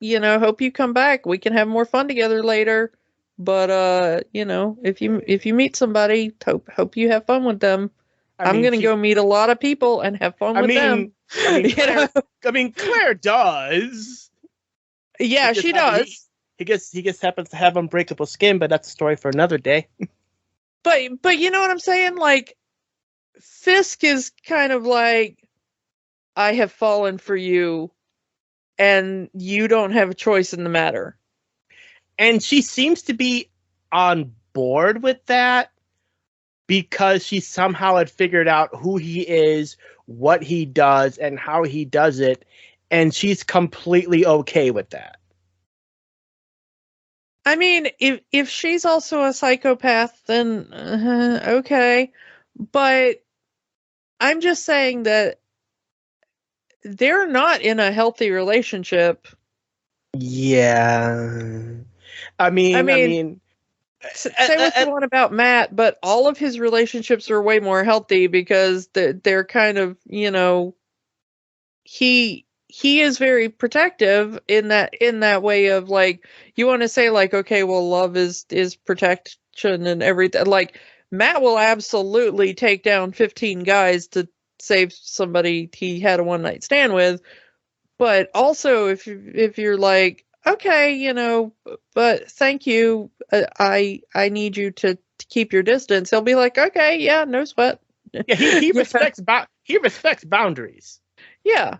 B: Hope you come back. We can have more fun together later. But if you meet somebody, hope you have fun with them. I'm gonna go meet a lot of people and have fun with them.
A: Claire does.
B: Yeah, she does.
A: He just happens to have unbreakable skin, but that's a story for another day.
B: But you know what I'm saying? Like, Fisk is kind of like, I have fallen for you, and you don't have a choice in the matter.
A: And she seems to be on board with that because she somehow had figured out who he is, what he does, and how he does it, and she's completely okay with that.
B: I mean, if she's also a psychopath, then okay. But I'm just saying that they're not in a healthy relationship.
A: Yeah. I mean,
B: say what you want about Matt, but all of his relationships are way more healthy because they're kind of, he is very protective in that way of, like, you want to say, like, okay, well, love is protection and everything. Like, Matt will absolutely take down 15 guys to save somebody he had a one-night stand with. But also, if you're like, okay, you know, but thank you, I need you to keep your distance, he'll be like, okay, yeah, no sweat.
A: Yeah, he respects boundaries.
B: Yeah.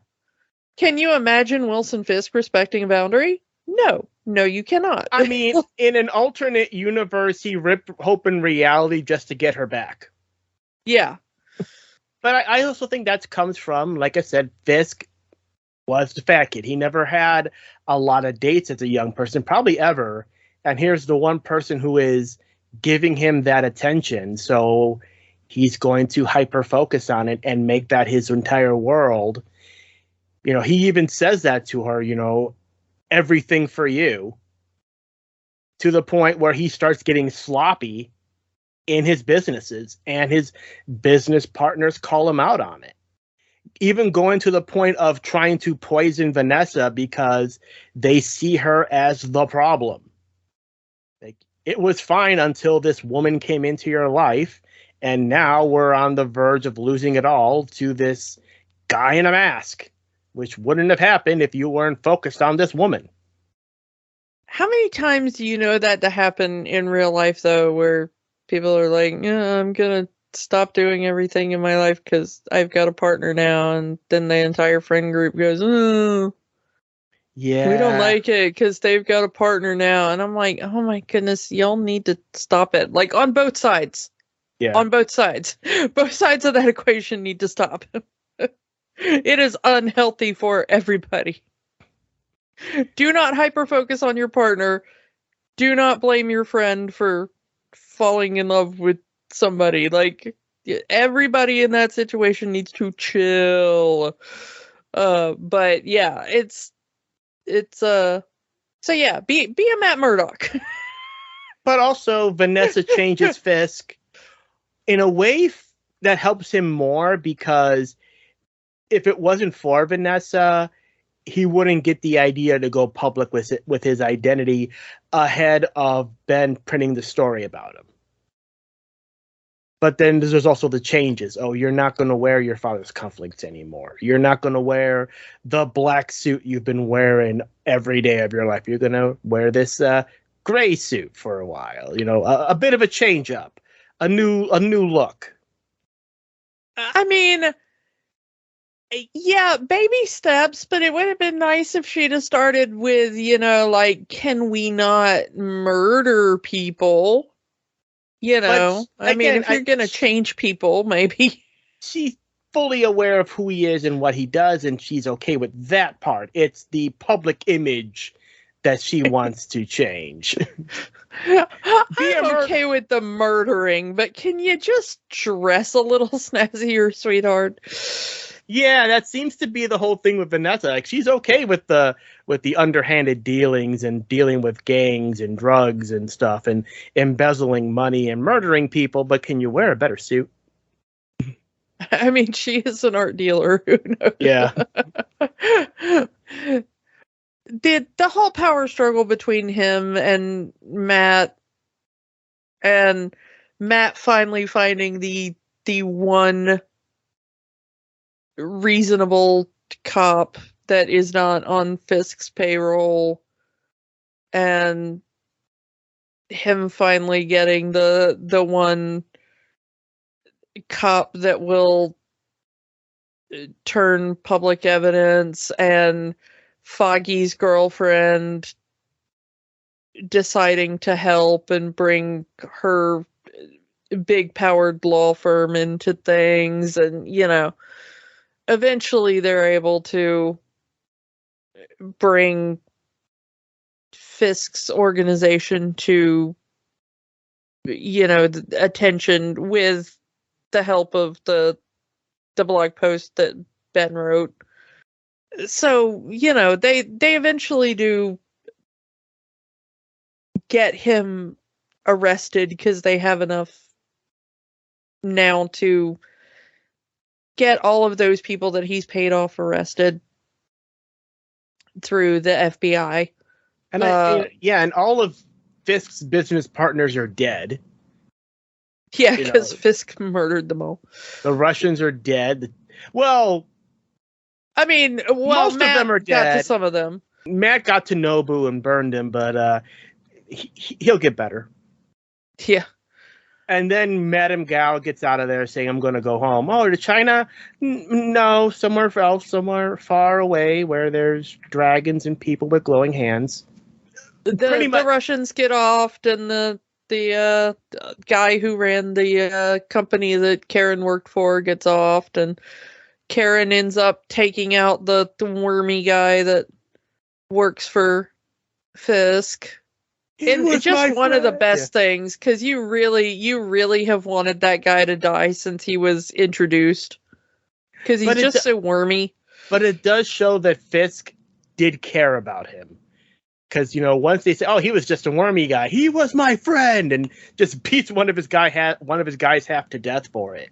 B: Can you imagine Wilson Fisk respecting a boundary? No, you cannot.
A: I mean, in an alternate universe, he ripped Hope in reality just to get her back.
B: Yeah.
A: But I also think that comes from, like I said, Fisk was the fat kid. He never had a lot of dates as a young person, probably ever. And here's the one person who is giving him that attention. So he's going to hyper focus on it and make that his entire world. You know, he even says that to her, you know, everything for you, to the point where he starts getting sloppy in his businesses and his business partners call him out on it. Even going to the point of trying to poison Vanessa because they see her as the problem. Like, it was fine until this woman came into your life, and now we're on the verge of losing it all to this guy in a mask, which wouldn't have happened if you weren't focused on this woman.
B: How many times do you know that to happen in real life, though, where people are like, yeah, I'm going to stop doing everything in my life because I've got a partner now, and then the entire friend group goes, oh,
A: yeah,
B: we don't like it because they've got a partner now. And I'm like, oh my goodness, y'all need to stop it. Like, on both sides.
A: Yeah.
B: On both sides. Both sides of that equation need to stop. It is unhealthy for everybody. Do not hyper-focus on your partner. Do not blame your friend for falling in love with somebody. Like, everybody in that situation needs to chill. But yeah, so yeah, be a Matt Murdock.
A: But also, Vanessa changes Fisk in a way that helps him more, because if it wasn't for Vanessa, he wouldn't get the idea to go public with his identity ahead of Ben printing the story about him. But then there's also the changes. Oh, you're not going to wear your father's cufflinks anymore. You're not going to wear the black suit you've been wearing every day of your life. You're going to wear this gray suit for a while. You know, a bit of a change up, a new look.
B: I mean, yeah, baby steps, but it would have been nice if she'd have started with, you know, like, can we not murder people? You know,
A: but again,
B: if you're going to change people, maybe.
A: She's fully aware of who he is and what he does, and she's okay with that part. It's the public image that she wants to change.
B: I'm okay with the murdering, but can you just dress a little snazzier, sweetheart?
A: Yeah, that seems to be the whole thing with Vanessa. Like, she's okay with the underhanded dealings and dealing with gangs and drugs and stuff and embezzling money and murdering people, but can you wear a better suit?
B: I mean, she is an art dealer. Who knows?
A: Yeah.
B: The whole power struggle between him and Matt finally finding the one reasonable cop that is not on Fisk's payroll, and him finally getting the one cop that will turn public evidence, and Foggy's girlfriend deciding to help and bring her big powered law firm into things, and you know, eventually they're able to bring Fisk's organization to, you know, attention with the help of the blog post that Ben wrote. So, you know, they eventually do get him arrested because they have enough now to get all of those people that he's paid off arrested through the FBI.
A: And and all of Fisk's business partners are dead.
B: Yeah, because Fisk murdered them all.
A: The Russians are dead. Well,
B: I mean, most Matt of them are dead. Got to some of them.
A: Matt got to Nobu and burned him, but he'll get better.
B: Yeah.
A: And then Madame Gao gets out of there saying, I'm going to go home. Oh, to China? No, somewhere else, somewhere far away where there's dragons and people with glowing hands.
B: The Russians get off, and the guy who ran the company that Karen worked for gets off, and Karen ends up taking out the wormy guy that works for Fisk. And it's just one of the best things, because you really have wanted that guy to die since he was introduced. Because he's just so wormy.
A: But it does show that Fisk did care about him. Because, once they say, oh, he was just a wormy guy, he was my friend, and just beats one of his guys half to death for it.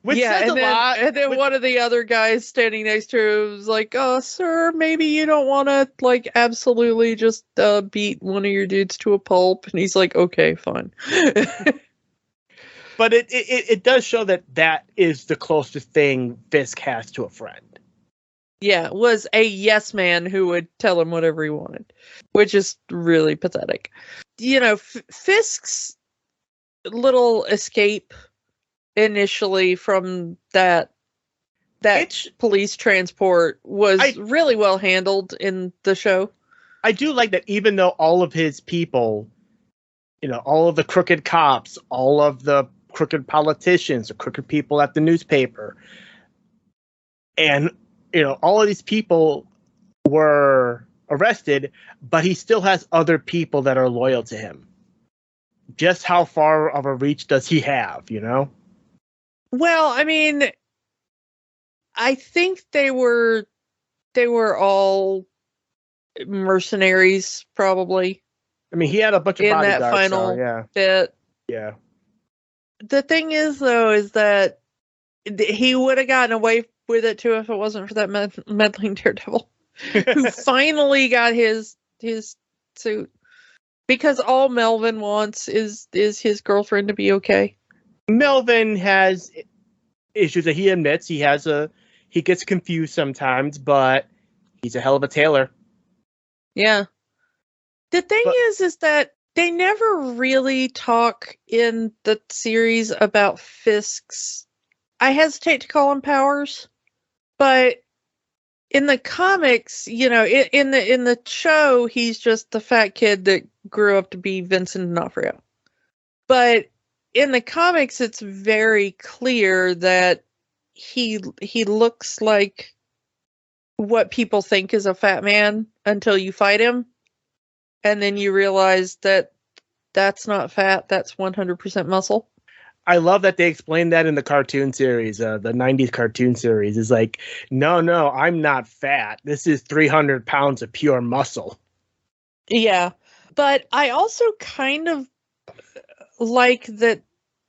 A: Which says a lot.
B: And then one of the other guys standing next to him was like, oh, sir, maybe you don't want to, absolutely just beat one of your dudes to a pulp. And he's like, okay, fine.
A: But it does show that is the closest thing Fisk has to a friend.
B: Yeah, was a yes man who would tell him whatever he wanted, which is really pathetic. Fisk's little escape initially from that police transport was really well handled in the show.
A: I do like that, even though all of his people, all of the crooked cops, all of the crooked politicians, the crooked people at the newspaper, and all of these people were arrested, but he still has other people that are loyal to him. Just how far of a reach does he have,
B: Well, I mean, I think they were all mercenaries, probably.
A: I mean, he had a bunch of bodyguards
B: in that final bit.
A: Yeah.
B: The thing is, though, is that he would have gotten away with it too if it wasn't for that meddling Daredevil, who finally got his suit. Because all Melvin wants is his girlfriend to be okay.
A: Melvin has issues that he admits. He gets confused sometimes, but he's a hell of a tailor.
B: Yeah. The thing is that they never really talk in the series about Fisk's, I hesitate to call him powers, but in the comics, in the show, he's just the fat kid that grew up to be Vincent D'Onofrio. But in the comics, it's very clear that he looks like what people think is a fat man until you fight him. And then you realize that that's not fat, that's 100% muscle.
A: I love that they explained that in the cartoon series, the 90s cartoon series. Is like, no, I'm not fat. This is 300 pounds of pure muscle.
B: Yeah. But I also kind of like that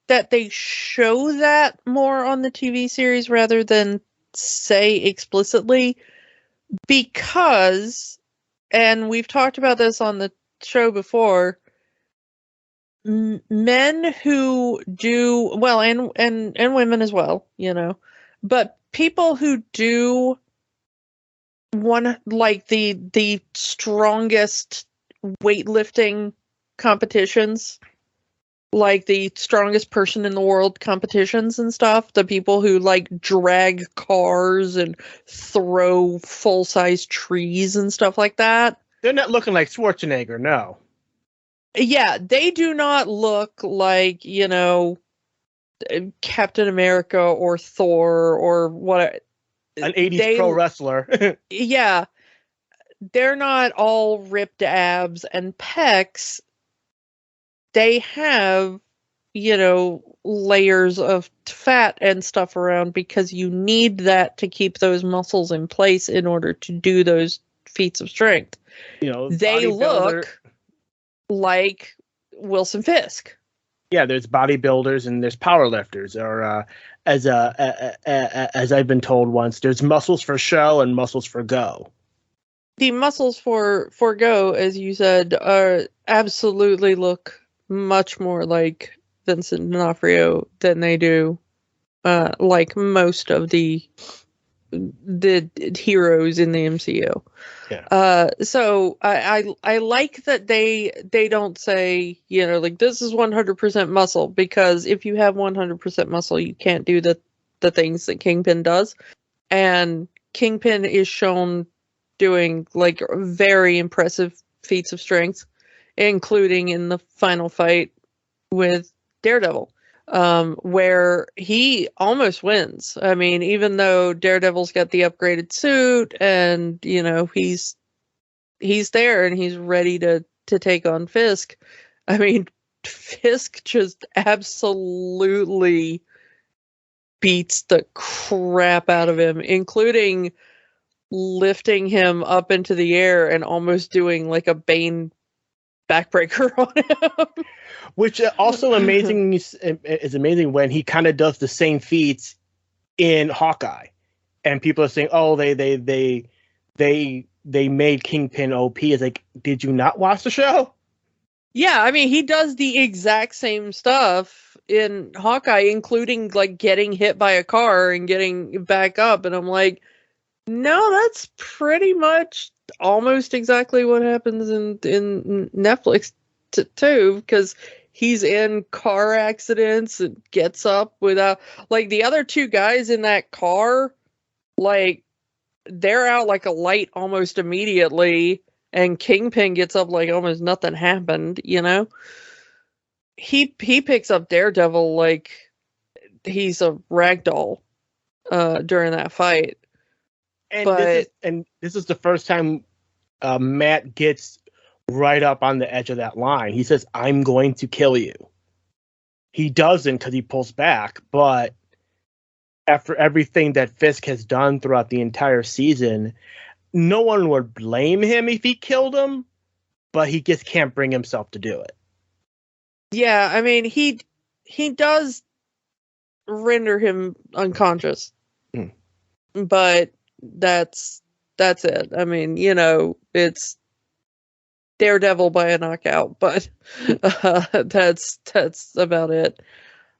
B: they show that more on the TV series rather than say explicitly, because, and we've talked about this on the show before, men who do well, and women as well, but people who do the strongest weightlifting competitions, like the strongest person in the world competitions and stuff, the people who drag cars and throw full-size trees and stuff like that.
A: They're not looking like Schwarzenegger, no.
B: Yeah, they do not look like, Captain America or Thor or what.
A: An 80s pro wrestler.
B: Yeah. They're not all ripped abs and pecs. They have, layers of fat and stuff around because you need that to keep those muscles in place in order to do those feats of strength. They look like Wilson Fisk.
A: Yeah, there's bodybuilders and there's powerlifters, or as I've been told once, there's muscles for show and muscles for go.
B: The muscles for go, as you said, absolutely look much more like Vincent D'Onofrio than they do like most of the heroes in the MCU.
A: Yeah.
B: So I like that they don't say, you know, like this is 100% muscle, because if you have 100% muscle, you can't do the things that Kingpin does. And Kingpin is shown doing like very impressive feats of strength, including in the final fight with Daredevil, where he almost wins. I mean, even though Daredevil's got the upgraded suit and, you know, he's there and he's ready to take on Fisk. I mean, Fisk just absolutely beats the crap out of him, including lifting him up into the air and almost doing like a Bane backbreaker on him.
A: Which also is amazing when he kind of does the same feats in Hawkeye, and people are saying, "Oh, they made Kingpin OP." It's like, did you not watch the show?
B: Yeah, I mean, he does the exact same stuff in Hawkeye, including like getting hit by a car and getting back up, and I'm like, no, that's pretty much almost exactly what happens in Netflix too, because he's in car accidents and gets up without, like, the other two guys in that car, like, they're out like a light almost immediately, and Kingpin gets up like almost nothing happened, you know? He picks up Daredevil like he's a ragdoll during that fight.
A: And this is the first time Matt gets right up on the edge of that line. He says, "I'm going to kill you." He doesn't, because he pulls back, but after everything that Fisk has done throughout the entire season, no one would blame him if he killed him, but he just can't bring himself to do it.
B: Yeah, I mean, he does render him unconscious. But that's it. I mean, you know, it's Daredevil by a knockout, but that's about it.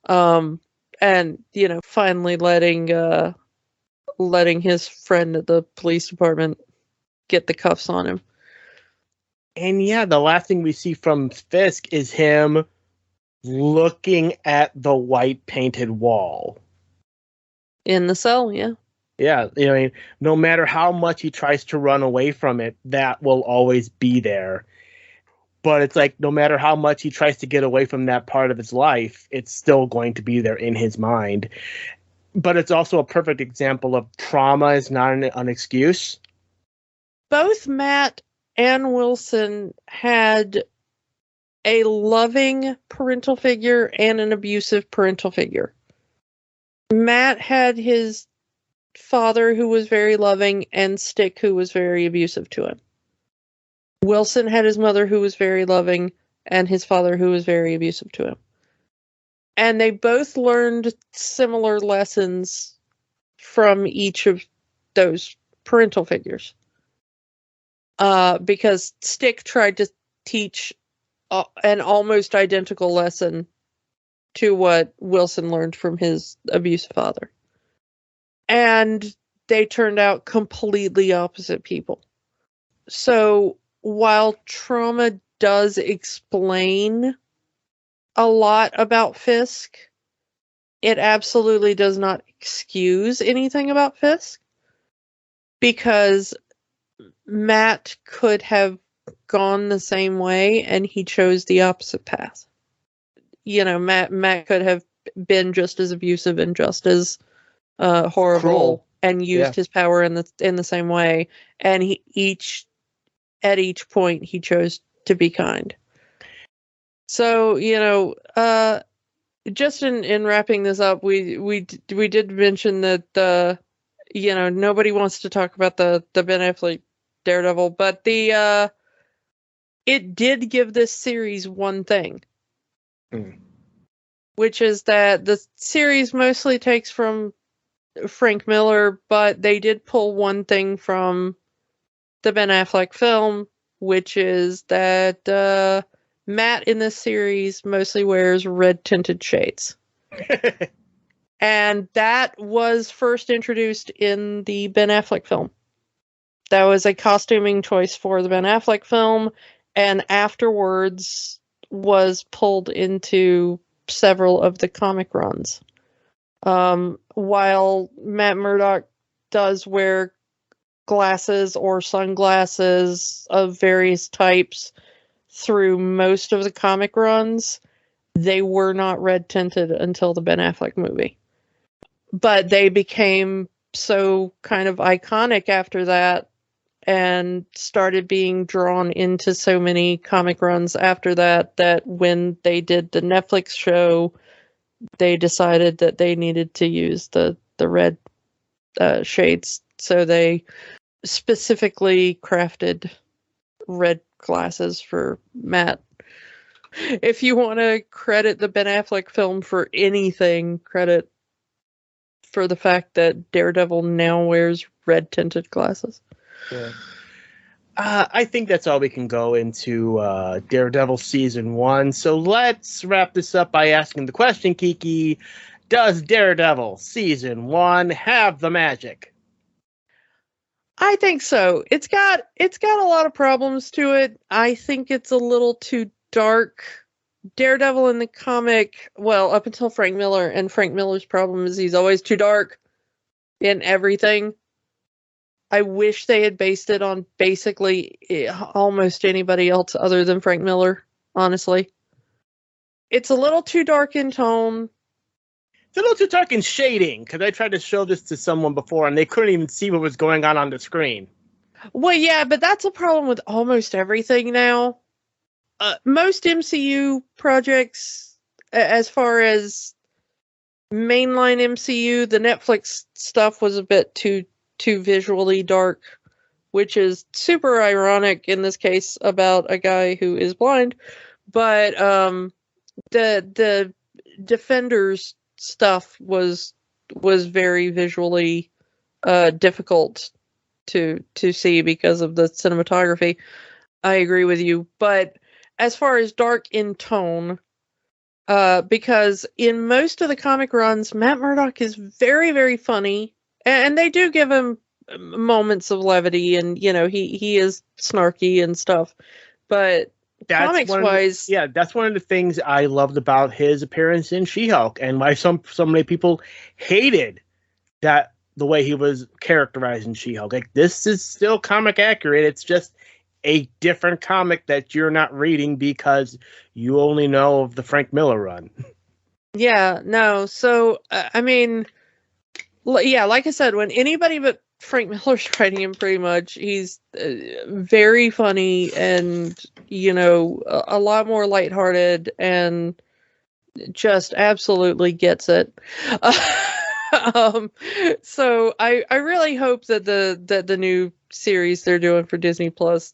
B: And you know, finally letting his friend at the police department get the cuffs on him.
A: And yeah, the last thing we see from Fisk is him looking at the white painted wall
B: in the cell. Yeah.
A: Yeah, you know, I mean, no matter how much he tries to run away from it, that will always be there. But it's like, no matter how much he tries to get away from that part of his life, it's still going to be there in his mind. But it's also a perfect example of trauma is not an excuse.
B: Both Matt and Wilson had a loving parental figure and an abusive parental figure. Matt had his father who was very loving, and Stick who was very abusive to him. Wilson had his mother who was very loving, and his father who was very abusive to him. And they both learned similar lessons from each of those parental figures. Because Stick tried to teach an almost identical lesson to what Wilson learned from his abusive father. And they turned out completely opposite people. So while trauma does explain a lot about Fisk, it absolutely does not excuse anything about Fisk. Because Matt could have gone the same way and he chose the opposite path. You know, Matt could have been just as abusive and just as horrible. Cruel. And used his power in the same way, and at each point he chose to be kind. So, you know, just in wrapping this up, we did mention that you know, nobody wants to talk about the Ben Affleck Daredevil, but it did give this series one thing, which is that the series mostly takes from Frank Miller, but they did pull one thing from the Ben Affleck film, which is that Matt in this series mostly wears red tinted shades. And that was first introduced in the Ben Affleck film. That was a costuming choice for the Ben Affleck film, and afterwards was pulled into several of the comic runs. While Matt Murdock does wear glasses or sunglasses of various types through most of the comic runs, they were not red tinted until the Ben Affleck movie. But they became so kind of iconic after that and started being drawn into so many comic runs after that, that when they did the Netflix show, they decided that they needed to use the red shades. So they specifically crafted red glasses for Matt. If you want to credit the Ben Affleck film for anything, credit for the fact that Daredevil now wears red tinted glasses.
A: Yeah. I think that's all we can go into Daredevil Season 1. So let's wrap this up by asking the question, Kiki. Does Daredevil Season 1 have the magic?
B: I think so. It's got a lot of problems to it. I think it's a little too dark. Daredevil in the comic, well, up until Frank Miller, and Frank Miller's problem is he's always too dark in everything. I wish they had based it on basically almost anybody else other than Frank Miller, honestly. It's a little too dark in tone.
A: It's a little too dark in shading, because I tried to show this to someone before, and they couldn't even see what was going on the screen.
B: Well, yeah, but that's a problem with almost everything now. Most MCU projects, as far as mainline MCU, the Netflix stuff was a bit too visually dark, which is super ironic in this case about a guy who is blind. But the Defenders stuff was very visually difficult to see because of the cinematography. I agree with you, but as far as dark in tone, because in most of the comic runs, Matt Murdock is very, very funny, and they do give him moments of levity, and you know he is snarky and stuff. But comics-wise,
A: that's one of the things I loved about his appearance in She-Hulk, and why so many people hated that the way he was characterized in She-Hulk. Like, this is still comic accurate. It's just a different comic that you're not reading because you only know of the Frank Miller run. Yeah,
B: no. So, I mean, yeah, like I said, when anybody but Frank Miller's writing him, pretty much, he's very funny and, you know, a lot more lighthearted and just absolutely gets it. So I really hope that the new series they're doing for Disney Plus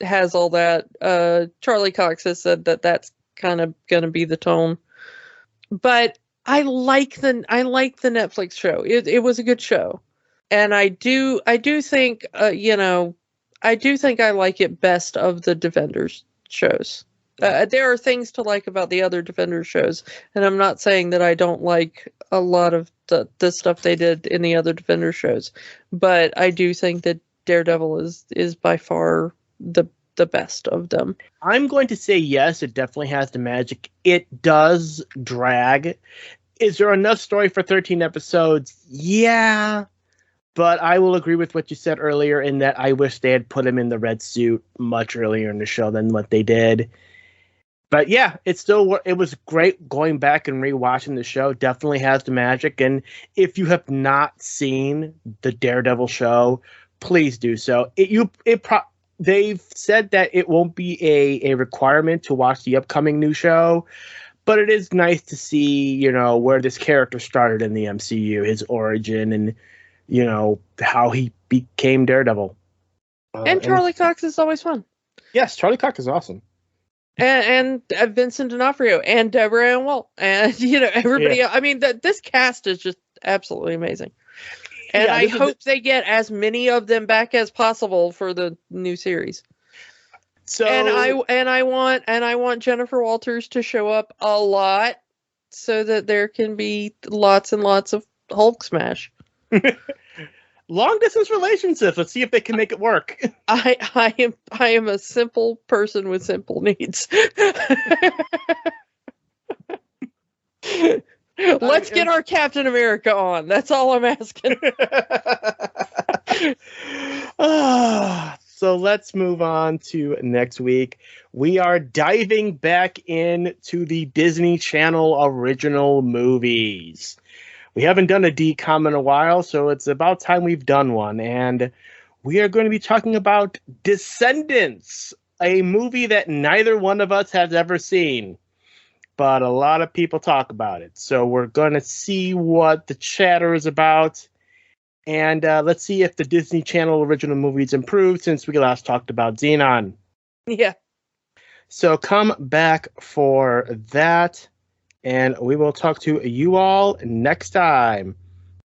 B: has all that. Charlie Cox has said that that's kind of going to be the tone. But I like the Netflix show. It was a good show, and I do think I do think I like it best of the Defenders shows. There are things to like about the other Defenders shows, and I'm not saying that I don't like a lot of the stuff they did in the other Defenders shows, but I do think that Daredevil is by far the best of them.
A: I'm going to say yes, it definitely has the magic. It does drag. Is there enough story for 13 episodes? Yeah, but I will agree with what you said earlier in that I wish they had put him in the red suit much earlier in the show than what they did. But yeah, it was great going back and rewatching the show. Definitely has the magic. And if you have not seen the Daredevil show, please do so. They've said that it won't be a requirement to watch the upcoming new show, but it is nice to see, you know, where this character started in the MCU, his origin, and, you know, how he became Daredevil.
B: And Charlie Cox is always fun.
A: Yes, Charlie Cox is awesome.
B: And Vincent D'Onofrio and Deborah Ann Woll and, you know, everybody. Yeah. I mean, this cast is just absolutely amazing. And I hope they get as many of them back as possible for the new series.
A: So
B: and I want Jennifer Walters to show up a lot so that there can be lots and lots of Hulk smash.
A: long distance relationships. Let's see if they can make it work.
B: I am a simple person with simple needs. Let's get our Captain America on. That's all I'm asking.
A: So let's move on to next week. We are diving back into the Disney Channel original movies. We haven't done a DCOM in a while, so it's about time we've done one. And we are going to be talking about Descendants, a movie that neither one of us has ever seen, but a lot of people talk about it. So we're going to see what the chatter is about. And let's see if the Disney Channel original movies improved since we last talked about Xenon.
B: Yeah.
A: So come back for that, and we will talk to you all next time.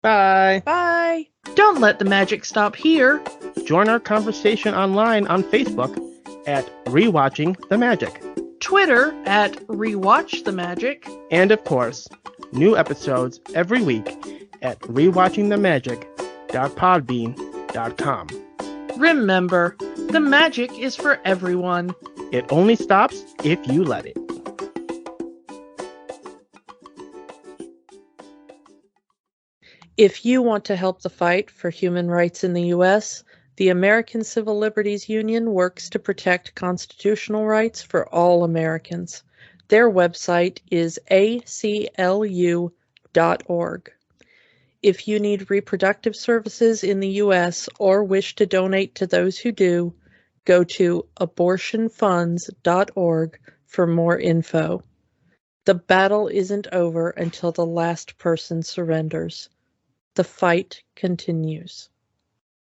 A: Bye.
B: Bye.
C: Don't let the magic stop here.
A: Join our conversation online on Facebook at Rewatching the Magic.
C: Twitter at Rewatch the Magic.
A: And of course, new episodes every week at rewatchingthemagic.podbean.com.
C: Remember, the magic is for everyone.
A: It only stops if you let it.
B: If you want to help the fight for human rights in the U.S., the American Civil Liberties Union works to protect constitutional rights for all Americans. Their website is aclu.org. If you need reproductive services in the U.S. or wish to donate to those who do, go to abortionfunds.org for more info. The battle isn't over until the last person surrenders. The fight continues.